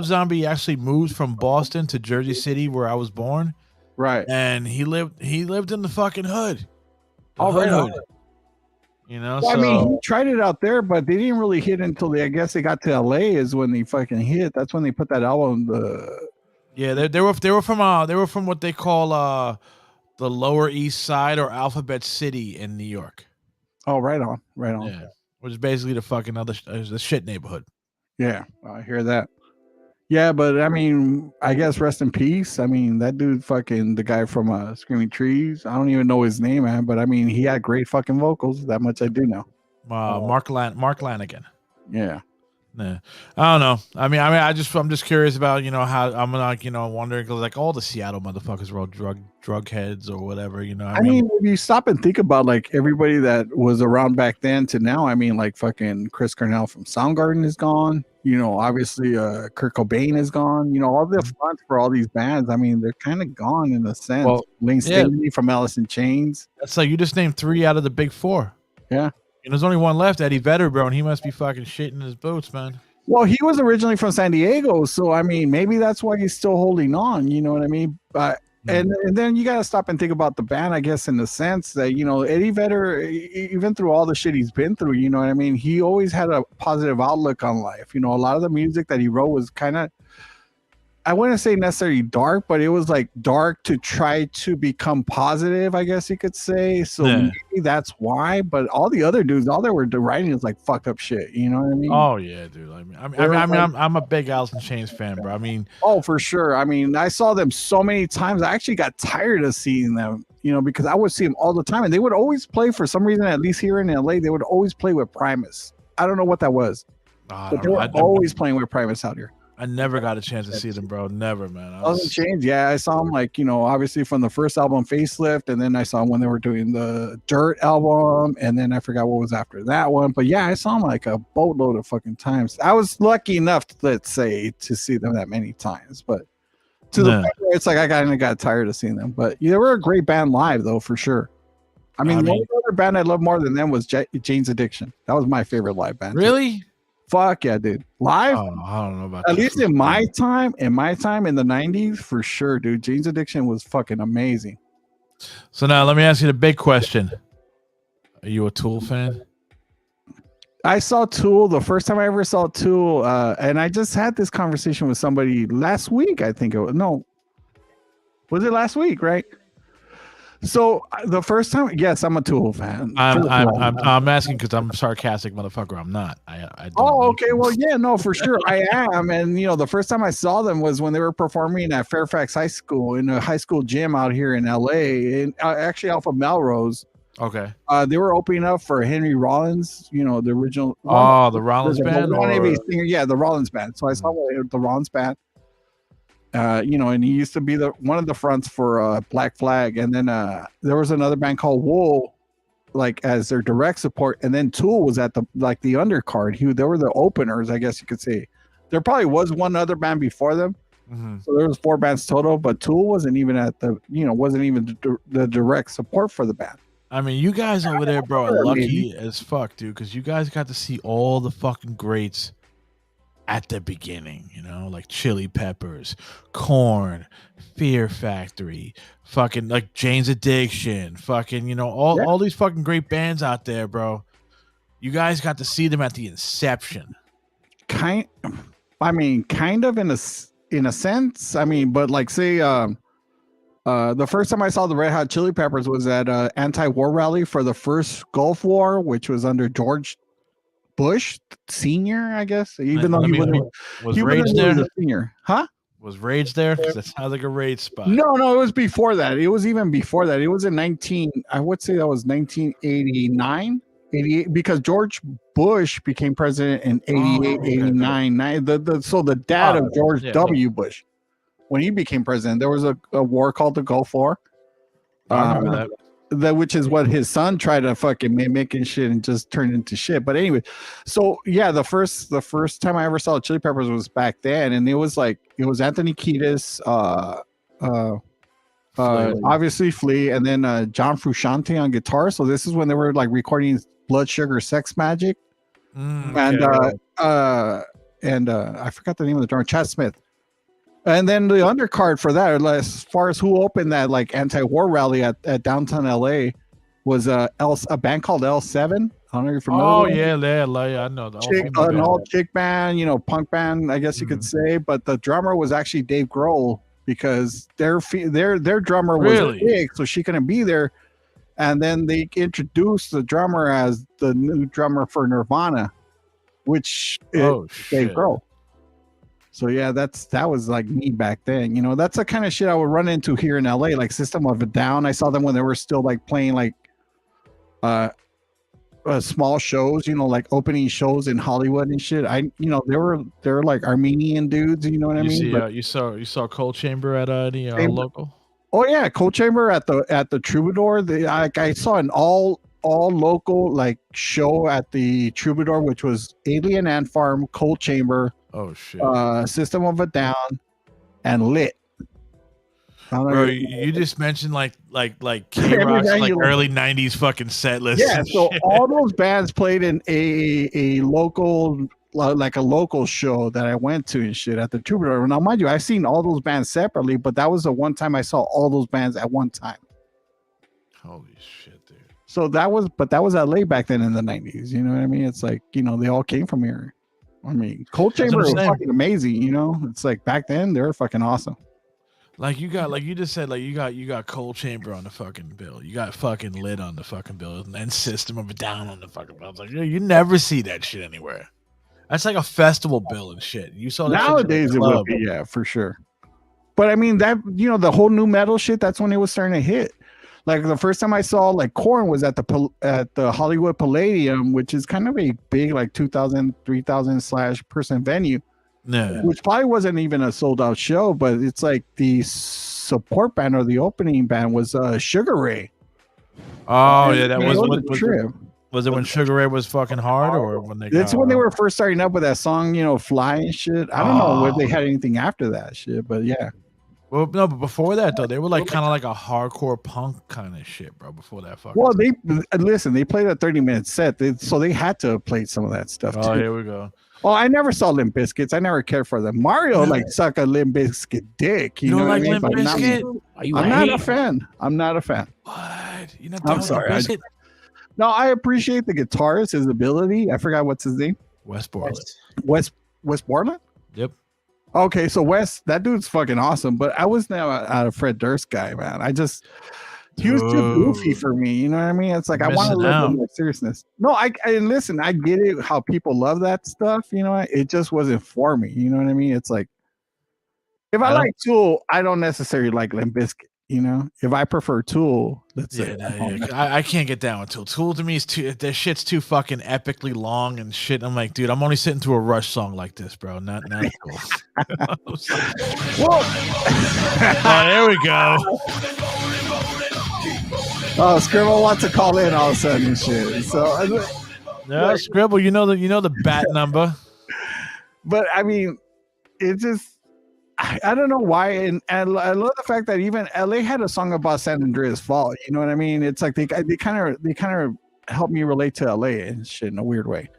Zombie actually moved from Boston to Jersey City, where I was born. Right. And he lived in the fucking hood. Hood. You know, well, I mean, he tried it out there, but they didn't really hit until I guess they got to LA is when they fucking hit. That's when they put that album. They were from what they call the Lower East Side or Alphabet City in New York. Oh, right on. Yeah, which is basically the fucking the shit neighborhood. Yeah, I hear that. Yeah, but I mean, I guess rest in peace. I mean, that dude, fucking the guy from Screaming Trees. I don't even know his name, man. But I mean, he had great fucking vocals. That much I do know. Mark Lanigan. Yeah. Yeah. I don't know. I mean, I'm just curious about, how I'm like, wondering, because like all the Seattle motherfuckers were all drug heads or whatever, I mean, if you stop and think about like everybody that was around back then to now, I mean, like fucking Chris Cornell from Soundgarden is gone. Obviously Kurt Cobain is gone. All the fronts for all these bands, I mean, they're kind of gone in a sense. Well, Lane Staley from Alice in Chains. That's like, you just named 3 out of the big 4. Yeah. And there's only one left, Eddie Vedder, bro, and he must be fucking shitting his boots, man. Well, he was originally from San Diego, so I mean, maybe that's why he's still holding on. You know what I mean? But and then you got to stop and think about the band, I guess, in the sense that Eddie Vedder, even through all the shit he's been through, you know what I mean? He always had a positive outlook on life. A lot of the music that he wrote was kind of, I wouldn't say necessarily dark, but it was like dark to try to become positive, I guess you could say. So maybe that's why. But all the other dudes, all they were writing is like fucked up shit. You know what I mean? Oh yeah, dude. I'm a big Alice in Chains fan, bro. I mean, oh for sure. I mean, I saw them so many times. I actually got tired of seeing them. Because I would see them all the time, and they would always play for some reason. At least here in LA, they would always play with Primus. I don't know what that was, but they were always playing with Primus out here. I never got a chance to see them, bro. Never, man. Doesn't change. Yeah, I saw them like, obviously from the first album, Facelift, and then I saw them when they were doing the Dirt album, and then I forgot what was after that one. But yeah, I saw them like a boatload of fucking times. I was lucky enough, let's say, to see them that many times. But to the point where it's like I kind of got tired of seeing them. But they were a great band live, though, for sure. The only other band I loved more than them was Jane's Addiction. That was my favorite live band. Really? Fuck yeah, dude. Live. Oh, I don't know about At that. least in my time in the 90s, for sure, dude. Jane's Addiction was fucking amazing. So now let me ask you the big question. Are you a Tool fan? I saw Tool the first time I ever saw Tool, and I just had this conversation with somebody last week. I think it was was it last week, right? So the first time, yes, I'm a Tool fan. I'm asking because I'm a sarcastic motherfucker. I'm not. I don't okay. Well, yeah, no, for sure I am. And the first time I saw them was when they were performing at Fairfax High School in a high school gym out here in LA, and actually off of Melrose. Okay. They were opening up for Henry Rollins, the original. The Rollins band? Yeah, the Rollins band. So I saw the Rollins band. And he used to be one of the fronts for Black Flag. And then there was another band called Wool, like as their direct support. And then Tool was at the undercard. They were the openers, I guess you could say. There probably was one other band before them. Mm-hmm. So there was 4 bands total, but Tool wasn't even at wasn't even the direct support for the band. I mean, you guys over there, bro, are lucky as fuck, dude, because you guys got to see all the fucking greats at the beginning, like Chili Peppers, Korn, Fear Factory, fucking like Jane's Addiction, fucking, all these fucking great bands out there, bro. You guys got to see them at the inception. Kind of in a sense. I mean, but like say, the first time I saw the Red Hot Chili Peppers was at anti-war rally for the first Gulf War, which was under George Bush Senior, I guess. Even though he was Rage there, the senior, huh? Was Rage there? Because that sounds like a Rage spot. No, it was before that. It was even before that. It was in 1989, 88, because George Bush became president in 88, 89. So the dad of George W. Bush. When he became president, there was a war called the Gulf War. I remember that, which is what his son tried to fucking mimic and shit and just turned into shit. But anyway, so yeah, the first time I ever saw Chili Peppers was back then, and it was Anthony Kiedis, obviously Flea, and then John Frusciante on guitar. So this is when they were like recording Blood Sugar Sex Magic, and I forgot the name of the drummer, Chad Smith. And then the undercard for that, as far as who opened that like anti-war rally at downtown LA, was a band called L7. I don't know if you're familiar. Oh yeah, I know. An all-chick band, punk band, I guess you could say. But the drummer was actually Dave Grohl, because their drummer was big, so she couldn't be there. And then they introduced the drummer as the new drummer for Nirvana, which is Dave Grohl. So yeah, that was like me back then. That's the kind of shit I would run into here in LA, like System of a Down. I saw them when they were still like playing like small shows, like opening shows in Hollywood and shit. They were like Armenian dudes, you know what I mean? You saw Cold Chamber at any local? Oh yeah, Cold Chamber at the Troubadour. I saw an all local like show at the Troubadour, which was Alien Ant Farm, Cold Chamber. Oh shit! System of a Down, and Lit. Bro, you just mentioned like K-Rock's like early '90s fucking set list. Yeah, so all those bands played in a local, like a local show that I went to and shit at the Troubadour. Now, mind you, I've seen all those bands separately, but that was the one time I saw all those bands at one time. Holy shit, dude! So that was LA back then in the '90s. You know what I mean? It's like they all came from here. I mean, Cold Chamber was fucking amazing, It's like back then they were fucking awesome. Like you just said, like you got Cold Chamber on the fucking bill. You got fucking Lit on the fucking bill, and System of a Down on the fucking bill. It's like you never see that shit anywhere. That's like a festival bill and shit. You saw that nowadays it would be, yeah, for sure. But I mean that the whole new metal shit. That's when it was starting to hit. Like the first time I saw like Korn was at the Hollywood Palladium, which is kind of a big like 2,000, 3,000 / person venue. No. Which probably wasn't even a sold out show, but it's like the support band or the opening band was Sugar Ray. Oh yeah, that was trip. Was it when Sugar Ray was fucking hard, or when they? It's when they were first starting up with that song, Fly and shit. I don't know if they had anything after that shit, but yeah. Well, no, but before that though, they were like kind of like a hardcore punk kind of shit, bro. Before that, fucking. Well, they played a 30-minute set, so they had to have played some of that stuff. Oh, too. here we go. Oh, I never saw Limp Bizkit. I never cared for them. Mario like suck a Limp Bizkit dick. You know don't what like I mean? Limp Bizkit? I'm not a fan. I'm not a fan. What? You're not I'm sorry. No, I appreciate the guitarist, his ability. I forgot what's his name. West Borland. West Borland? Yep. Okay, so West, that dude's fucking awesome, but I was never a Fred Durst guy, man. He was too goofy for me. You know what I mean? It's like I want a little bit more seriousness. No, I listen. I get it. How people love that stuff. You know, it just wasn't for me. You know what I mean? It's like if I like Tool, I don't necessarily like Limp Bizkit. You know, if I prefer Tool, that's it. I can't get down with Tool. Tool to me is their shit's too fucking epically long and shit. I'm like, dude, I'm only sitting through a Rush song like this, bro. Not cool. Well, oh, there we go. Oh, Skribbal wants to call in all of a sudden and shit. So, yeah, Skribbal, you know the bat number. But I mean, it just. I don't know why, and I love the fact that even LA had a song about San Andreas Fault. You know what I mean? It's like they kind of help me relate to LA and shit in a weird way.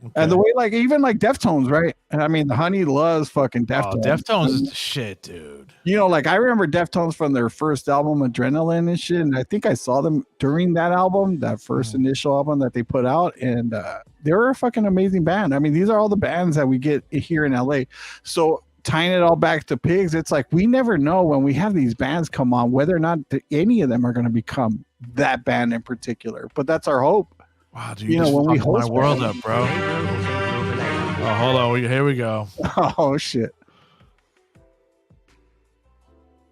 Okay. And the way even Deftones, right? I mean, the Honey loves fucking Deftones. Oh, Deftones is the shit, dude. You know, I remember Deftones from their first album, Adrenaline and shit, and I think I saw them during that album, that first initial album that they put out, and they were a fucking amazing band. I mean, these are all the bands that we get here in LA. So tying it all back to Pigz, it's like we never know when we have these bands come on whether or not any of them are going to become that band in particular. But that's our hope. Wow, dude, you know, when we host my world up, bro. Oh, hold on, here we go. Oh shit.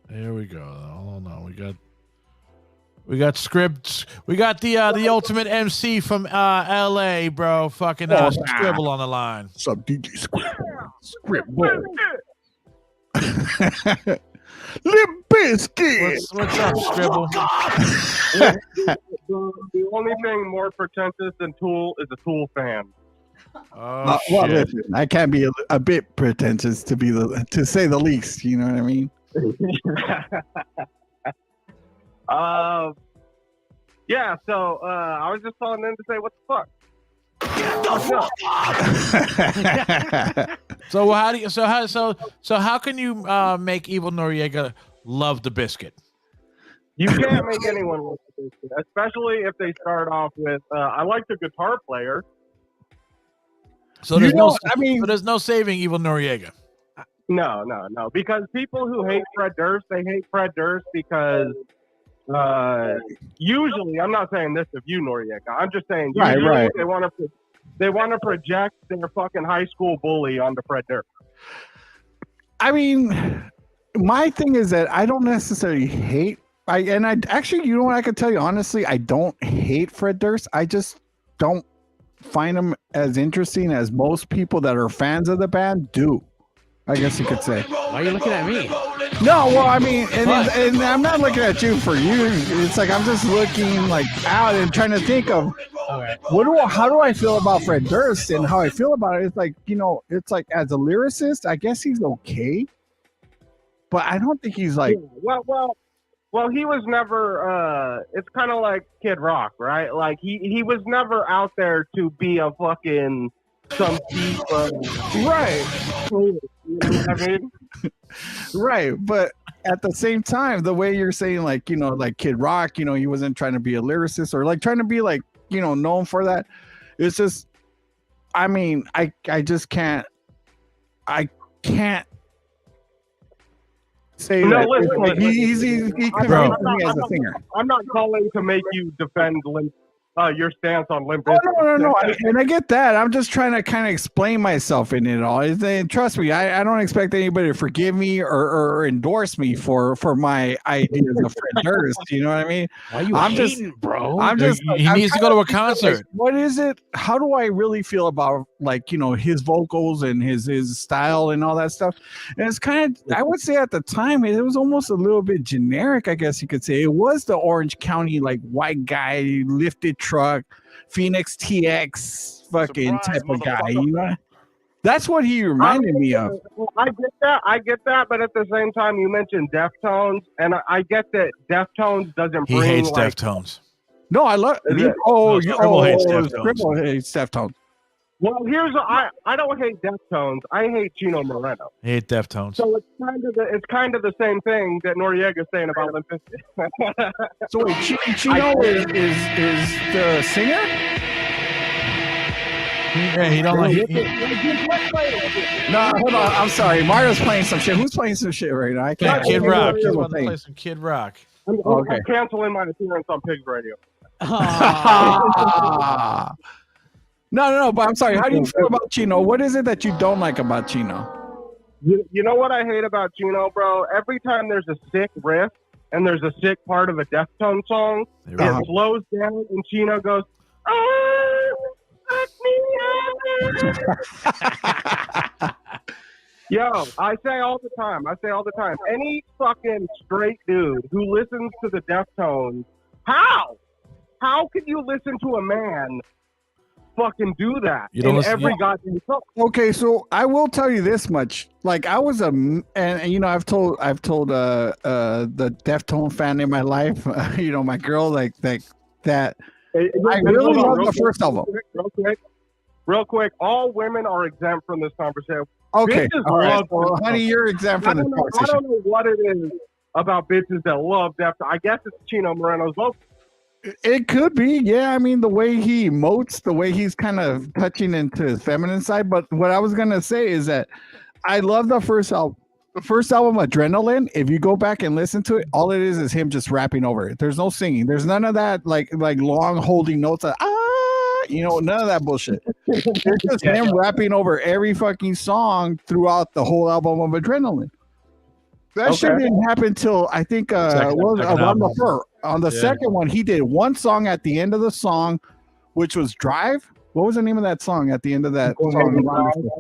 Here we go. Hold on, we got Skribbal. We got the ultimate MC from LA, bro. Fucking Skribbal on the line. What's up, DJ Skribbal? Limp Bizkit. What's up, Skribbal? The only thing more pretentious than Tool is a Tool fan. Oh, well, listen, I can't be a bit pretentious to say the least. You know what I mean? Yeah, so I was just calling in to say what the fuck. So how can you make Evil Noriega love the biscuit? You can't make anyone love the biscuit, especially if they start off with I like the guitar player. So there's there's no saving Evil Noriega. No, because people who hate Fred Durst, they hate Fred Durst because usually, I'm not saying this of you, Noriega. I'm just saying usually they want to project their fucking high school bully onto Fred Durst. I mean, my thing is that I don't necessarily hate. I actually, you know what, I can tell you honestly, I don't hate Fred Durst. I just don't find him as interesting as most people that are fans of the band do. I guess you could say. Why are you looking at me? No, well, I mean, and I'm not looking at you for you. It's like I'm just looking out and trying to think of how do I feel about Fred Durst, and how I feel about it. It's like, you know, it's like as a lyricist, I guess he's okay, but I don't think he's like. Well, he was never. It's kind of like Kid Rock, right? Like he was never out there to be a fucking some deep, right. You know what I mean? Right, but at the same time, the way you're saying, like, you know, like Kid Rock, you know, he wasn't trying to be a lyricist or like trying to be like, you know, known for that. It's just, I mean, I just can't. I can't say no, that. listen, He convinced me as a singer. I'm not calling to make you defend your stance on Limp Bizkit. Oh, no. And I get that. I'm just trying to kind of explain myself in it all. And trust me, I don't expect anybody to forgive me or endorse me for my ideas of Fred Durst. You know what I mean? Why are you hating, bro? He needs to go to a concert. Like, what is it? How do I really feel about, like, you know, his vocals and his style and all that stuff? And it's kind of, I would say at the time, it was almost a little bit generic, I guess you could say. It was the Orange County, like, white guy, lifted truck, Phoenix TX fucking type of guy, you know? That's what he reminded me of. I get that, but at the same time, you mentioned Deftones, and I get that Deftones doesn't bring. He hates Deftones. No, I love. Skribbal hates Deftones. Skribbal hates Deftones. Well, I don't hate Deftones. I hate Chino Moreno. I hate Deftones. So it's kind of the same thing that Noriega's saying about Limp Bizkit. So wait, Chino is the singer? Yeah, he don't like. No, hold on. I'm sorry. Mario's playing some shit. Who's playing some shit right now? I can't. Kid Rock. He's about to play some Kid Rock. I'm canceling my appearance on Pigz Radio. No, but I'm sorry. How do you feel about Chino? What is it that you don't like about Chino? You know what I hate about Chino, bro? Every time there's a sick riff and there's a sick part of a Deftones song, it slows down and Chino goes, "Oh, fuck me up." Yo, I say all the time. Any fucking straight dude who listens to the Deftones, how can you listen to a man fucking do that in every goddamn song? Okay, so I will tell you this much: like I was and you know I've told the Deftone fan in my life, you know, my girl like that. I really love the first album. Real quick, all women are exempt from this conversation. Okay, all right. Well, honey, you're exempt from this conversation. I don't know what it is about bitches that love Deftones. I guess it's Chino Moreno's vocal. It could be, yeah. I mean, the way he emotes, the way he's kind of touching into his feminine side. But what I was gonna say is that I love the first album. The first album, Adrenaline. If you go back and listen to it, all it is him just rapping over it. There's no singing. There's none of that like long holding notes. You know, none of that bullshit. It's just him rapping over every fucking song throughout the whole album of Adrenaline. That shit didn't happen till I think on the second one. He did one song at the end of the song, which was Drive. What was the name of that song at the end of that song?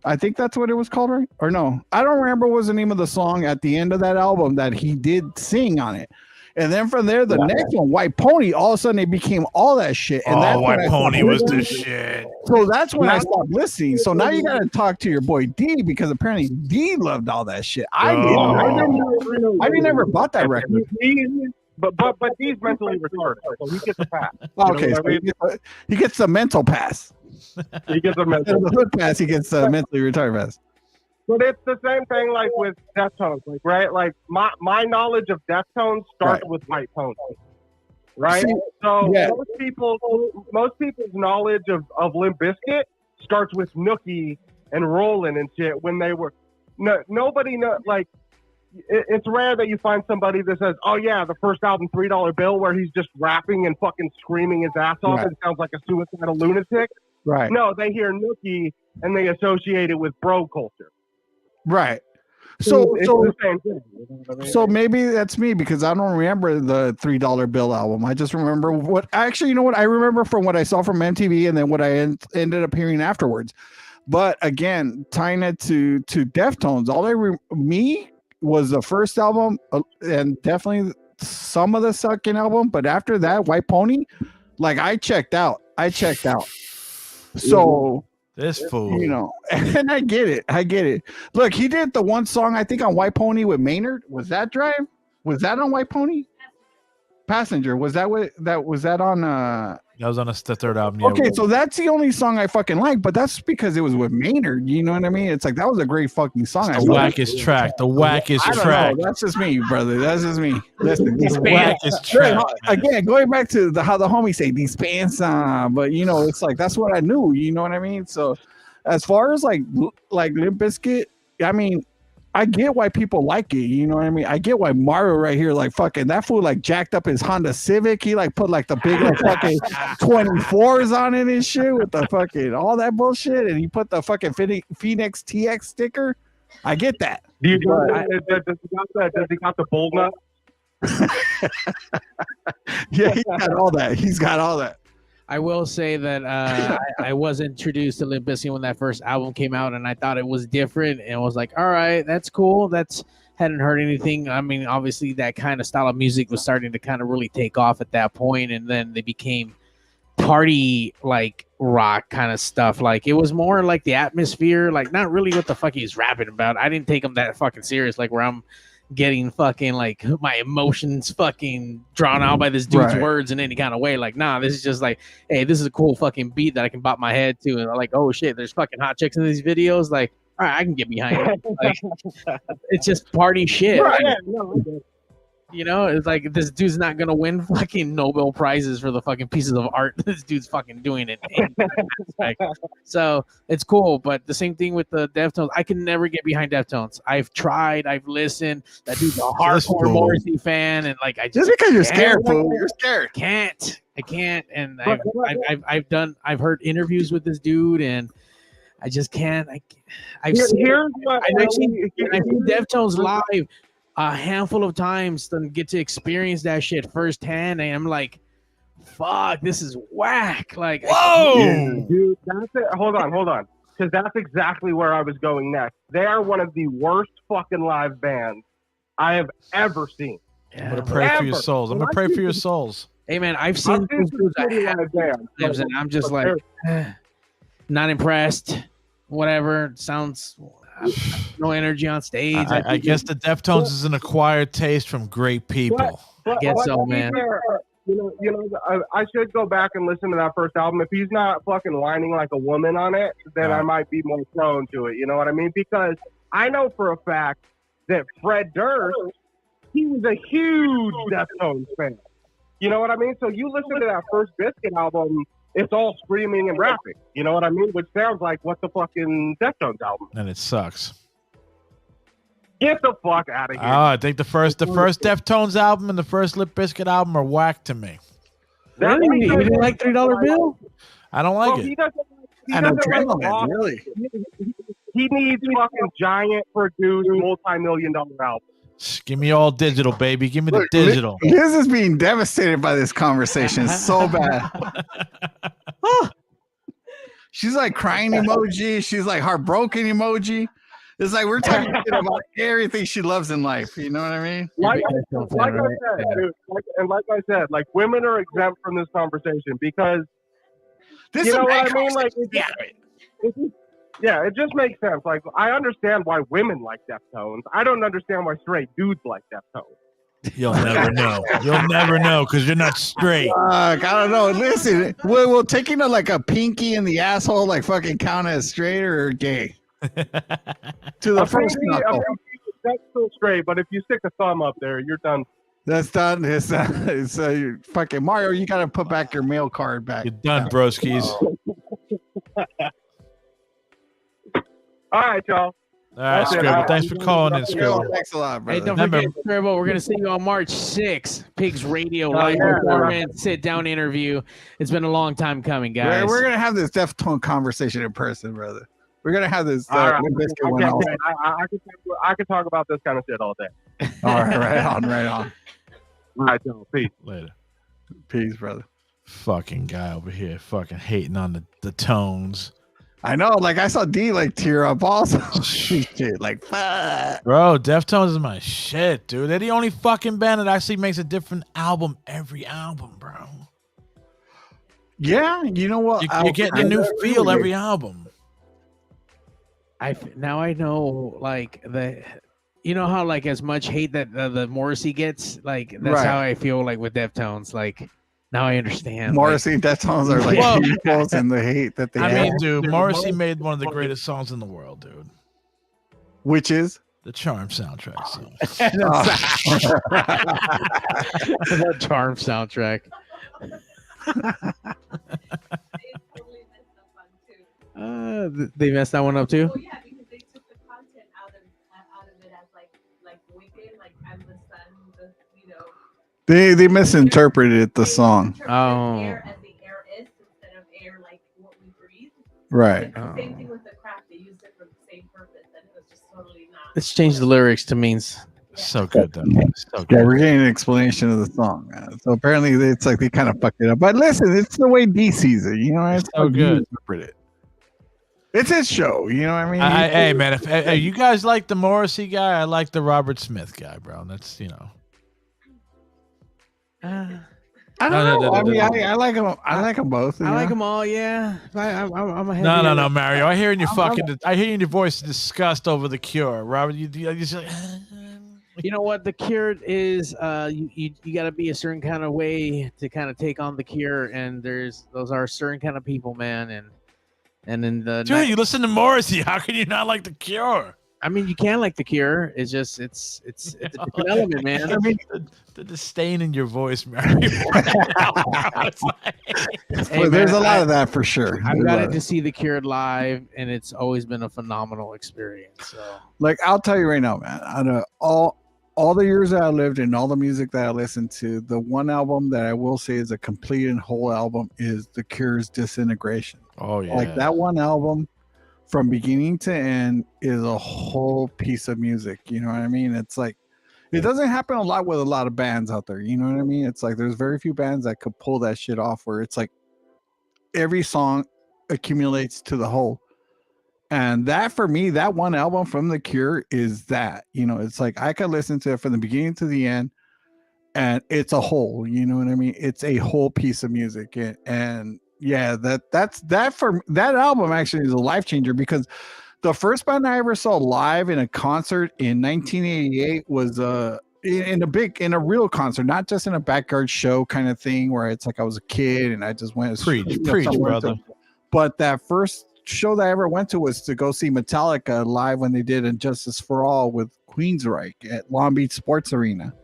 I think that's what it was called, right? Or no, I don't remember what was the name of the song at the end of that album that he did sing on it. And then from there, the next one, White Pony, all of a sudden it became all that shit. And that's White Pony was the shit. So that's when I stopped listening. So now you got to talk to your boy D, because apparently D loved all that shit. I never bought that record. But D's mentally retarded, so he gets a pass. Okay, so he gets a mental pass. He gets a mental pass. He gets a mentally retarded pass. But it's the same thing like with Deftones, like, right? Like my knowledge of Deftones started with White Pony, right? Most people's knowledge of Limp Bizkit starts with Nookie and Rollin' and shit when they were nobody know like. It's rare that you find somebody that says, "Oh yeah, the first album, $3 Bill," where he's just rapping and fucking screaming his ass off and sounds like a suicidal lunatic. Right? No, they hear Nookie and they associate it with bro culture. Right. So the same thing, you know what I mean? So maybe that's me, because I don't remember the $3 Bill album. I just remember you know what? I remember from what I saw from MTV and then what I ended up hearing afterwards. But again, tying it to Deftones, me was the first album and definitely some of the second album. But after that, White Pony, like I checked out. So this fool, you know, and I get it. Look, he did the one song I think on White Pony with Maynard. Was that Drive? Was that on White Pony? Passenger. Was that on? That was on the third album. Yeah. Okay, so that's the only song I fucking like, but that's because it was with Maynard. You know what I mean? It's like that was a great fucking song. It's the wackest track. The wackest track. That's just me, brother. That's just me. Listen, the wackest track. Again, going back to how the homies say dispensa, but you know, it's like that's what I knew. You know what I mean? So, as far as like Limp Bizkit, I mean, I get why people like it. You know what I mean? I get why Mario right here, like fucking that fool, like jacked up his Honda Civic. He like put like the big like, fucking 24s on it and shit with the fucking all that bullshit, and he put the fucking Phoenix TX sticker. I get that. Does he got the bull nut? Yeah, he's got all that. I will say that I was introduced to Limp Bizkit when that first album came out, and I thought it was different, and was like, all right, that's cool. Hadn't heard anything. I mean, obviously that kind of style of music was starting to kind of really take off at that point, and then they became party like rock kind of stuff. Like it was more like the atmosphere, like not really what the fuck he's rapping about. I didn't take him that fucking serious, like where I'm getting fucking like my emotions fucking drawn out by this dude's words in any kind of way. Like, nah, this is just like, hey, this is a cool fucking beat that I can bop my head to, and I'm like, oh shit, there's fucking hot chicks in these videos. Like, all right, I can get behind it. Like, it's just party shit. Right, Like, yeah, no, I get it. you know, it's like this dude's not gonna win fucking Nobel prizes for the fucking pieces of art this dude's fucking doing it. So it's cool, but the same thing with the Deftones. I can never get behind Deftones. I've tried, I've listened. That dude's a hardcore Morrissey fan, and like I just because you're scared, fool. You're scared. I can't. And I've heard interviews with this dude, and I just can't. I've seen Deftones live a handful of times to get to experience that shit firsthand, and I'm like, fuck, this is whack. Like, whoa, dude, that's it. Hold on, because that's exactly where I was going next. They are one of the worst fucking live bands I have ever seen. I'm gonna pray for your souls. I'm gonna pray for your souls. Hey man, I've seen those dudes a handful of times, and I'm just like, not impressed. Whatever, sounds no energy on stage. I guess the Deftones is an acquired taste from great people. I guess so, man. You know, I should go back and listen to that first album. If he's not fucking whining like a woman on it, then I might be more prone to it. You know what I mean? Because I know for a fact that Fred Durst, he was a huge Deftones fan. You know what I mean? So you listen to that first Biscuit album, it's all screaming and rapping. You know what I mean? Which sounds like what the fucking Deftones album. And it sucks. Get the fuck out of here. Oh, I think the first Deftones album and the first Limp Bizkit album are whack to me. Really? You didn't like $3 Bill? I don't like it. He doesn't really. He needs fucking giant produced multi-million-dollar album. Give me all digital, baby. Give me the digital. Liz is being devastated by this conversation so bad. She's like crying emoji. She's like heartbroken emoji. It's like we're talking shit about everything she loves in life. You know what I mean? Like I said, like women are exempt from this conversation because this you know is what I mean. Like, it just makes sense. Like, I understand why women like Deftones. I don't understand why straight dudes like Deftones. You'll never know. You'll never know because you're not straight. I don't know. Listen, will taking like a pinky in the asshole like fucking count as straight or gay? To the first knuckle. That's still straight, but if you stick a thumb up there, you're done. That's done. It's fucking Mario. You gotta put back your mail card back. You're done, broskies. All right, y'all. All right, Skribbal. Thanks for calling in, Skribbal. Thanks a lot, brother. Hey, don't forget, Skribbal, we're going to see you on March 6th. Pigz Radio live performance, sit-down interview. It's been a long time coming, guys. We're going to have this Deftone conversation in person, brother. We're going to have this. I could talk about this kind of shit all day. All right, right on. All right, y'all. Peace. Later. Peace, brother. Fucking guy over here fucking hating on the tones. I know, like I saw D like tear up also. Shit, like fuck. Bro, Deftones is my shit, dude. They're the only fucking band that actually makes a different album every album, bro. Yeah, you know what? You're getting a new feel every album. Now I know, like you know how like as much hate that the Morrissey gets, like that's how I feel like with Deftones, like. Now I understand. Morrissey, Deftones are like equals in the hate that they have. I mean, dude, Morrissey made one of the greatest songs in the world, dude. Which is? The Charm soundtrack song. The Charm soundtrack. They messed that one up too? Well, yeah, because they took the content out of it as like Wicked, like I'm the sun, you know. They misinterpreted the song. Air as the air is instead of air like what we breathe. Right. It's the same thing with the craft. They used it for the same purpose, and it was just totally not. Let's change the lyrics to means. So good, though. So good. Yeah, we're getting an explanation of the song. So apparently it's like they kind of fucked it up. But listen, it's the way D sees it. You know, it's so good. It's his show. You know what I mean? Hey, man, if you guys like the Morrissey guy, I like the Robert Smith guy, bro. That's, you know. I don't know. I mean, I like them. I like them both. I like them all. Yeah. I'm a No, Mario. I hear in your I hear in your voice disgust over The Cure. Robert, you know what? The Cure is you got to be a certain kind of way to kind of take on The Cure, and those are certain kind of people, man. And in the you listen to Morrissey. How can you not like The Cure? I mean, you can like The Cure. It's just it's a different element, man. I mean, the disdain in your voice, Mario. There's a lot of that for sure. I've got to see The Cure live, and it's always been a phenomenal experience. So, like, I'll tell you right now, man. Out of all the years that I lived and all the music that I listened to, the one album that I will say is a complete and whole album is The Cure's Disintegration. Oh yeah, like that one album. From beginning to end is a whole piece of music. You know what I mean? It's like, it doesn't happen a lot with a lot of bands out there. You know what I mean? It's like, there's very few bands that could pull that shit off where it's like every song accumulates to the whole. And that, for me, that one album from The Cure is that, you know, it's like, I could listen to it from the beginning to the end and it's a whole, you know what I mean? It's a whole piece of music. And yeah, that for that album actually is a life changer, because the first band I ever saw live in a concert in 1988 was in a real concert, not just in a backyard show kind of thing where it's like I was a kid and I just went preach, brother. But that first show that I ever went to was to go see Metallica live when they did Injustice for All with Queensryche at Long Beach Sports Arena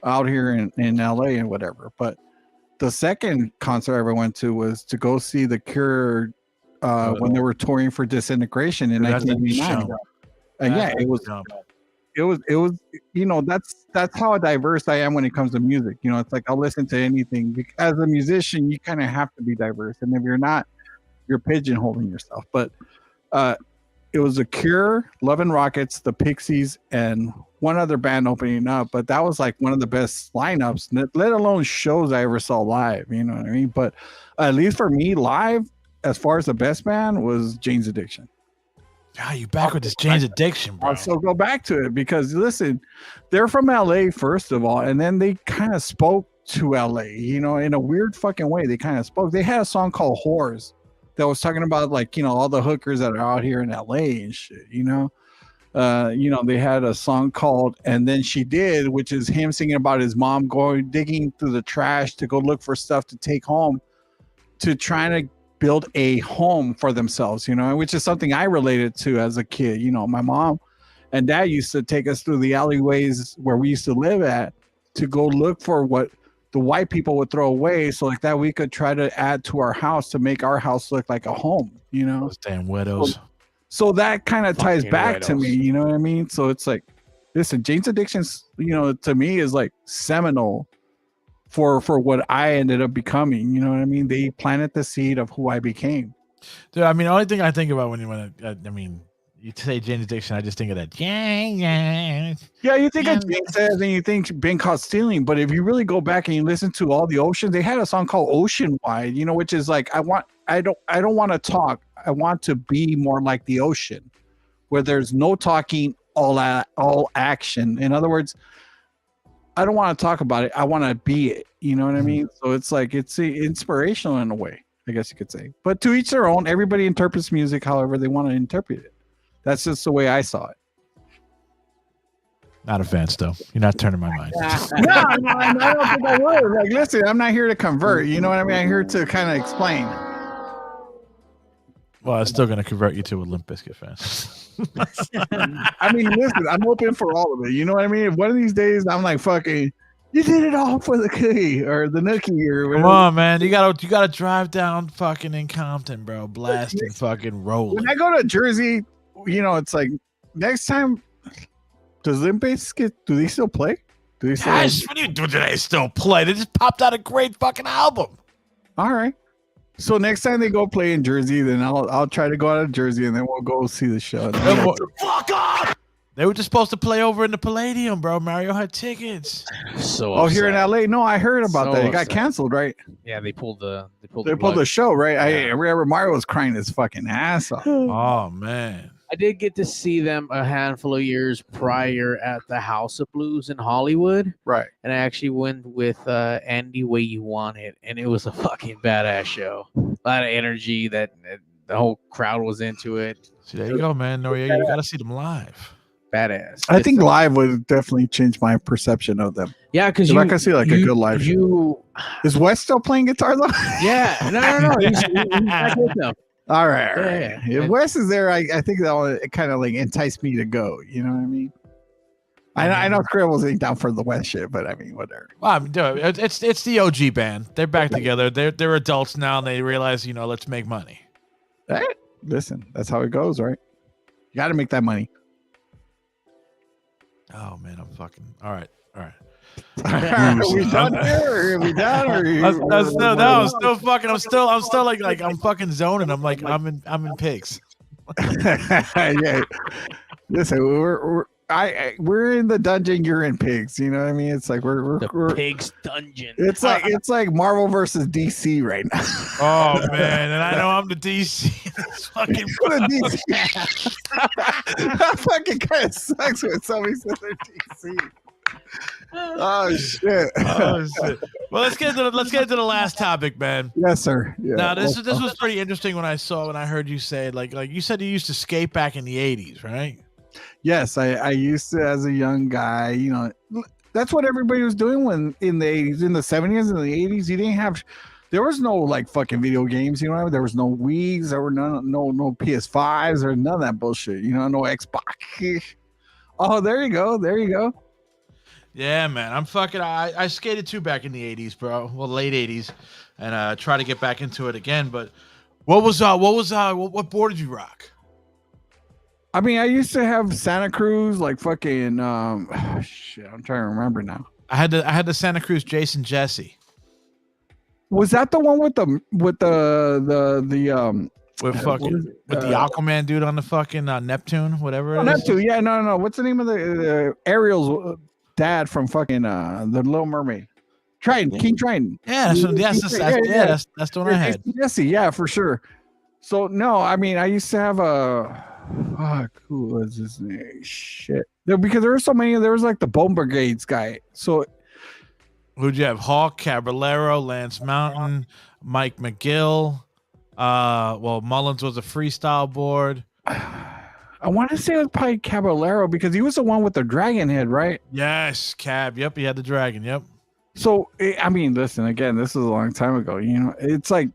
out here in LA and whatever. But the second concert I ever went to was to go see The Cure when they were touring for Disintegration in 1989. And yeah, it was, you know, that's how diverse I am when it comes to music. You know, it's like I'll listen to anything. As a musician, you kind of have to be diverse. And if you're not, you're pigeonholing yourself. But it was The Cure, Love and Rockets, the Pixies, and one other band opening up. But that was like one of the best lineups, let alone shows I ever saw live. You know what I mean? But at least for me, live, as far as the best band, was Jane's Addiction. Ah, you back with this Jane's Addiction, bro. So go back to it, because listen, they're from LA first of all, and then they kind of spoke to LA, you know, in a weird fucking way. They kind of spoke. They had a song called Whores that was talking about, like, you know, all the hookers that are out here in LA and shit, you know. You know, they had a song called And Then She Did, which is him singing about his mom going digging through the trash to go look for stuff to take home, to trying to build a home for themselves, you know, which is something I related to as a kid. You know, my mom and dad used to take us through the alleyways where we used to live at to go look for what the white people would throw away, so like that we could try to add to our house to make our house look like a home, you know. Those damn widows. So that kind of ties back to me, you know what I mean? So it's like, listen, Jane's Addiction's, you know, to me is like seminal for what I ended up becoming. You know what I mean? They planted the seed of who I became. Dude, I mean, the only thing I think about I mean, you say Jane's Addiction, I just think of that. Yeah, you think of Jane Says and you think Been Caught Stealing, but if you really go back and you listen to all the Oceans, they had a song called Ocean Wide, you know, which is like, I don't want to talk. I want to be more like the ocean, where there's no talking, all action. In other words, I don't want to talk about it. I want to be it. You know what I mean? So it's like, it's inspirational in a way, I guess you could say. But to each their own. Everybody interprets music however they want to interpret it. That's just the way I saw it. Not a fan still. You're not turning my mind. No, I don't think I would. Like, listen, I'm not here to convert. You know what I mean? I'm here to kind of explain. Well, I'm still going to convert you to a Limp Bizkit fan. I mean, listen, I'm open for all of it. You know what I mean? If one of these days I'm like, fucking, you did it all for the cookie or the nookie or whatever. Come on, man. You gotta drive down fucking in Compton, bro. Blasting fucking rolling. When I go to Jersey, you know, it's like, next time, does Limp Bizkit, do they still play? Do they still what do you do? Do they still play? They just popped out a great fucking album. All right. So next time they go play in Jersey, then I'll try to go out of Jersey and then we'll go see the show. Fuck off! They were just supposed to play over in the Palladium, bro. Mario had tickets. Here in LA? No, I heard about that. It got canceled, right? Yeah, they pulled the show, right? Yeah. I remember Mario was crying his fucking ass off. Oh man. I did get to see them a handful of years prior at the House of Blues in Hollywood. Right. And I actually went with Andy Way You Want It, and it was a fucking badass show. A lot of energy. That the whole crowd was into it. See, there you go, man. Noriega, you got to see them live. Badass. I think live would definitely change my perception of them. Yeah, because I can see like a good live show. Is Wes still playing guitar though? Yeah. No. He's back with them. All right. Yeah. If Wes is there, I think that will kind of like entice me to go. You know what I mean? I know Skribbal ain't down for the West shit, but I mean, whatever. Well, I mean, dude, it's the OG band. They're back together. They're adults now, and they realize, let's make money. Hey, listen, that's how it goes, right? You got to make that money. Oh man, I'm fucking all right. Are we done here? Are we done? I'm still fucking. I'm still like I'm fucking zoning. I'm like I'm in Pigz. Yeah. Listen, we're in the dungeon. You're in Pigz. You know what I mean? It's like we're Pigz dungeon. It's like Marvel versus DC right now. Oh man, and I know I'm the DC. It's fucking the DC. That fucking kind of sucks when somebody says they're DC. Oh shit. Well, let's get into the last topic, man. Yes, sir. Yeah. Now this was pretty interesting when I heard you say like you said you used to skate back in the 80s, right? Yes, I used to as a young guy. That's what everybody was doing when in the 80s, in the 70s, and the 80s. You didn't have. There was no like fucking video games, there was no Wii's, there were no PS5s or none of that bullshit, no Xbox. Oh, there you go. Yeah, man. I skated too back in the 80s, bro. Well, late 80s, and try to get back into it again. But what board did you rock? I mean, I used to have Santa Cruz, like fucking shit. I'm trying to remember now. I had the Santa Cruz Jason Jesse. Was that the one with the Aquaman dude on the fucking Neptune, whatever it is? Neptune, yeah, no. What's the name of the Ariel's dad from fucking the Little Mermaid? Triton, King Triton. Yeah, that's the one I had. Jesse, yeah, for sure. So no, I mean, I used to have who was his name? Shit, because there were so many. There was like the Bone Brigades guy. So who'd you have? Hawk, Caballero, Lance Mountain, Mike McGill. Mullins was a freestyle board. I want to say it was probably Caballero because he was the one with the dragon head, right? Yes, Cab. Yep, he had the dragon. Yep. So I mean, listen, again, this was a long time ago. It's like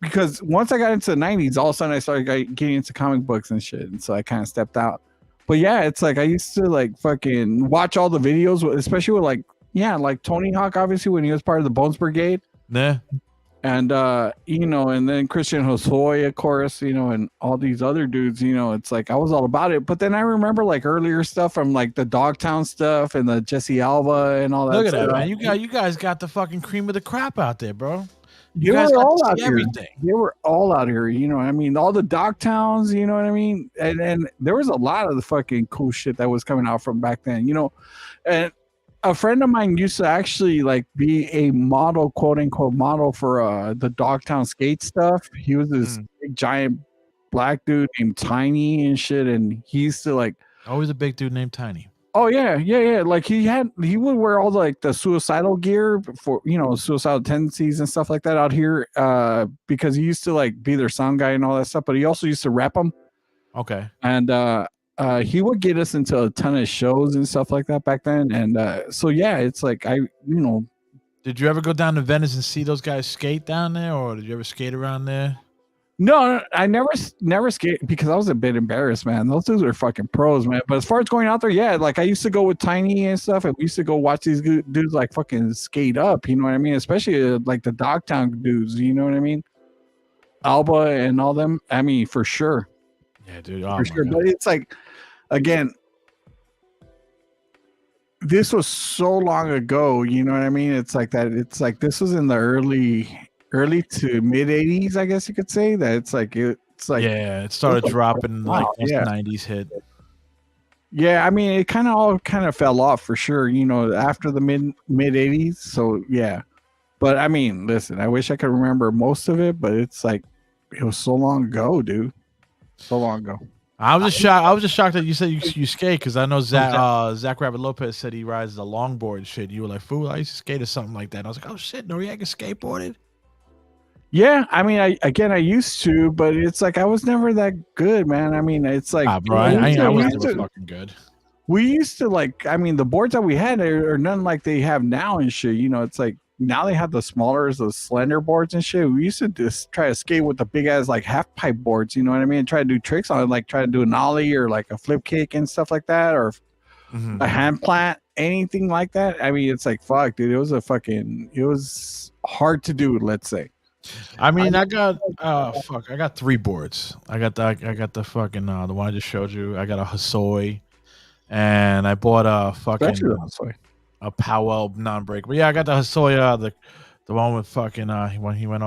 because once I got into the 90s, all of a sudden I started getting into comic books and shit, and so I kind of stepped out. But yeah, it's like I used to like fucking watch all the videos, especially with like Tony Hawk, obviously when he was part of the Bones Brigade. Yeah. And and then Christian Hosoi, of course, and all these other dudes, it's like I was all about it. But then I remember like earlier stuff from like the Dogtown stuff and the Jesse Alba and all that. Look at stuff. that, man! You guys got the fucking cream of the crap out there, bro. You guys were all out here. Everything. They were all out here, I mean, all the Dogtowns, you know what I mean? And there was a lot of the fucking cool shit that was coming out from back then, and a friend of mine used to actually like be a model, quote unquote model for the Dogtown skate stuff. He was this big giant black dude named Tiny and shit, and he used to like always a big dude named Tiny. Oh yeah. Like he would wear all like the suicidal gear for suicidal tendencies and stuff like that out here, because he used to like be their sound guy and all that stuff. But he also used to rap them. Okay. And he would get us into a ton of shows and stuff like that back then. And so yeah, it's like Did you ever go down to Venice and see those guys skate down there, or did you ever skate around there? No, I never skate because I was a bit embarrassed, man. Those dudes are fucking pros, man. But as far as going out there, yeah, like I used to go with Tiny and stuff, and we used to go watch these dudes like fucking skate up. You know what I mean? Especially like the Dogtown dudes. You know what I mean? Alba and all them. I mean, for sure. Yeah, dude. For sure. God. But it's like, again, this was so long ago. You know what I mean? It's like that. It's like this was in the early to mid 80s, I guess you could say. That it's like yeah, it started dropping like once the 90s hit. Yeah, I mean, it kind of fell off for sure, after the mid 80s. So yeah, but I mean, listen, I wish I could remember most of it, but it's like it was so long ago, dude. So long ago. I was just shocked that you said you skate because I know Zach Rabbit Lopez said he rides the longboard and shit. You were like, fool, I used to skate or something like that. And I was like, oh shit, Noriega skateboarded. Yeah, I mean, I used to, but it's like I was never that good, man. I mean, it's like bro, I was never fucking good. We used to like, I mean, the boards that we had are none like they have now and shit. You know, it's like now they have the slender boards and shit. We used to just try to skate with the big ass like half pipe boards, you know what I mean? And try to do tricks on it, like try to do an ollie or like a flip kick and stuff like that, or a hand plant, anything like that. I mean, it's like fuck, dude. It was hard to do, let's say. I mean, I got 3 boards. I got the fucking the one I just showed you. I got a Hosoi, and I bought a fucking a Powell non-break. But yeah, I got the Hosoi, the one with fucking when he went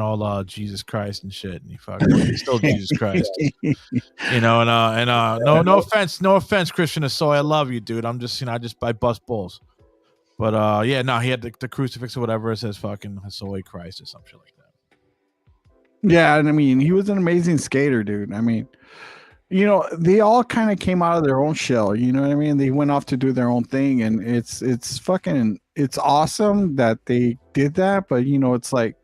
all Jesus Christ and shit, and he's still Jesus Christ. You know, and no offense, Christian Hosoi, I love you, dude. I'm just I bust balls. But yeah, no, he had the crucifix or whatever. It says fucking Hosoi Christ or some shit like that. Yeah, and I mean, he was an amazing skater, dude. I mean, you know, they all kind of came out of their own shell. You know what I mean? They went off to do their own thing, and it's awesome that they did that. But you know, it's like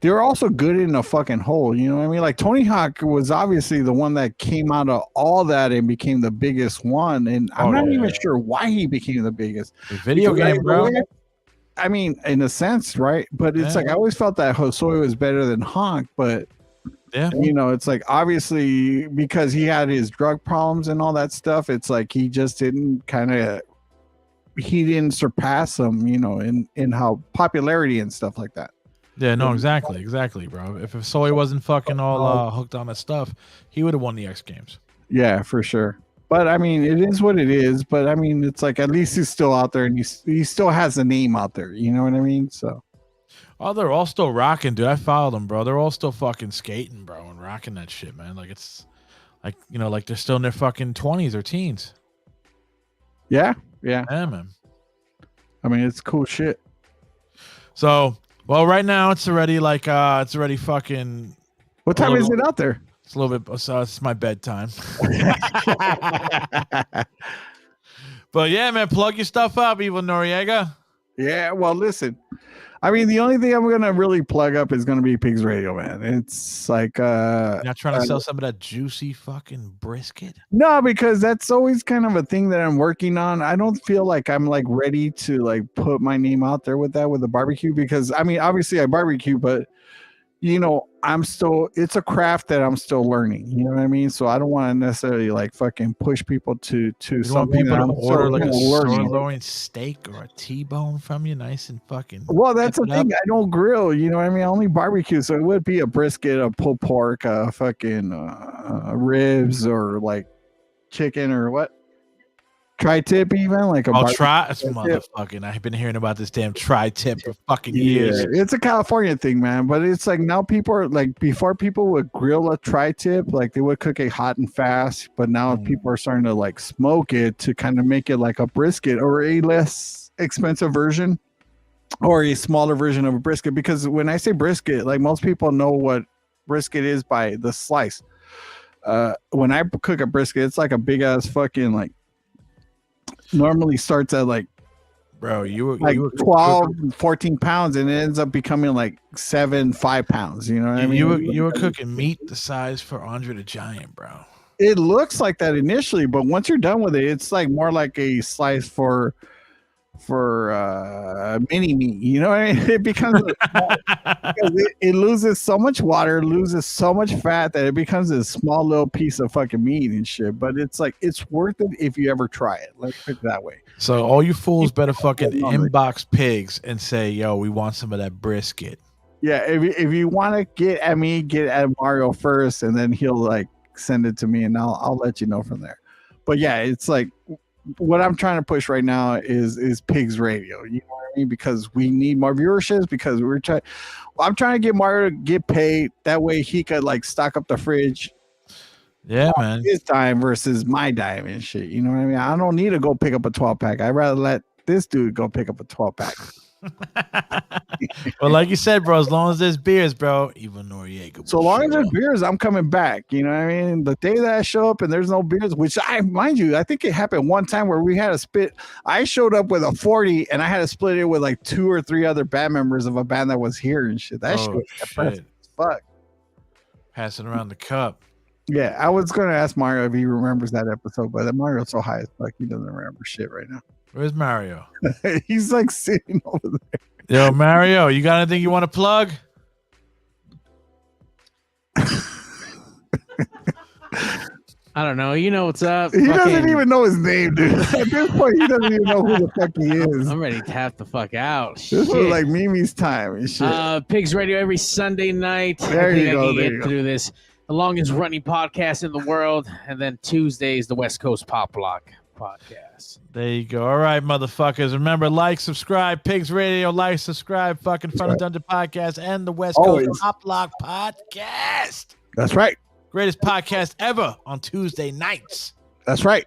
they were also good in a fucking hole. You know what I mean? Like Tony Hawk was obviously the one that came out of all that and became the biggest one. And I'm not even sure why he became the biggest. The video game, bro. I mean, in a sense, right? But it's like I always felt that Hosoi was better than Hawk, but yeah, you know, it's like obviously because he had his drug problems and all that stuff, it's like he just didn't surpass him, you know, in how popularity and stuff like that. Yeah, no, exactly, bro. If Hosoi wasn't fucking all hooked on that stuff, he would have won the X Games. Yeah, for sure. But I mean, it is what it is. But I mean, it's like at least he's still out there, and he still has a name out there. You know what I mean? So, oh, they're all still rocking, dude. I followed them, bro. They're all still fucking skating, bro, and rocking that shit, man. Like it's like, you know, like they're still in their fucking 20s or teens. Yeah, man. I mean, it's cool shit. So, well, right now it's already fucking. What time is it out there? It's a little bit. So it's my bedtime. But yeah, man, plug your stuff up, Evil Noriega. Yeah, well, listen. I mean, the only thing I'm gonna really plug up is gonna be Pigz Radio, man. It's like you're not trying to sell some of that juicy fucking brisket. No, because that's always kind of a thing that I'm working on. I don't feel like I'm like ready to like put my name out there with the barbecue, because I mean, obviously I barbecue, but you know, it's a craft that I'm still learning. You know what I mean? So I don't want to necessarily like fucking push people to something. People to order like a sirloin steak or a T-bone from you, nice and fucking. Well, that's the thing. I don't grill. You know what I mean? I only barbecue, so it would be a brisket, a pulled pork, a fucking ribs, or like chicken, or what? Tri-tip, even like a motherfucking. I've been hearing about this damn tri-tip for fucking years. It's a California thing, man. But it's like now people are like, before people would grill a tri-tip, like they would cook it hot and fast. But now people are starting to like smoke it to kind of make it like a brisket, or a less expensive version, or a smaller version of a brisket. Because when I say brisket, like most people know what brisket is by the slice. When I cook a brisket, it's like a big ass fucking like. Normally starts at like, bro, you were 12, 14 pounds, and it ends up becoming like 5 pounds. You know what I mean? You were cooking meat the size for Andre the Giant, bro. It looks like that initially, but once you're done with it, it's like more like a slice for mini meat. You know what I mean? It becomes because it loses so much water, loses so much fat, that it becomes a small little piece of fucking meat and shit. But it's like, it's worth it if you ever try it. Let's put it that way. So all you fools better fucking inbox Pigz and say, yo, we want some of that brisket. Yeah, if you want to get at me, get at Mario first, and then he'll like send it to me, and I'll let you know from there. But yeah, it's like, what I'm trying to push right now is Pigz Radio. You know what I mean? Because we need more viewerships, because I'm trying to get Mario to get paid. That way he could like stock up the fridge. Yeah, man. His time versus my dime and shit. You know what I mean? I don't need to go pick up a 12-pack. I'd rather let this dude go pick up a 12-pack. Well, like you said, bro, as long as there's beers, bro, even Noriega. So long as there's beers, I'm coming back. You know what I mean? The day that I show up and there's no beers, which mind you, I think it happened one time where we had to split. I showed up with a 40 and I had to split it with like 2 or 3 other band members of a band that was here and shit. That shit was depressing as fuck. Passing around the cup. Yeah, I was going to ask Mario if he remembers that episode, but Mario's so high as fuck, he doesn't remember shit right now. Where's Mario? He's like sitting over there. Yo, Mario, you got anything you want to plug? I don't know. You know what's up? He doesn't even know his name, dude. At this point, he doesn't even know who the fuck he is. I'm ready to tap the fuck out. This was like Mimi's time and shit. Pigz Radio every Sunday night. There you go. I can get through this. The longest running podcast in the world. And then Tuesdays, the West Coast Pop Block podcast. There you go. All right, motherfuckers. Remember, like, subscribe, Pigz Radio, like, subscribe, fucking Fun and Dungeon Podcast, and the West Coast Pop Block podcast. That's right. Greatest podcast ever on Tuesday nights. That's right.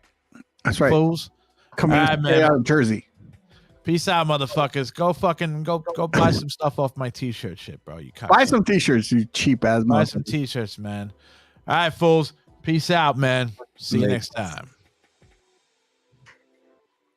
That's right. Fools. Come out of Jersey. Peace out, motherfuckers. Go fucking go buy some stuff off my t-shirt shit, bro. You buy some t-shirts, you cheap ass. Buy some t-shirts, man. All right, fools. Peace out, man. See you next time.